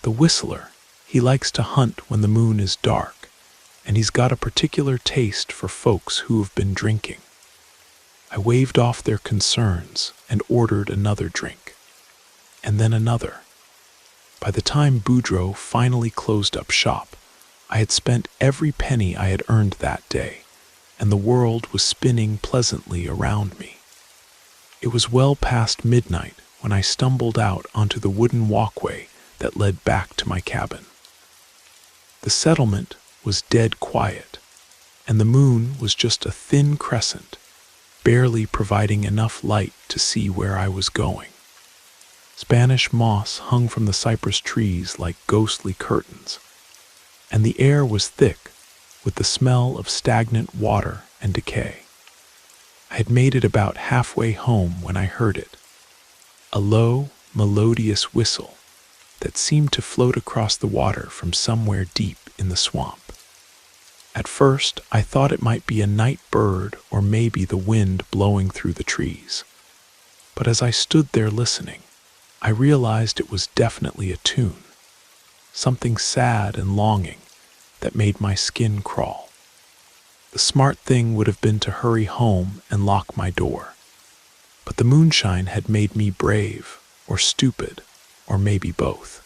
"The whistler, he likes to hunt when the moon is dark, and he's got a particular taste for folks who have been drinking." I waved off their concerns and ordered another drink, and then another. By the time Boudreaux finally closed up shop, I had spent every penny I had earned that day, and the world was spinning pleasantly around me. It was well past midnight when I stumbled out onto the wooden walkway that led back to my cabin. The settlement was dead quiet, and the moon was just a thin crescent, barely providing enough light to see where I was going. Spanish moss hung from the cypress trees like ghostly curtains, and the air was thick with the smell of stagnant water and decay. I had made it about halfway home when I heard it, a low, melodious whistle that seemed to float across the water from somewhere deep in the swamp. At first, I thought it might be a night bird or maybe the wind blowing through the trees. But as I stood there listening, I realized it was definitely a tune, something sad and longing that made my skin crawl. The smart thing would have been to hurry home and lock my door. But the moonshine had made me brave or stupid, or maybe both.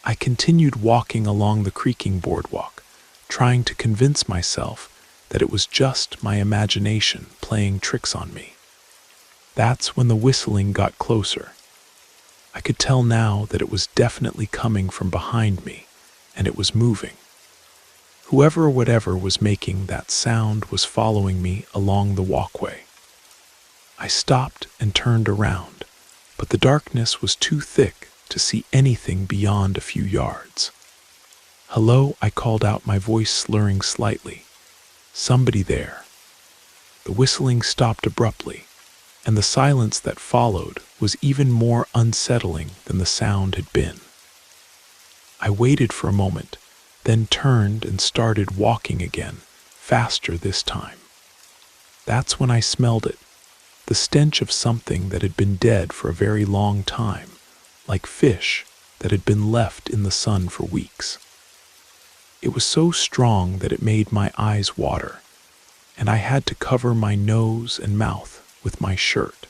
I continued walking along the creaking boardwalk, trying to convince myself that it was just my imagination playing tricks on me. That's when the whistling got closer. I could tell now that it was definitely coming from behind me, and it was moving. Whoever or whatever was making that sound was following me along the walkway. I stopped and turned around, but the darkness was too thick to see anything beyond a few yards. "Hello," I called out, my voice slurring slightly. "Somebody there." The whistling stopped abruptly, and the silence that followed was even more unsettling than the sound had been. I waited for a moment, then turned and started walking again, faster this time. That's when I smelled it, the stench of something that had been dead for a very long time, like fish that had been left in the sun for weeks. It was so strong that it made my eyes water, and I had to cover my nose and mouth with my shirt.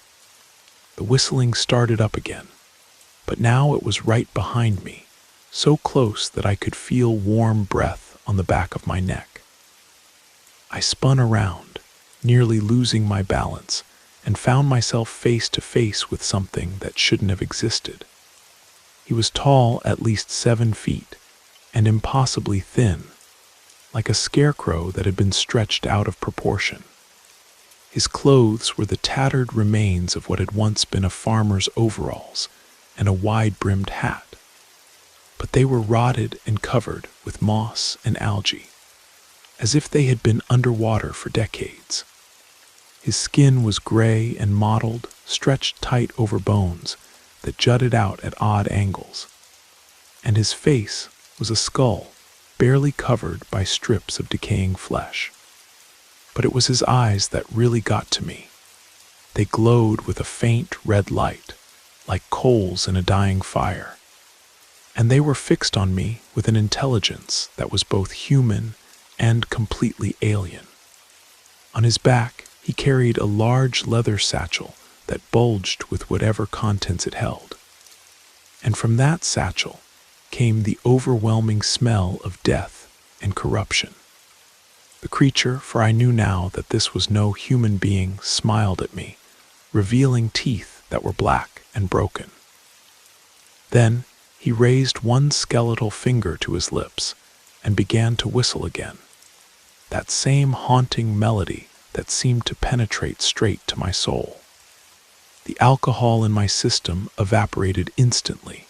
The whistling started up again, but now it was right behind me, so close that I could feel warm breath on the back of my neck. I spun around, nearly losing my balance, and found myself face to face with something that shouldn't have existed. He was tall, at least 7 feet, and impossibly thin, like a scarecrow that had been stretched out of proportion. His clothes were the tattered remains of what had once been a farmer's overalls and a wide-brimmed hat, but they were rotted and covered with moss and algae, as if they had been underwater for decades. His skin was gray and mottled, stretched tight over bones that jutted out at odd angles, and his face was a skull barely covered by strips of decaying flesh. But it was his eyes that really got to me. They glowed with a faint red light, like coals in a dying fire, and they were fixed on me with an intelligence that was both human and completely alien. On his back, he carried a large leather satchel that bulged with whatever contents it held. And from that satchel came the overwhelming smell of death and corruption. The creature, for I knew now that this was no human being, smiled at me, revealing teeth that were black and broken. Then he raised one skeletal finger to his lips and began to whistle again, that same haunting melody that seemed to penetrate straight to my soul. The alcohol in my system evaporated instantly,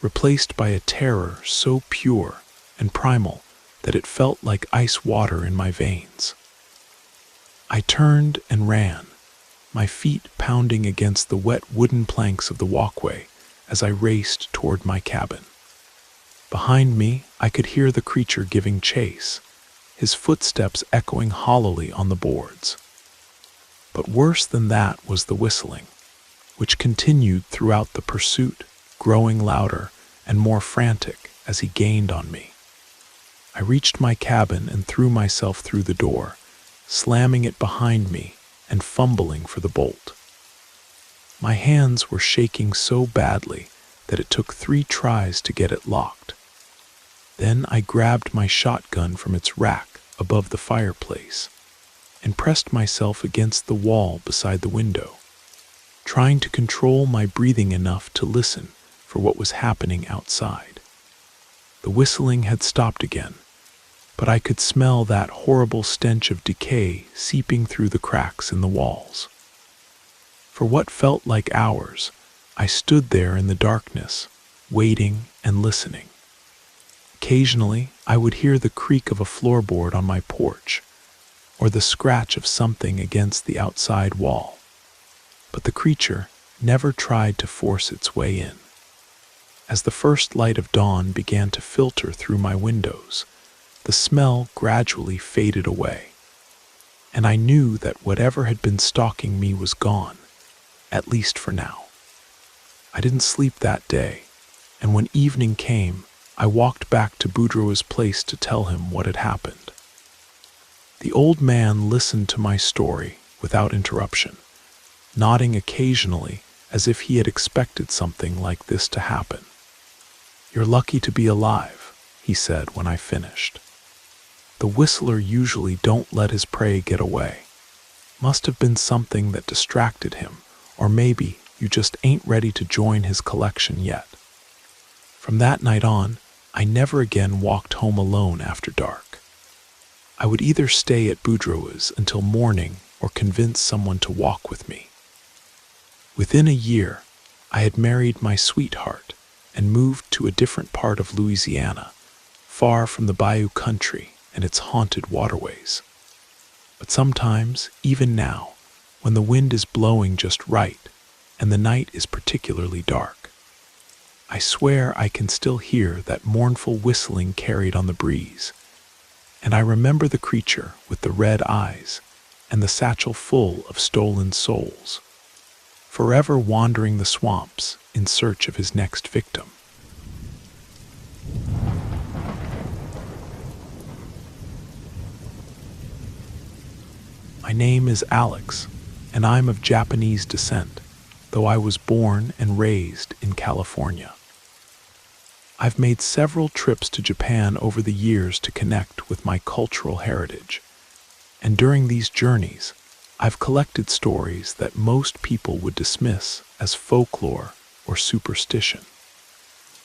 replaced by a terror so pure and primal that it felt like ice water in my veins. I turned and ran, my feet pounding against the wet wooden planks of the walkway as I raced toward my cabin. Behind me, I could hear the creature giving chase, his footsteps echoing hollowly on the boards. But worse than that was the whistling, which continued throughout the pursuit, growing louder and more frantic as he gained on me. I reached my cabin and threw myself through the door, slamming it behind me and fumbling for the bolt. My hands were shaking so badly that it took 3 tries to get it locked. Then I grabbed my shotgun from its rack above the fireplace and pressed myself against the wall beside the window, trying to control my breathing enough to listen for what was happening outside. The whistling had stopped again, but I could smell that horrible stench of decay seeping through the cracks in the walls. For what felt like hours, I stood there in the darkness, waiting and listening. Occasionally, I would hear the creak of a floorboard on my porch, or the scratch of something against the outside wall. But the creature never tried to force its way in. As the first light of dawn began to filter through my windows, the smell gradually faded away, and I knew that whatever had been stalking me was gone, at least for now. I didn't sleep that day, and when evening came, I walked back to Boudreau's place to tell him what had happened. The old man listened to my story without interruption, nodding occasionally as if he had expected something like this to happen. "You're lucky to be alive," he said when I finished. "The whistler usually don't let his prey get away. Must have been something that distracted him, or maybe you just ain't ready to join his collection yet." From that night on, I never again walked home alone after dark. I would either stay at Boudreau's until morning or convince someone to walk with me. Within a year, I had married my sweetheart and moved to a different part of Louisiana, far from the bayou country and its haunted waterways. But sometimes, even now, when the wind is blowing just right and the night is particularly dark, I swear I can still hear that mournful whistling carried on the breeze, and I remember the creature with the red eyes and the satchel full of stolen souls, forever wandering the swamps in search of his next victim. My name is Alex, and I'm of Japanese descent, though I was born and raised in California. I've made several trips to Japan over the years to connect with my cultural heritage, and during these journeys, I've collected stories that most people would dismiss as folklore or superstition.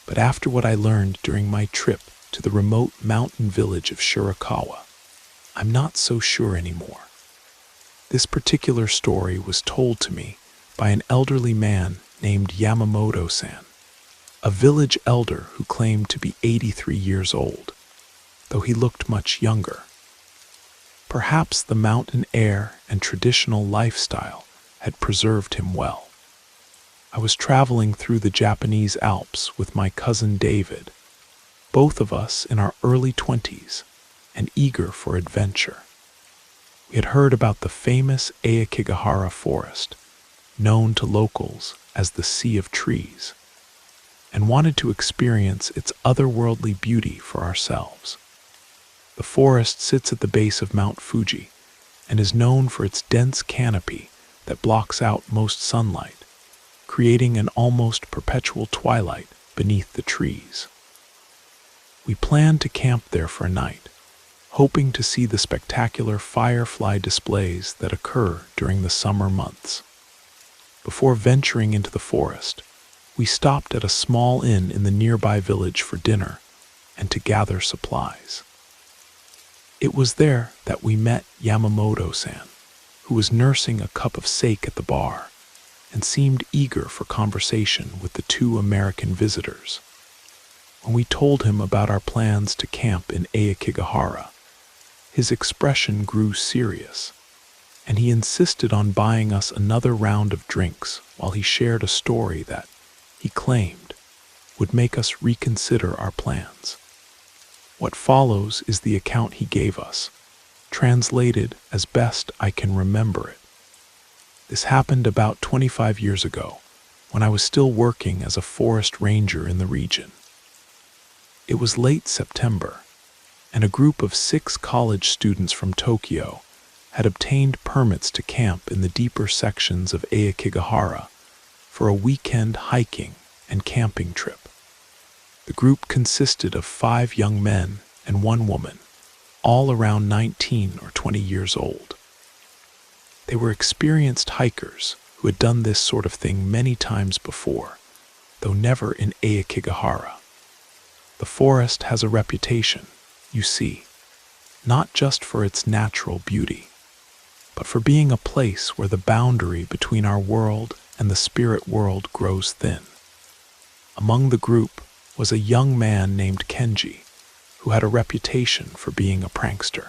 But after what I learned during my trip to the remote mountain village of Shirakawa, I'm not so sure anymore. This particular story was told to me by an elderly man named Yamamoto-san, a village elder who claimed to be 83 years old, though he looked much younger. Perhaps the mountain air and traditional lifestyle had preserved him well. I was traveling through the Japanese Alps with my cousin David, both of us in our early 20s and eager for adventure. We had heard about the famous Aokigahara forest, known to locals as the Sea of Trees, and wanted to experience its otherworldly beauty for ourselves. The forest sits at the base of Mount Fuji and is known for its dense canopy that blocks out most sunlight, creating an almost perpetual twilight beneath the trees. We planned to camp there for a night, hoping to see the spectacular firefly displays that occur during the summer months. Before venturing into the forest, we stopped at a small inn in the nearby village for dinner and to gather supplies. It was there that we met Yamamoto-san, who was nursing a cup of sake at the bar and seemed eager for conversation with the 2 American visitors. When we told him about our plans to camp in Aokigahara, his expression grew serious, and he insisted on buying us another round of drinks while he shared a story that, he claimed, would make us reconsider our plans. What follows is the account he gave us, translated as best I can remember it. This happened about 25 years ago, when I was still working as a forest ranger in the region. It was late September, and a group of 6 college students from Tokyo had obtained permits to camp in the deeper sections of Aokigahara for a weekend hiking and camping trip. The group consisted of 5 young men and 1 woman, all around 19 or 20 years old. They were experienced hikers who had done this sort of thing many times before, though never in Aokigahara. The forest has a reputation, you see, not just for its natural beauty, but for being a place where the boundary between our world and the spirit world grows thin. Among the group was a young man named Kenji, who had a reputation for being a prankster.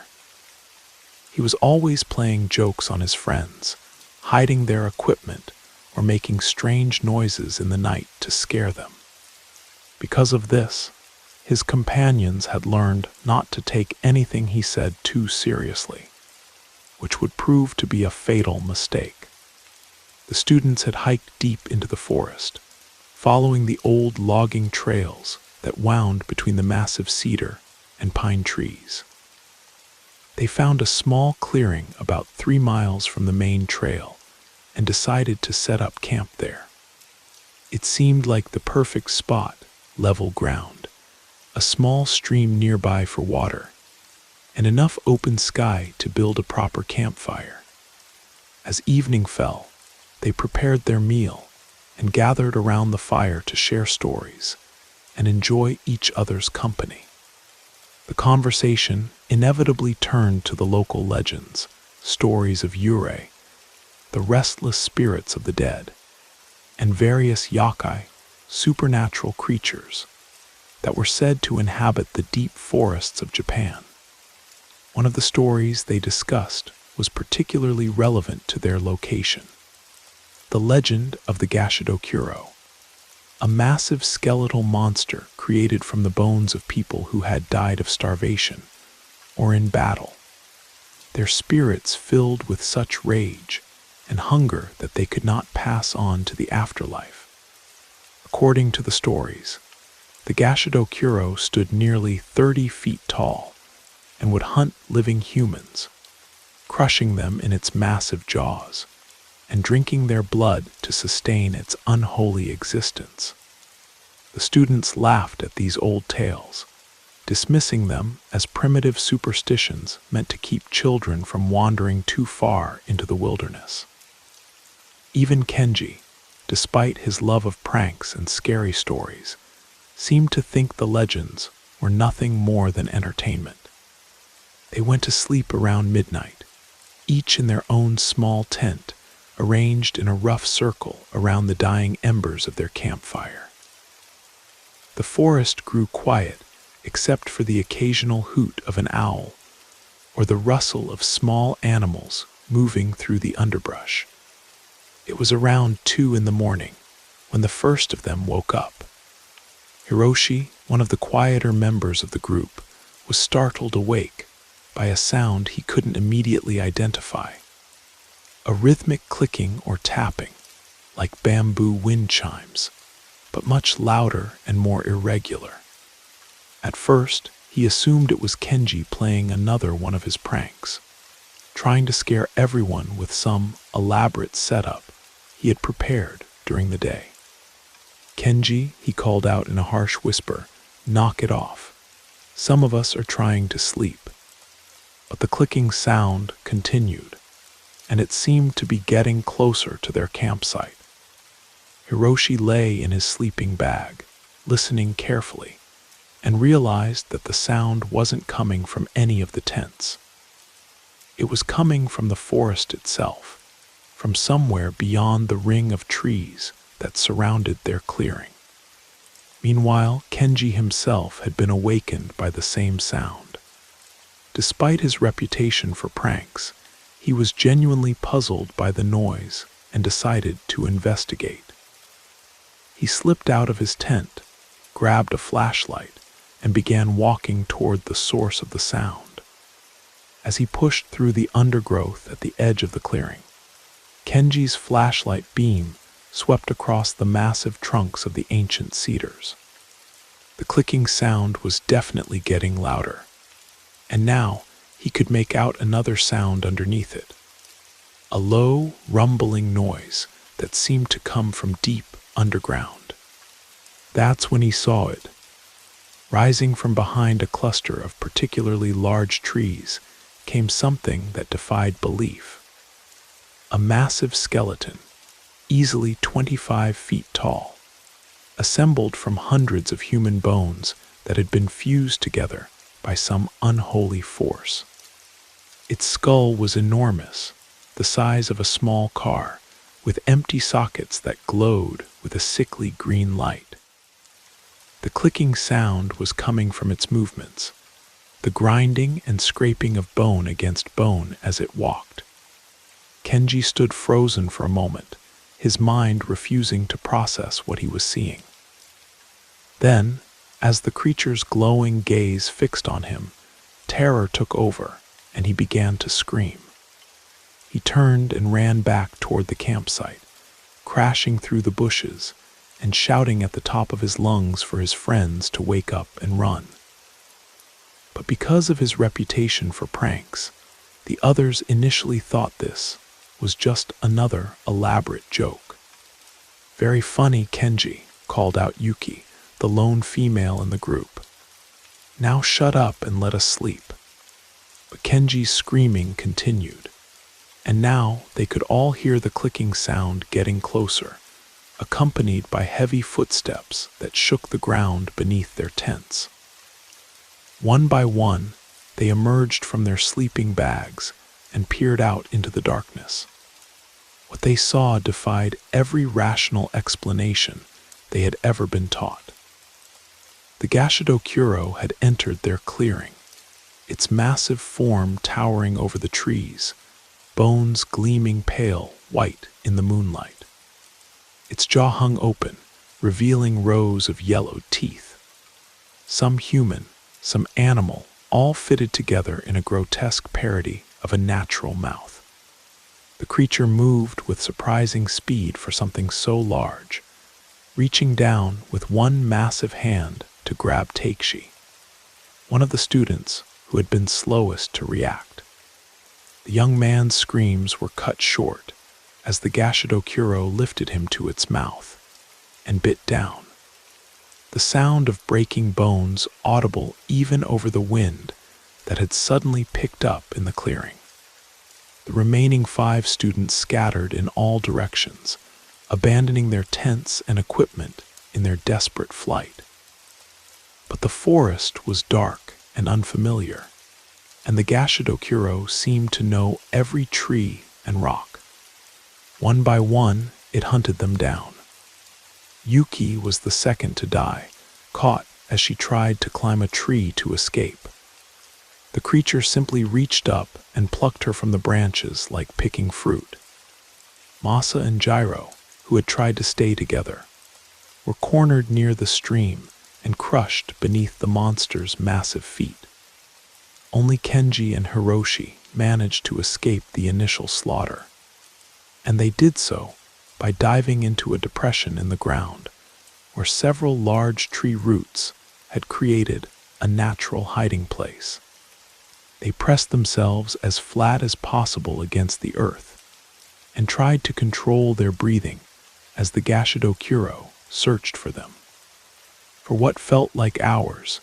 He was always playing jokes on his friends, hiding their equipment, or making strange noises in the night to scare them. Because of this, his companions had learned not to take anything he said too seriously, which would prove to be a fatal mistake. The students had hiked deep into the forest, following the old logging trails that wound between the massive cedar and pine trees. They found a small clearing about 3 miles from the main trail and decided to set up camp there. It seemed like the perfect spot, level ground, a small stream nearby for water, and enough open sky to build a proper campfire. As evening fell, they prepared their meal and gathered around the fire to share stories and enjoy each other's company. The conversation inevitably turned to the local legends, stories of yurei, the restless spirits of the dead, and various yokai, supernatural creatures, that were said to inhabit the deep forests of Japan. One of the stories they discussed was particularly relevant to their location: the legend of the Gashidokuro, a massive skeletal monster created from the bones of people who had died of starvation or in battle, their spirits filled with such rage and hunger that they could not pass on to the afterlife. According to the stories, the Gashidokuro stood nearly 30 feet tall and would hunt living humans, crushing them in its massive jaws and drinking their blood to sustain its unholy existence. The students laughed at these old tales, dismissing them as primitive superstitions meant to keep children from wandering too far into the wilderness. Even Kenji, despite his love of pranks and scary stories, seemed to think the legends were nothing more than entertainment. They went to sleep around midnight, each in their own small tent, arranged in a rough circle around the dying embers of their campfire. The forest grew quiet except for the occasional hoot of an owl or the rustle of small animals moving through the underbrush. It was around 2 in the morning when the first of them woke up. Hiroshi, one of the quieter members of the group, was startled awake by a sound he couldn't immediately identify. A rhythmic clicking or tapping, like bamboo wind chimes, but much louder and more irregular. At first, he assumed it was Kenji playing another one of his pranks, trying to scare everyone with some elaborate setup he had prepared during the day. "Kenji," he called out in a harsh whisper, "knock it off. Some of us are trying to sleep." But the clicking sound continued, and it seemed to be getting closer to their campsite. Hiroshi lay in his sleeping bag, listening carefully, and realized that the sound wasn't coming from any of the tents. It was coming from the forest itself, from somewhere beyond the ring of trees that surrounded their clearing. Meanwhile, Kenji himself had been awakened by the same sound. Despite his reputation for pranks, he was genuinely puzzled by the noise and decided to investigate. He slipped out of his tent, grabbed a flashlight, and began walking toward the source of the sound. As he pushed through the undergrowth at the edge of the clearing, Kenji's flashlight beam swept across the massive trunks of the ancient cedars. The clicking sound was definitely getting louder, and now he could make out another sound underneath it. A low, rumbling noise that seemed to come from deep underground. That's when he saw it. Rising from behind a cluster of particularly large trees came something that defied belief. A massive skeleton, easily 25 feet tall, assembled from hundreds of human bones that had been fused together by some unholy force. Its skull was enormous, the size of a small car, with empty sockets that glowed with a sickly green light. The clicking sound was coming from its movements, the grinding and scraping of bone against bone as it walked. Kenji stood frozen for a moment, his mind refusing to process what he was seeing. Then, as the creature's glowing gaze fixed on him, terror took over, and he began to scream. He turned and ran back toward the campsite, crashing through the bushes and shouting at the top of his lungs for his friends to wake up and run. But because of his reputation for pranks, the others initially thought this was just another elaborate joke. "Very funny, Kenji," called out Yuki, the lone female in the group. "Now shut up and let us sleep." But Kenji's screaming continued, and now they could all hear the clicking sound getting closer, accompanied by heavy footsteps that shook the ground beneath their tents. One by one, they emerged from their sleeping bags and peered out into the darkness. What they saw defied every rational explanation they had ever been taught. The Gashido Kuro had entered their clearing, its massive form towering over the trees, bones gleaming pale white in the moonlight. Its jaw hung open, revealing rows of yellowed teeth. Some human, some animal, all fitted together in a grotesque parody of a natural mouth. The creature moved with surprising speed for something so large, reaching down with one massive hand to grab Takeshi, one of the students who had been slowest to react. The young man's screams were cut short as the Gashido Kuro lifted him to its mouth and bit down. The sound of breaking bones audible even over the wind that had suddenly picked up in the clearing. The remaining 5 students scattered in all directions, abandoning their tents and equipment in their desperate flight. But the forest was dark and unfamiliar, and the Gashido Kuro seemed to know every tree and rock. One by one, it hunted them down. Yuki was the second to die, caught as she tried to climb a tree to escape. The creature simply reached up and plucked her from the branches like picking fruit. Masa and Gyro, who had tried to stay together, were cornered near the stream and crushed beneath the monster's massive feet. Only Kenji and Hiroshi managed to escape the initial slaughter, and they did so by diving into a depression in the ground where several large tree roots had created a natural hiding place. They pressed themselves as flat as possible against the earth and tried to control their breathing as the Gashido Kuro searched for them. For what felt like hours,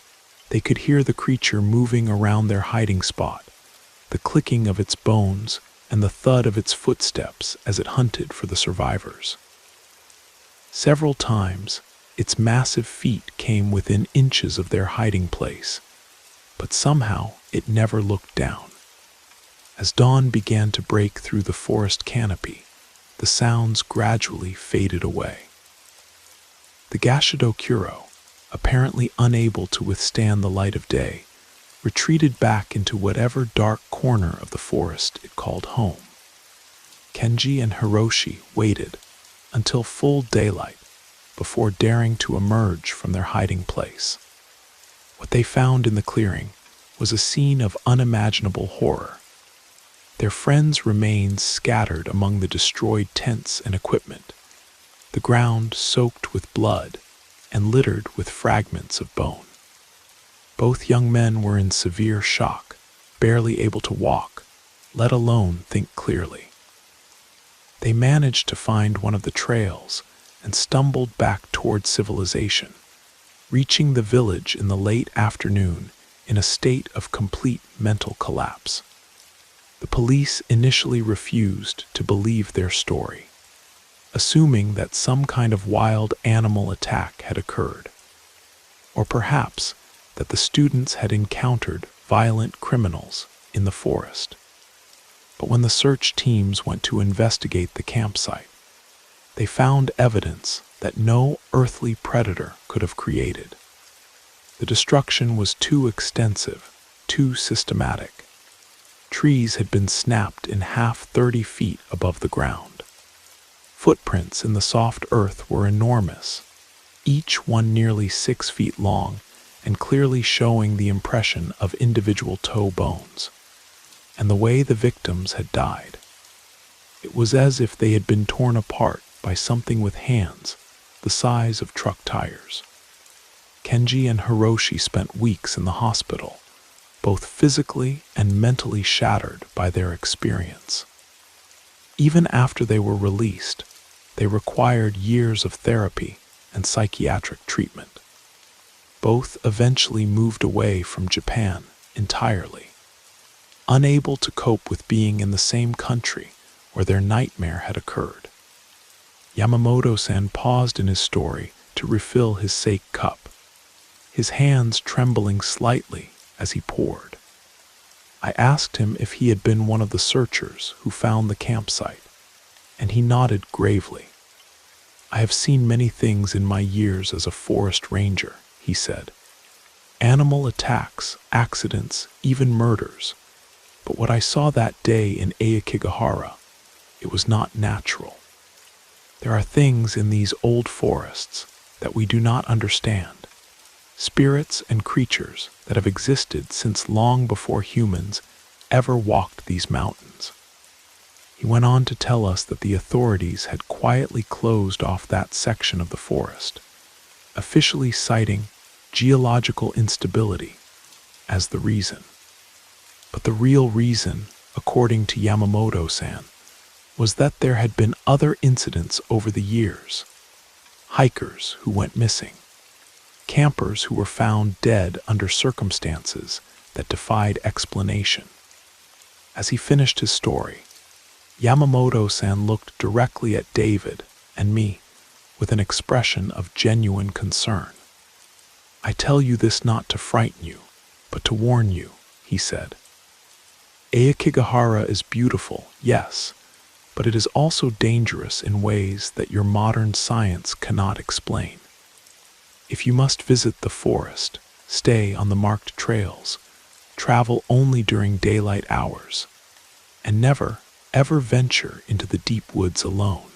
they could hear the creature moving around their hiding spot, the clicking of its bones and the thud of its footsteps as it hunted for the survivors. Several times, its massive feet came within inches of their hiding place, but somehow it never looked down. As dawn began to break through the forest canopy, the sounds gradually faded away. The Gashido Kuro, apparently unable to withstand the light of day, retreated back into whatever dark corner of the forest it called home. Kenji and Hiroshi waited until full daylight, before daring to emerge from their hiding place. What they found in the clearing was a scene of unimaginable horror. Their friends' remains scattered among the destroyed tents and equipment, the ground soaked with blood and littered with fragments of bone. Both young men were in severe shock, barely able to walk, let alone think clearly. They managed to find one of the trails and stumbled back toward civilization, reaching the village in the late afternoon in a state of complete mental collapse. The police initially refused to believe their story, assuming that some kind of wild animal attack had occurred, or perhaps that the students had encountered violent criminals in the forest. But when the search teams went to investigate the campsite, they found evidence that no earthly predator could have created. The destruction was too extensive, too systematic. Trees had been snapped in half 30 feet above the ground. Footprints in the soft earth were enormous, each one nearly 6 feet long and clearly showing the impression of individual toe bones. And the way the victims had died, it was as if they had been torn apart by something with hands the size of truck tires. Kenji and Hiroshi spent weeks in the hospital, both physically and mentally shattered by their experience. Even after they were released, they required years of therapy and psychiatric treatment. Both eventually moved away from Japan entirely, unable to cope with being in the same country where their nightmare had occurred. Yamamoto-san paused in his story to refill his sake cup, his hands trembling slightly as he poured. I asked him if he had been one of the searchers who found the campsite, and he nodded gravely. I have seen many things in my years as a forest ranger, he said. Animal attacks, accidents, even murders. But what I saw that day in Aokigahara, it was not natural. There are things in these old forests that we do not understand, spirits and creatures that have existed since long before humans ever walked these mountains. He went on to tell us that the authorities had quietly closed off that section of the forest, officially citing geological instability as the reason. But the real reason, according to Yamamoto-san, was that there had been other incidents over the years. Hikers who went missing, campers who were found dead under circumstances that defied explanation. As he finished his story, Yamamoto-san looked directly at David and me with an expression of genuine concern. I tell you this not to frighten you, but to warn you, he said. Aokigahara is beautiful, yes, but it is also dangerous in ways that your modern science cannot explain. If you must visit the forest, stay on the marked trails, travel only during daylight hours, and never, ever venture into the deep woods alone.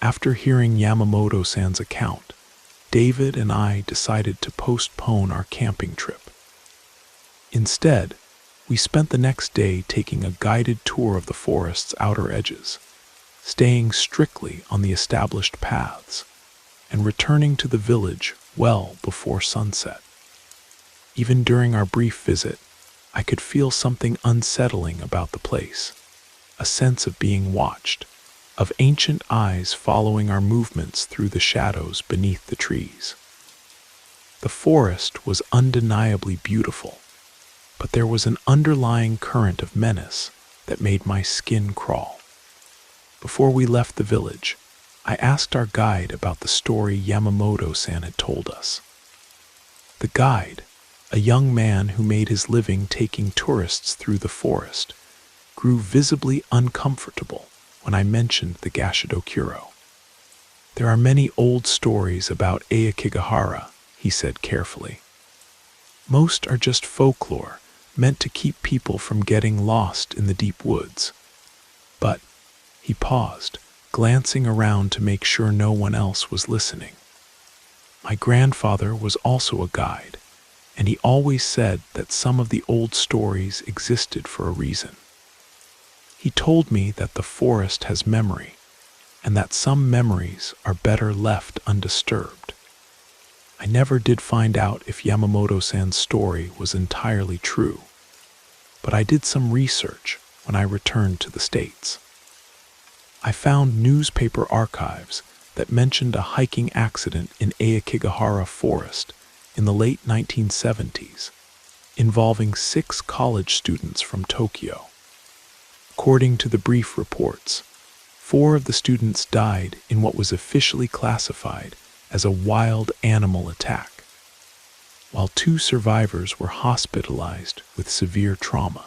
After hearing Yamamoto-san's account, David and I decided to postpone our camping trip. Instead, we spent the next day taking a guided tour of the forest's outer edges, staying strictly on the established paths, and returning to the village well before sunset. Even during our brief visit, I could feel something unsettling about the place, a sense of being watched, of ancient eyes following our movements through the shadows beneath the trees. The forest was undeniably beautiful, but there was an underlying current of menace that made my skin crawl. Before we left the village, I asked our guide about the story Yamamoto-san had told us. The guide, a young man who made his living taking tourists through the forest, grew visibly uncomfortable when I mentioned the Gashidokuro. There are many old stories about Aokigahara, he said carefully. Most are just folklore, meant to keep people from getting lost in the deep woods. But, he paused, glancing around to make sure no one else was listening. My grandfather was also a guide, and he always said that some of the old stories existed for a reason. He told me that the forest has memory, and that some memories are better left undisturbed. I never did find out if Yamamoto-san's story was entirely true, but I did some research when I returned to the States. I found newspaper archives that mentioned a hiking accident in Aokigahara Forest in the late 1970s, involving 6 college students from Tokyo. According to the brief reports, 4 of the students died in what was officially classified as a wild animal attack, while 2 survivors were hospitalized with severe trauma.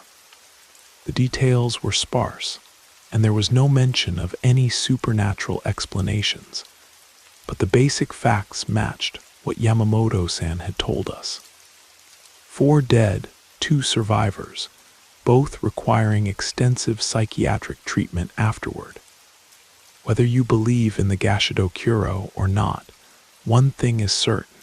The details were sparse, and there was no mention of any supernatural explanations, but the basic facts matched what Yamamoto-san had told us. 4 dead, 2 survivors, both requiring extensive psychiatric treatment afterward. Whether you believe in the Gashido Kuro or not, one thing is certain.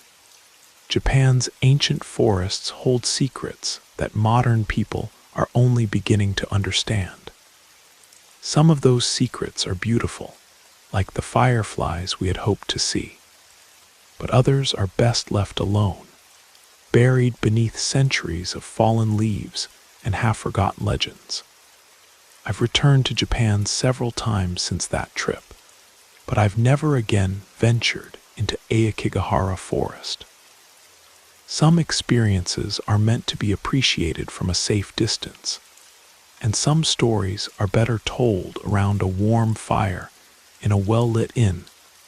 Japan's ancient forests hold secrets that modern people are only beginning to understand. Some of those secrets are beautiful, like the fireflies we had hoped to see. But others are best left alone, buried beneath centuries of fallen leaves and half-forgotten legends. I've returned to Japan several times since that trip, but I've never again ventured into Aokigahara Forest. Some experiences are meant to be appreciated from a safe distance, and some stories are better told around a warm fire in a well-lit inn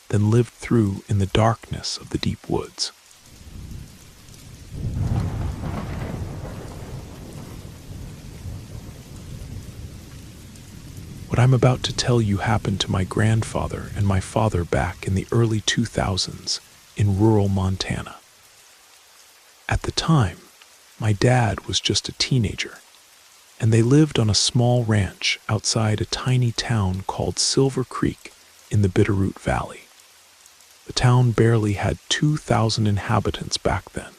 than lived through in the darkness of the deep woods. What I'm about to tell you happened to my grandfather and my father back in the early 2000s in rural Montana. At the time, my dad was just a teenager, and they lived on a small ranch outside a tiny town called Silver Creek in the Bitterroot Valley. The town barely had 2,000 inhabitants back then,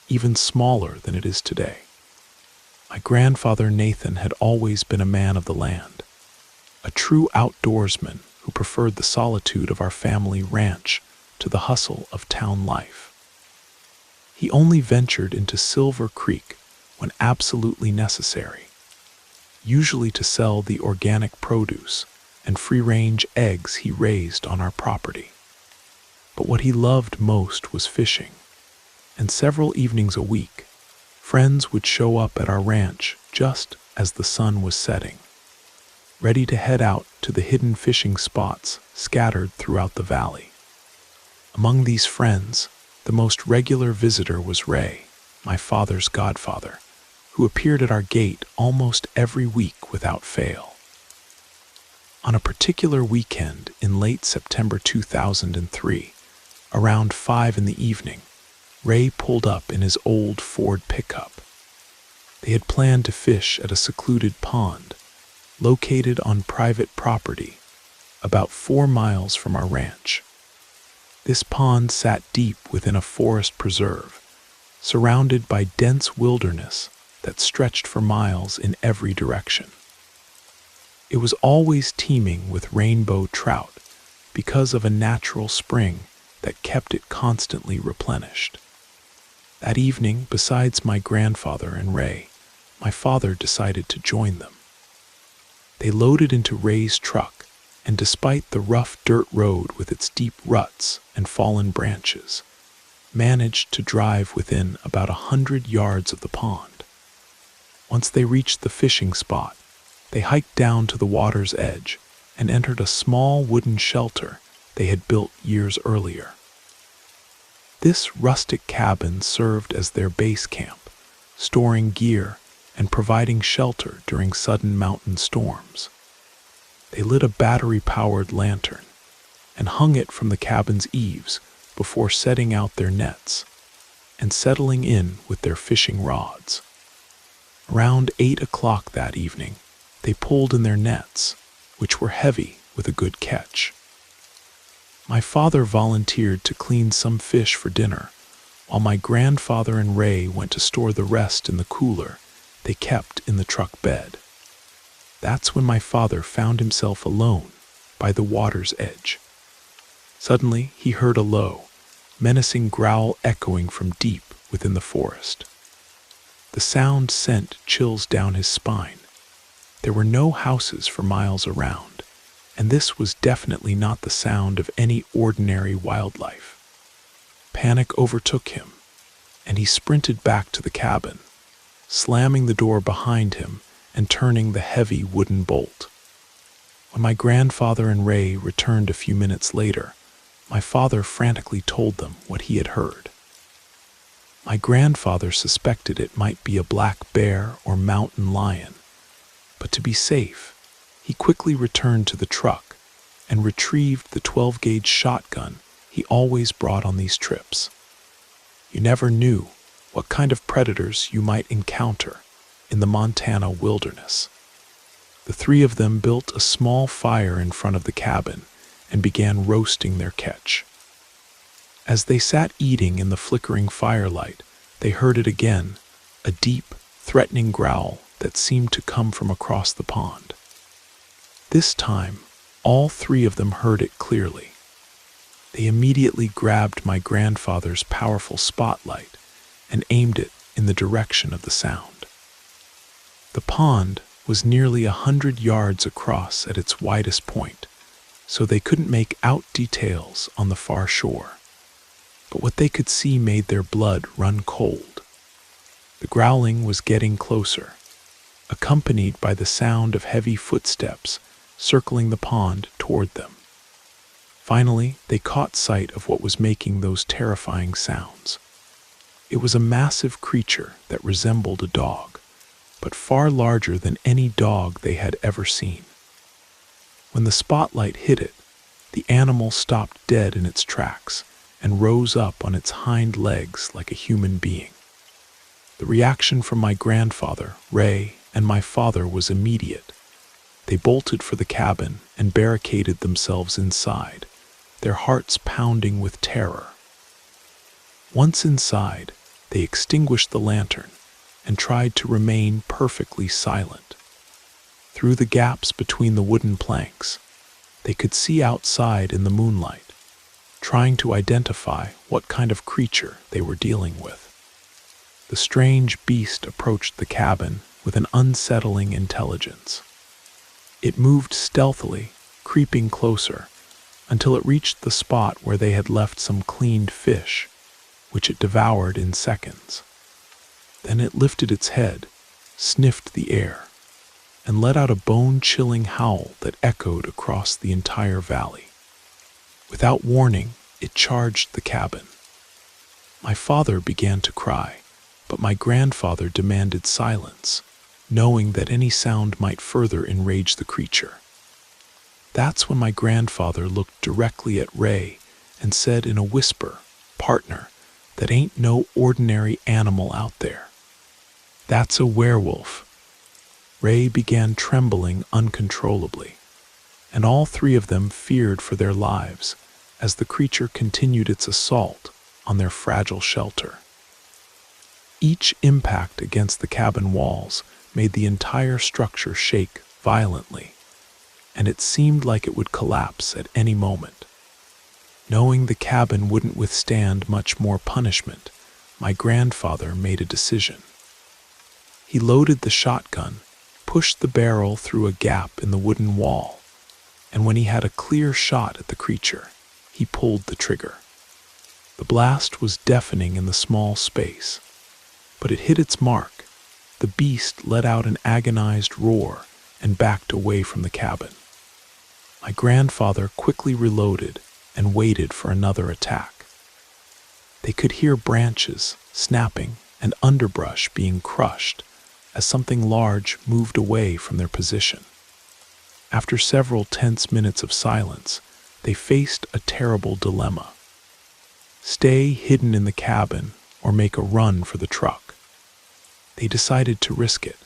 even smaller than it is today. My grandfather Nathan had always been a man of the land, a true outdoorsman who preferred the solitude of our family ranch to the hustle of town life. He only ventured into Silver Creek when absolutely necessary, usually to sell the organic produce and free-range eggs he raised on our property. But what he loved most was fishing, and several evenings a week, friends would show up at our ranch just as the sun was setting, ready to head out to the hidden fishing spots scattered throughout the valley. Among these friends, the most regular visitor was Ray, my father's godfather, who appeared at our gate almost every week without fail. On a particular weekend in late September 2003, around 5 in the evening, Ray pulled up in his old Ford pickup. They had planned to fish at a secluded pond located on private property about 4 miles from our ranch. This pond sat deep within a forest preserve, surrounded by dense wilderness that stretched for miles in every direction. It was always teeming with rainbow trout because of a natural spring that kept it constantly replenished. That evening, besides my grandfather and Ray, my father decided to join them. They loaded into Ray's truck, and despite the rough dirt road with its deep ruts and fallen branches, managed to drive within about 100 yards of the pond. Once they reached the fishing spot, they hiked down to the water's edge and entered a small wooden shelter they had built years earlier. This rustic cabin served as their base camp, storing gear and providing shelter during sudden mountain storms. They lit a battery-powered lantern and hung it from the cabin's eaves before setting out their nets and settling in with their fishing rods. Around 8 o'clock that evening, they pulled in their nets, which were heavy with a good catch. My father volunteered to clean some fish for dinner, while my grandfather and Ray went to store the rest in the cooler they kept in the truck bed. That's when my father found himself alone by the water's edge. Suddenly, he heard a low, menacing growl echoing from deep within the forest. The sound sent chills down his spine. There were no houses for miles around, and this was definitely not the sound of any ordinary wildlife. Panic overtook him, and he sprinted back to the cabin, slamming the door behind him and turning the heavy wooden bolt. When my grandfather and Ray returned a few minutes later, my father frantically told them what he had heard. My grandfather suspected it might be a black bear or mountain lion, but to be safe, he quickly returned to the truck and retrieved the 12-gauge shotgun he always brought on these trips. You never knew what kind of predators you might encounter in the Montana wilderness. The three of them built a small fire in front of the cabin and began roasting their catch. As they sat eating in the flickering firelight, they heard it again, a deep, threatening growl that seemed to come from across the pond. This time, all three of them heard it clearly. They immediately grabbed my grandfather's powerful spotlight and aimed it in the direction of the sound. The pond was nearly 100 yards across at its widest point, so they couldn't make out details on the far shore. But what they could see made their blood run cold. The growling was getting closer, accompanied by the sound of heavy footsteps circling the pond toward them. Finally, they caught sight of what was making those terrifying sounds. It was a massive creature that resembled a dog, but far larger than any dog they had ever seen. When the spotlight hit it, the animal stopped dead in its tracks and rose up on its hind legs like a human being. The reaction from my grandfather, Ray, and my father was immediate. They bolted for the cabin and barricaded themselves inside, their hearts pounding with terror. Once inside, they extinguished the lantern and tried to remain perfectly silent. Through the gaps between the wooden planks, they could see outside in the moonlight, trying to identify what kind of creature they were dealing with. The strange beast approached the cabin with an unsettling intelligence. It moved stealthily, creeping closer, until it reached the spot where they had left some cleaned fish, which it devoured in seconds. Then it lifted its head, sniffed the air, and let out a bone-chilling howl that echoed across the entire valley. Without warning, it charged the cabin. My father began to cry, but my grandfather demanded silence, knowing that any sound might further enrage the creature. That's when my grandfather looked directly at Ray and said in a whisper, "Partner, that ain't no ordinary animal out there. That's a werewolf." Ray began trembling uncontrollably, and all three of them feared for their lives as the creature continued its assault on their fragile shelter. Each impact against the cabin walls made the entire structure shake violently, and it seemed like it would collapse at any moment. Knowing the cabin wouldn't withstand much more punishment, my grandfather made a decision. He loaded the shotgun, pushed the barrel through a gap in the wooden wall, and when he had a clear shot at the creature, he pulled the trigger. The blast was deafening in the small space, but it hit its mark. The beast let out an agonized roar and backed away from the cabin. My grandfather quickly reloaded and waited for another attack. They could hear branches snapping and underbrush being crushed as something large moved away from their position. After several tense minutes of silence, they faced a terrible dilemma. Stay hidden in the cabin or make a run for the truck. They decided to risk it.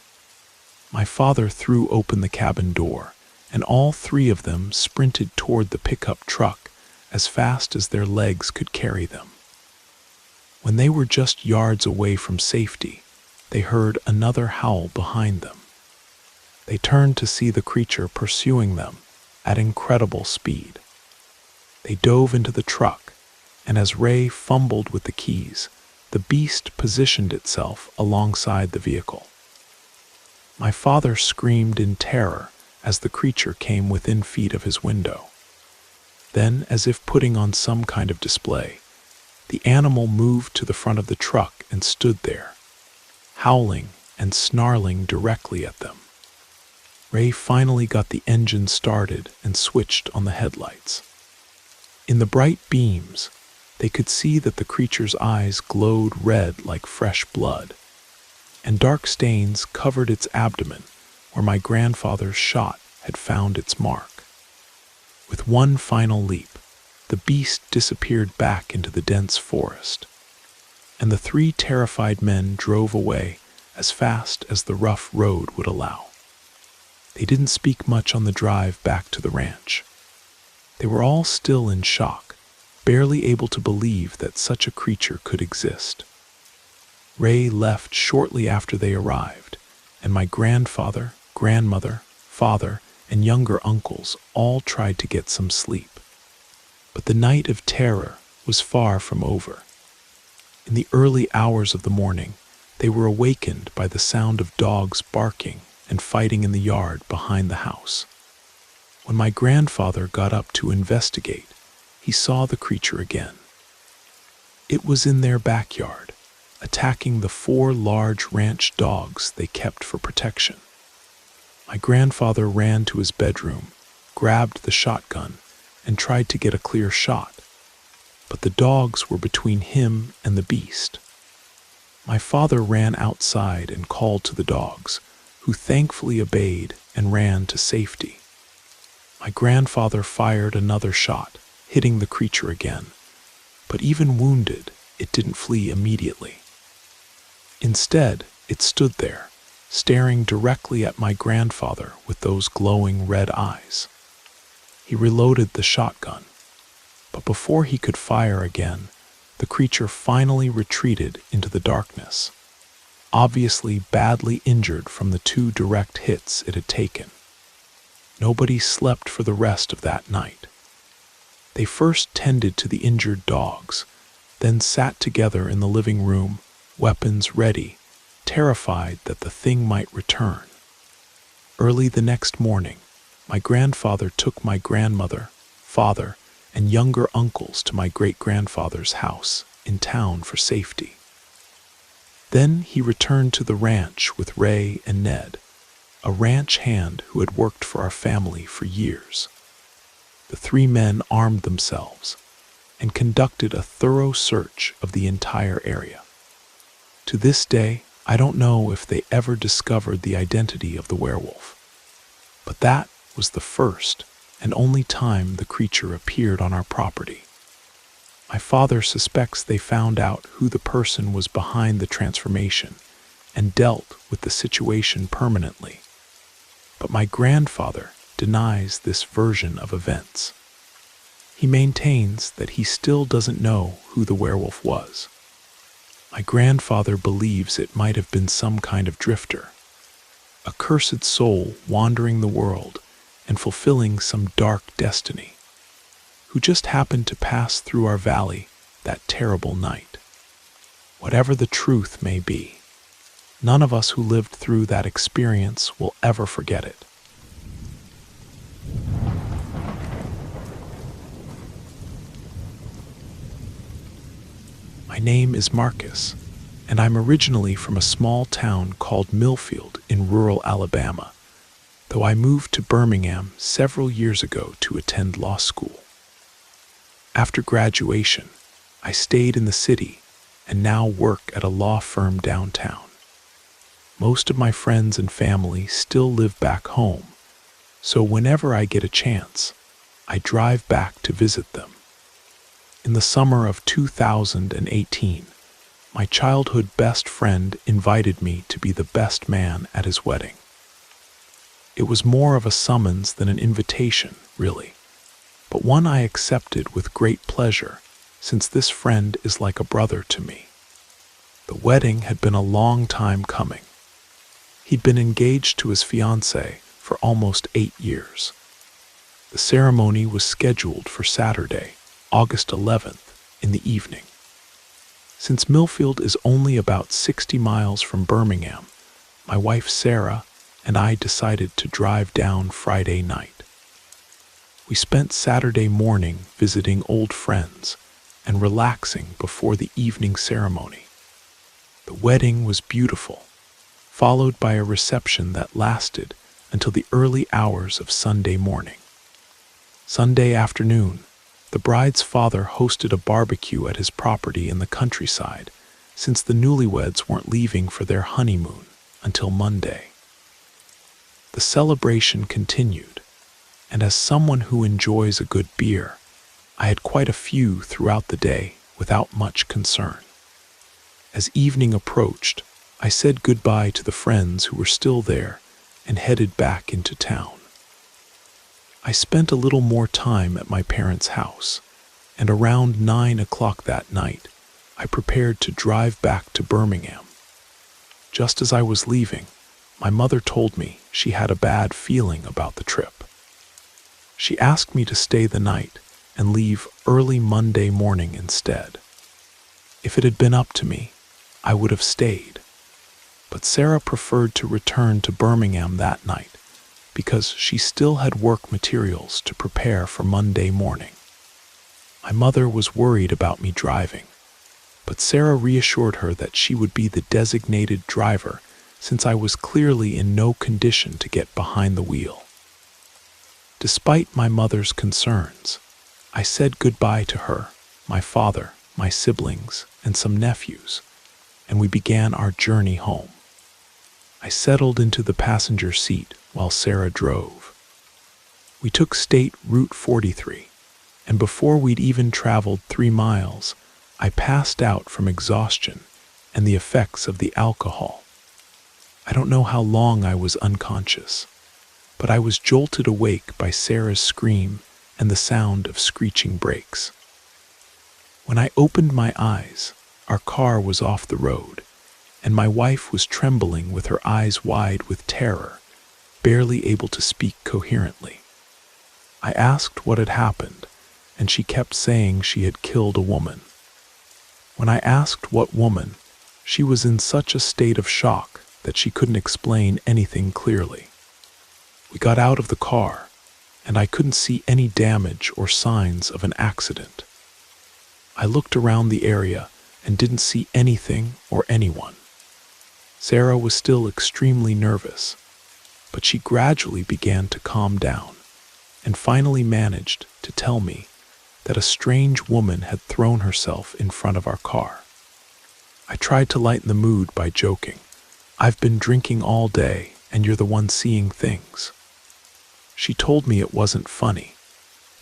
My father threw open the cabin door and all three of them sprinted toward the pickup truck as fast as their legs could carry them. When they were just yards away from safety, they heard another howl behind them. They turned to see the creature pursuing them at incredible speed. They dove into the truck, and as Ray fumbled with the keys, the beast positioned itself alongside the vehicle. My father screamed in terror as the creature came within feet of his window. Then, as if putting on some kind of display, the animal moved to the front of the truck and stood there, howling and snarling directly at them. Ray finally got the engine started and switched on the headlights. In the bright beams, they could see that the creature's eyes glowed red like fresh blood, and dark stains covered its abdomen where my grandfather's shot had found its mark. With one final leap, the beast disappeared back into the dense forest, and the three terrified men drove away as fast as the rough road would allow. They didn't speak much on the drive back to the ranch. They were all still in shock, barely able to believe that such a creature could exist. Ray left shortly after they arrived, and my grandfather, grandmother, father, and younger uncles all tried to get some sleep. But the night of terror was far from over. In the early hours of the morning, they were awakened by the sound of dogs barking and fighting in the yard behind the house. When my grandfather got up to investigate, he saw the creature again. It was in their backyard, attacking the 4 large ranch dogs they kept for protection. My grandfather ran to his bedroom, grabbed the shotgun, and tried to get a clear shot, but the dogs were between him and the beast. My father ran outside and called to the dogs, who thankfully obeyed and ran to safety. My grandfather fired another shot, hitting the creature again, but even wounded, it didn't flee immediately. Instead, it stood there, staring directly at my grandfather with those glowing red eyes. He reloaded the shotgun, but before he could fire again, the creature finally retreated into the darkness, obviously badly injured from the 2 direct hits it had taken. Nobody slept for the rest of that night. They first tended to the injured dogs, then sat together in the living room, weapons ready, terrified that the thing might return. Early the next morning, my grandfather took my grandmother, father, and younger uncles to my great-grandfather's house in town for safety. Then he returned to the ranch with Ray and Ned, a ranch hand who had worked for our family for years. The 3 men armed themselves and conducted a thorough search of the entire area. To this day, I don't know if they ever discovered the identity of the werewolf, but that was the first and only time the creature appeared on our property. My father suspects they found out who the person was behind the transformation and dealt with the situation permanently. But my grandfather denies this version of events. He maintains that he still doesn't know who the werewolf was. My grandfather believes it might have been some kind of drifter, a cursed soul wandering the world and fulfilling some dark destiny, who just happened to pass through our valley that terrible night. Whatever the truth may be, none of us who lived through that experience will ever forget it. My name is Marcus, and I'm originally from a small town called Millfield in rural Alabama, though I moved to Birmingham several years ago to attend law school. After graduation, I stayed in the city and now work at a law firm downtown. Most of my friends and family still live back home, so whenever I get a chance, I drive back to visit them. In the summer of 2018, my childhood best friend invited me to be the best man at his wedding. It was more of a summons than an invitation, really, but one I accepted with great pleasure, since this friend is like a brother to me. The wedding had been a long time coming. He'd been engaged to his fiancée for almost 8 years. The ceremony was scheduled for Saturday, August 11th, in the evening. Since Millfield is only about 60 miles from Birmingham, my wife Sarah and I decided to drive down Friday night. We spent Saturday morning visiting old friends and relaxing before the evening ceremony. The wedding was beautiful, followed by a reception that lasted until the early hours of Sunday morning. Sunday afternoon, the bride's father hosted a barbecue at his property in the countryside, since the newlyweds weren't leaving for their honeymoon until Monday. The celebration continued, and as someone who enjoys a good beer, I had quite a few throughout the day without much concern. As evening approached, I said goodbye to the friends who were still there and headed back into town. I spent a little more time at my parents' house, and around 9 o'clock that night, I prepared to drive back to Birmingham. Just as I was leaving, my mother told me she had a bad feeling about the trip. She asked me to stay the night and leave early Monday morning instead. If it had been up to me, I would have stayed. But Sarah preferred to return to Birmingham that night because she still had work materials to prepare for Monday morning. My mother was worried about me driving, but Sarah reassured her that she would be the designated driver since I was clearly in no condition to get behind the wheel. Despite my mother's concerns, I said goodbye to her, my father, my siblings, and some nephews, and we began our journey home. I settled into the passenger seat while Sarah drove. We took State Route 43, and before we'd even traveled 3 miles, I passed out from exhaustion and the effects of the alcohol. I don't know how long I was unconscious, but I was jolted awake by Sarah's scream and the sound of screeching brakes. When I opened my eyes, our car was off the road, and my wife was trembling with her eyes wide with terror, barely able to speak coherently. I asked what had happened, and she kept saying she had killed a woman. When I asked what woman, she was in such a state of shock that she couldn't explain anything clearly. We got out of the car, and I couldn't see any damage or signs of an accident. I looked around the area and didn't see anything or anyone. Sarah was still extremely nervous, but she gradually began to calm down and finally managed to tell me that a strange woman had thrown herself in front of our car. I tried to lighten the mood by joking, "I've been drinking all day and you're the one seeing things." She told me it wasn't funny,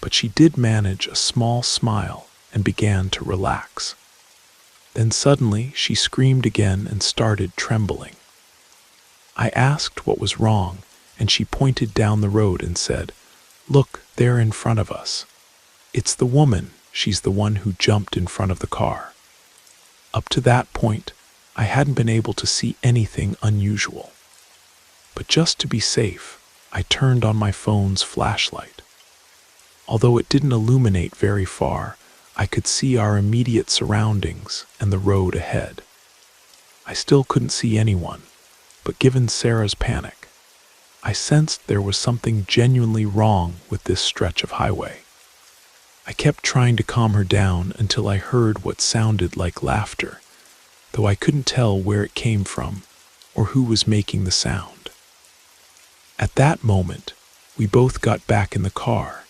but she did manage a small smile and began to relax. Then suddenly she screamed again and started trembling. I asked what was wrong, and she pointed down the road and said, "Look, there in front of us. It's the woman, she's the one who jumped in front of the car." Up to that point, I hadn't been able to see anything unusual. But just to be safe, I turned on my phone's flashlight. Although it didn't illuminate very far, I could see our immediate surroundings and the road ahead. I still couldn't see anyone, but given Sarah's panic, I sensed there was something genuinely wrong with this stretch of highway. I kept trying to calm her down until I heard what sounded like laughter, though I couldn't tell where it came from or who was making the sound. At that moment, we both got back in the car,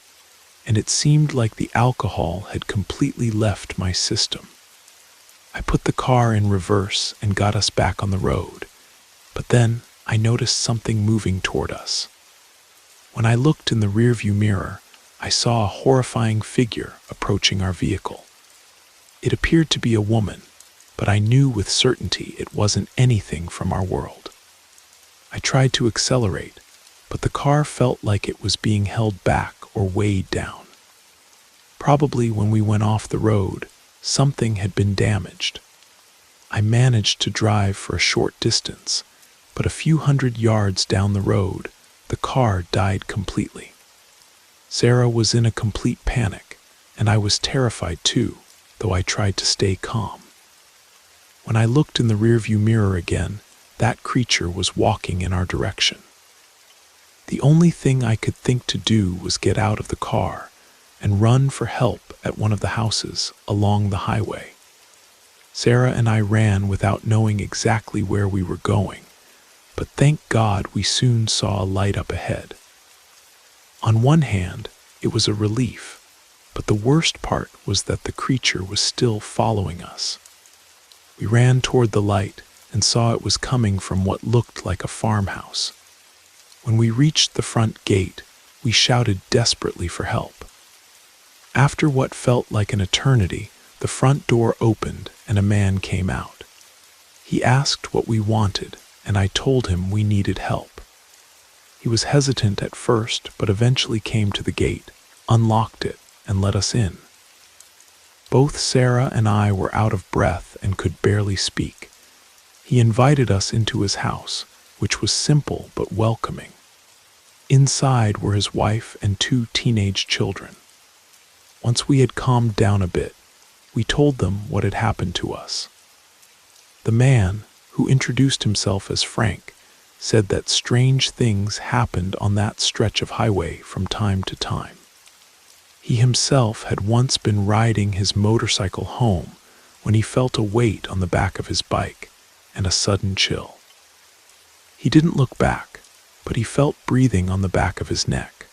and it seemed like the alcohol had completely left my system. I put the car in reverse and got us back on the road, but then I noticed something moving toward us. When I looked in the rearview mirror, I saw a horrifying figure approaching our vehicle. It appeared to be a woman, but I knew with certainty it wasn't anything from our world. I tried to accelerate, but the car felt like it was being held back or weighed down. Probably when we went off the road, something had been damaged. I managed to drive for a short distance, but a few hundred yards down the road, the car died completely. Sarah was in a complete panic, and I was terrified too, though I tried to stay calm. When I looked in the rearview mirror again, that creature was walking in our direction. The only thing I could think to do was get out of the car and run for help at one of the houses along the highway. Sarah and I ran without knowing exactly where we were going, but thank God we soon saw a light up ahead. On one hand, it was a relief, but the worst part was that the creature was still following us. We ran toward the light and saw it was coming from what looked like a farmhouse. When we reached the front gate, we shouted desperately for help. After what felt like an eternity, the front door opened and a man came out. He asked what we wanted, and I told him we needed help. He was hesitant at first, but eventually came to the gate, unlocked it, and let us in. Both Sarah and I were out of breath and could barely speak. He invited us into his house, which was simple but welcoming. Inside were his wife and 2 teenage children. Once we had calmed down a bit, we told them what had happened to us. The man, who introduced himself as Frank, said that strange things happened on that stretch of highway from time to time. He himself had once been riding his motorcycle home when he felt a weight on the back of his bike and a sudden chill. He didn't look back, but he felt breathing on the back of his neck.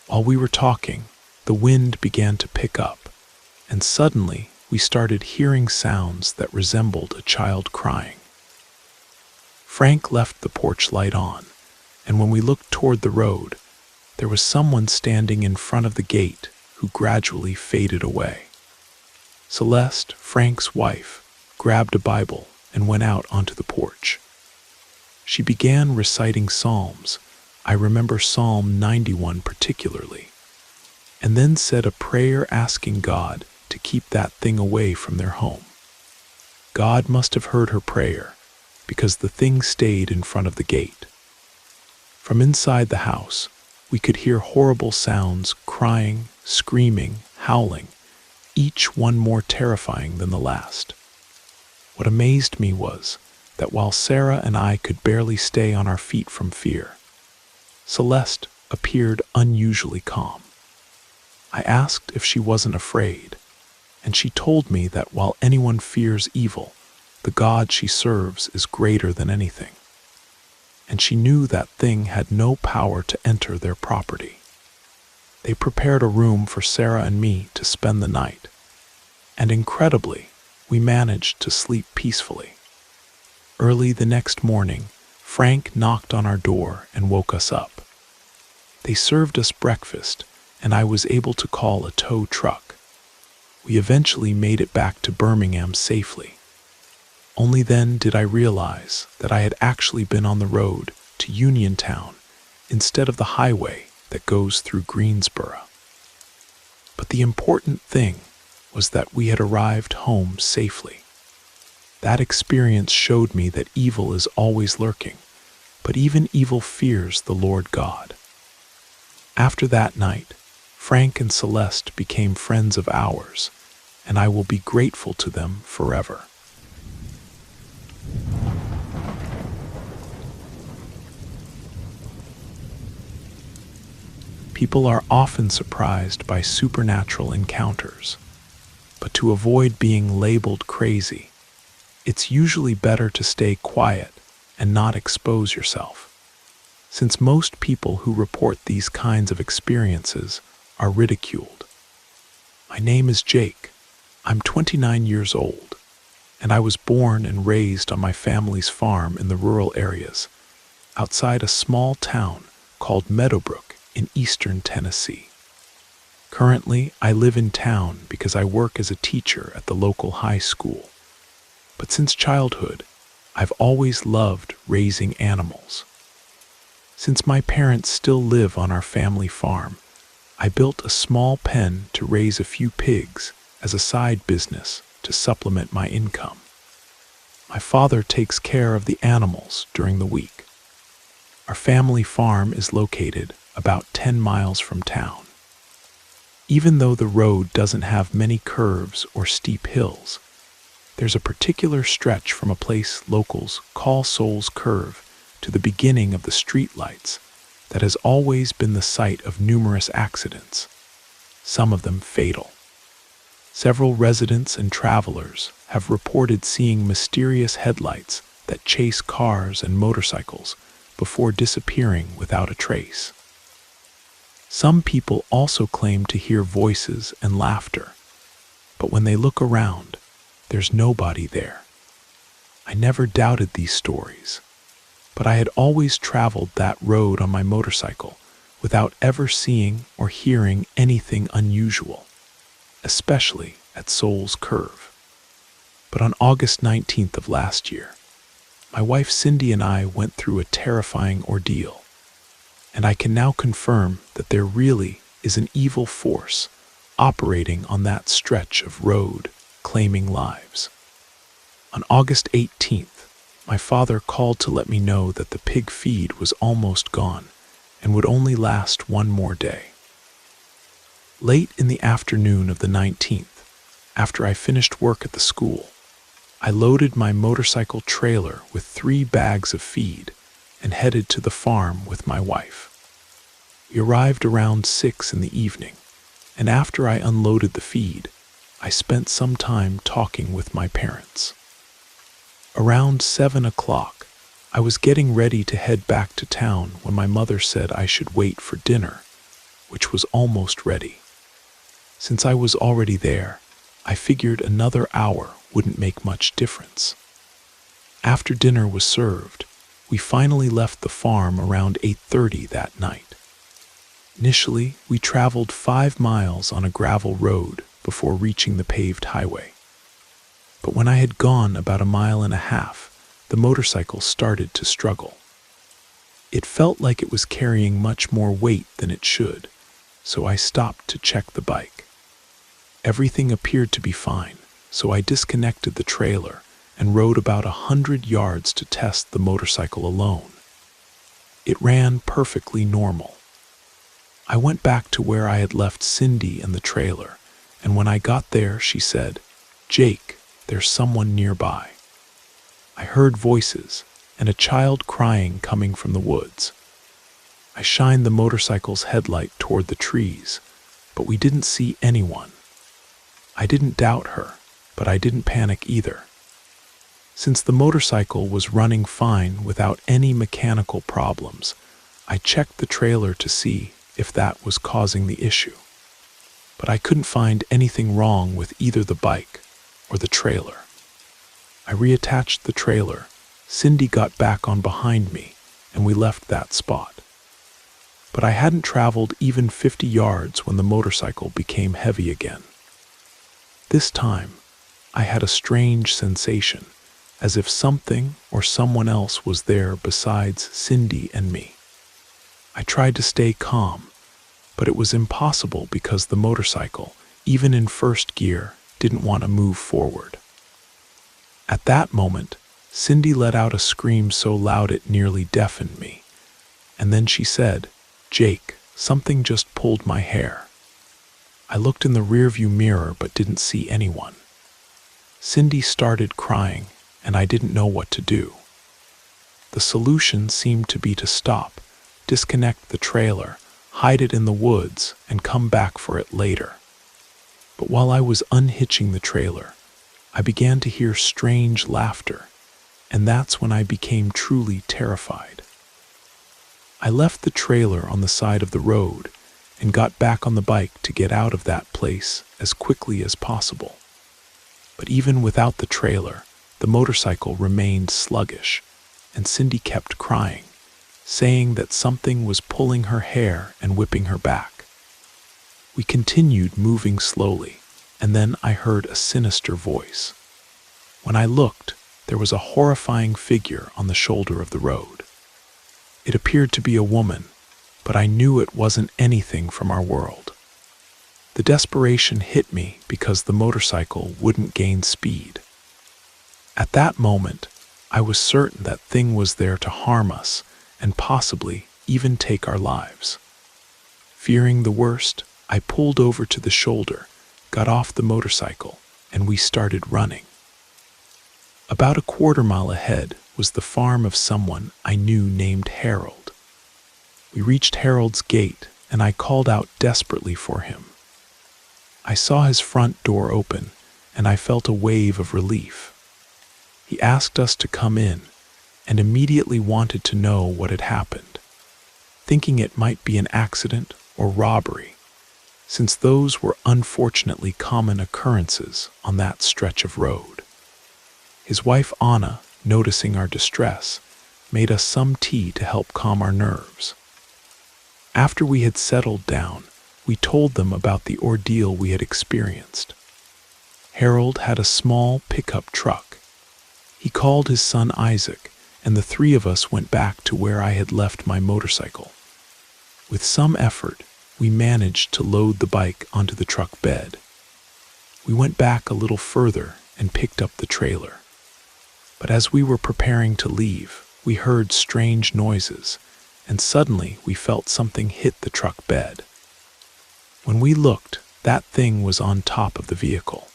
While we were talking, the wind began to pick up, and suddenly we started hearing sounds that resembled a child crying. Frank left the porch light on, and when we looked toward the road, there was someone standing in front of the gate who gradually faded away. Celeste, Frank's wife, grabbed a Bible and went out onto the porch. She began reciting Psalms. I remember Psalm 91 particularly, and then said a prayer asking God to keep that thing away from their home. God must have heard her prayer, because the thing stayed in front of the gate. From inside the house, we could hear horrible sounds, crying, screaming, howling, each one more terrifying than the last. What amazed me was that while Sarah and I could barely stay on our feet from fear, Celeste appeared unusually calm. I asked if she wasn't afraid, and she told me that while anyone fears evil, the God she serves is greater than anything, and she knew that thing had no power to enter their property. They prepared a room for Sarah and me to spend the night, and incredibly, we managed to sleep peacefully. Early the next morning, Frank knocked on our door and woke us up. They served us breakfast, and I was able to call a tow truck. We eventually made it back to Birmingham safely. Only then did I realize that I had actually been on the road to Uniontown instead of the highway that goes through Greensboro. But the important thing was that we had arrived home safely. That experience showed me that evil is always lurking, but even evil fears the Lord God. After that night, Frank and Celeste became friends of ours, and I will be grateful to them forever. People are often surprised by supernatural encounters, but to avoid being labeled crazy, it's usually better to stay quiet and not expose yourself, since most people who report these kinds of experiences are ridiculed. My name is Jake. I'm 29 years old, and I was born and raised on my family's farm in the rural areas, outside a small town called Meadowbrook in eastern Tennessee. Currently, I live in town because I work as a teacher at the local high school. But since childhood, I've always loved raising animals. Since my parents still live on our family farm, I built a small pen to raise a few pigs as a side business to supplement my income. My father takes care of the animals during the week. Our family farm is located about 10 miles from town. Even though the road doesn't have many curves or steep hills, there's a particular stretch from a place locals call Soul's Curve to the beginning of the streetlights that has always been the site of numerous accidents, some of them fatal. Several residents and travelers have reported seeing mysterious headlights that chase cars and motorcycles before disappearing without a trace. Some people also claim to hear voices and laughter, but when they look around, there's nobody there. I never doubted these stories, but I had always traveled that road on my motorcycle without ever seeing or hearing anything unusual, especially at Soul's Curve. But on August 19th of last year, my wife Cindy and I went through a terrifying ordeal, and I can now confirm that there really is an evil force operating on that stretch of road, claiming lives. On August 18th, my father called to let me know that the pig feed was almost gone and would only last one more day. Late in the afternoon of the 19th, after I finished work at the school, I loaded my motorcycle trailer with 3 bags of feed and headed to the farm with my wife. We arrived around 6 in the evening, and after I unloaded the feed, I spent some time talking with my parents. Around 7 o'clock, I was getting ready to head back to town when my mother said I should wait for dinner, which was almost ready. Since I was already there, I figured another hour wouldn't make much difference. After dinner was served, we finally left the farm around 8:30 that night. Initially, we traveled 5 miles on a gravel road before reaching the paved highway. But when I had gone about 1.5 miles, the motorcycle started to struggle. It felt like it was carrying much more weight than it should, so I stopped to check the bike. Everything appeared to be fine, so I disconnected the trailer and rode about 100 yards to test the motorcycle alone. It ran perfectly normal. I went back to where I had left Cindy and the trailer, and when I got there, she said, "Jake, there's someone nearby." I heard voices and a child crying coming from the woods. I shined the motorcycle's headlight toward the trees, but we didn't see anyone. I didn't doubt her, but I didn't panic either. Since the motorcycle was running fine without any mechanical problems, I checked the trailer to see if that was causing the issue. But I couldn't find anything wrong with either the bike or the trailer. I reattached the trailer, Cindy got back on behind me, and we left that spot. But I hadn't traveled even 50 yards when the motorcycle became heavy again. This time, I had a strange sensation, as if something or someone else was there besides Cindy and me. I tried to stay calm, but it was impossible because the motorcycle, even in first gear, didn't want to move forward. At that moment, Cindy let out a scream so loud it nearly deafened me, and then she said, "Jake, something just pulled my hair." I looked in the rearview mirror but didn't see anyone. Cindy started crying, and I didn't know what to do. The solution seemed to be to stop, disconnect the trailer, hide it in the woods, and come back for it later. But while I was unhitching the trailer, I began to hear strange laughter, and that's when I became truly terrified. I left the trailer on the side of the road and got back on the bike to get out of that place as quickly as possible. But even without the trailer, the motorcycle remained sluggish, and Cindy kept crying, saying that something was pulling her hair and whipping her back. We continued moving slowly, and then I heard a sinister voice. When I looked, there was a horrifying figure on the shoulder of the road. It appeared to be a woman, but I knew it wasn't anything from our world. The desperation hit me because the motorcycle wouldn't gain speed. At that moment, I was certain that thing was there to harm us and possibly even take our lives. Fearing the worst, I pulled over to the shoulder, got off the motorcycle, and we started running. About a quarter mile ahead was the farm of someone I knew named Harold. We reached Harold's gate, and I called out desperately for him. I saw his front door open, and I felt a wave of relief. He asked us to come in, and immediately wanted to know what had happened, thinking it might be an accident or robbery, since those were unfortunately common occurrences on that stretch of road. His wife Anna, noticing our distress, made us some tea to help calm our nerves. After we had settled down, we told them about the ordeal we had experienced. Harold had a small pickup truck. He called his son Isaac, and the three of us went back to where I had left my motorcycle. With some effort, we managed to load the bike onto the truck bed. We went back a little further and picked up the trailer. But as we were preparing to leave, we heard strange noises, and suddenly we felt something hit the truck bed. When we looked, that thing was on top of the vehicle.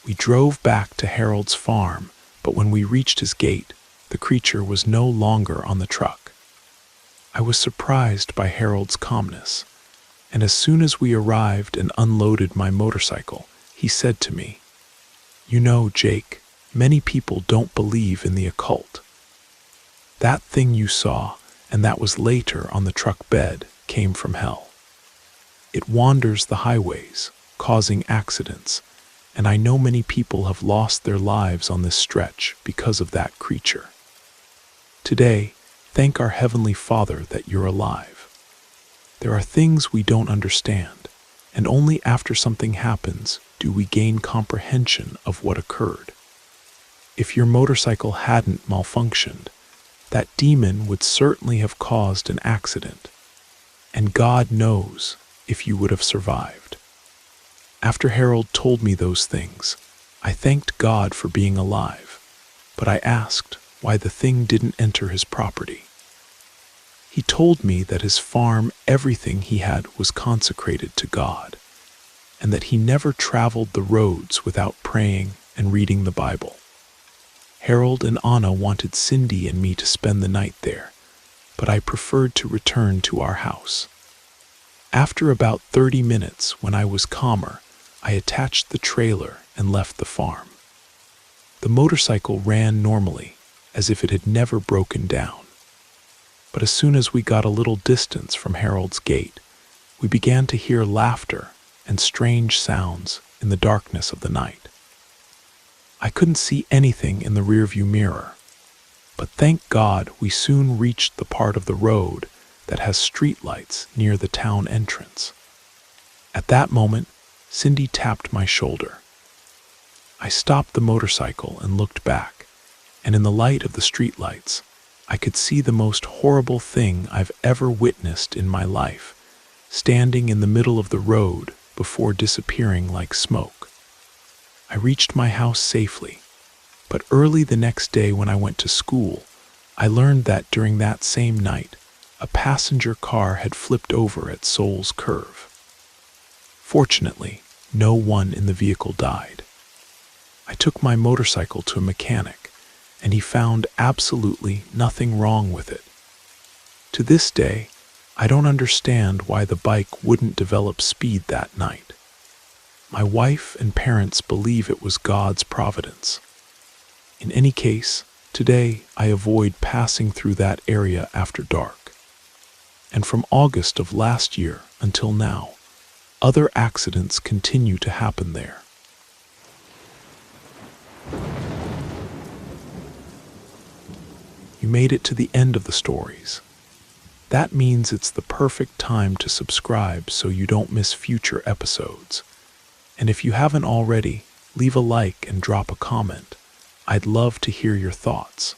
We drove back to Harold's farm, but when we reached his gate, the creature was no longer on the truck. I was surprised by Harold's calmness, and as soon as we arrived and unloaded my motorcycle, he said to me, "You know, Jake, many people don't believe in the occult. That thing you saw, and that was later on the truck bed, came from hell. It wanders the highways, causing accidents, and I know many people have lost their lives on this stretch because of that creature. Today, thank our Heavenly Father that you're alive. There are things we don't understand, and only after something happens do we gain comprehension of what occurred. If your motorcycle hadn't malfunctioned, that demon would certainly have caused an accident, and God knows if you would have survived." After Harold told me those things, I thanked God for being alive, but I asked why the thing didn't enter his property. He told me that his farm, everything he had, was consecrated to God, and that he never traveled the roads without praying and reading the Bible. Harold and Anna wanted Cindy and me to spend the night there, but I preferred to return to our house. After about 30 minutes, when I was calmer, I attached the trailer and left the farm. The motorcycle ran normally, as if it had never broken down. But as soon as we got a little distance from Harold's gate, we began to hear laughter and strange sounds in the darkness of the night. I couldn't see anything in the rearview mirror, but thank God we soon reached the part of the road that has streetlights near the town entrance. At that moment, Cindy tapped my shoulder. I stopped the motorcycle and looked back, and in the light of the streetlights, I could see the most horrible thing I've ever witnessed in my life, standing in the middle of the road before disappearing like smoke. I reached my house safely, but early the next day when I went to school, I learned that during that same night, a passenger car had flipped over at Soul's Curve. Fortunately, no one in the vehicle died. I took my motorcycle to a mechanic, and he found absolutely nothing wrong with it. To this day, I don't understand why the bike wouldn't develop speed that night. My wife and parents believe it was God's providence. In any case, today I avoid passing through that area after dark. And from August of last year until now, other accidents continue to happen there. You made it to the end of the stories. That means it's the perfect time to subscribe so you don't miss future episodes. And if you haven't already, leave a like and drop a comment. I'd love to hear your thoughts.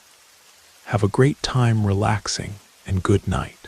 Have a great time relaxing and and good night.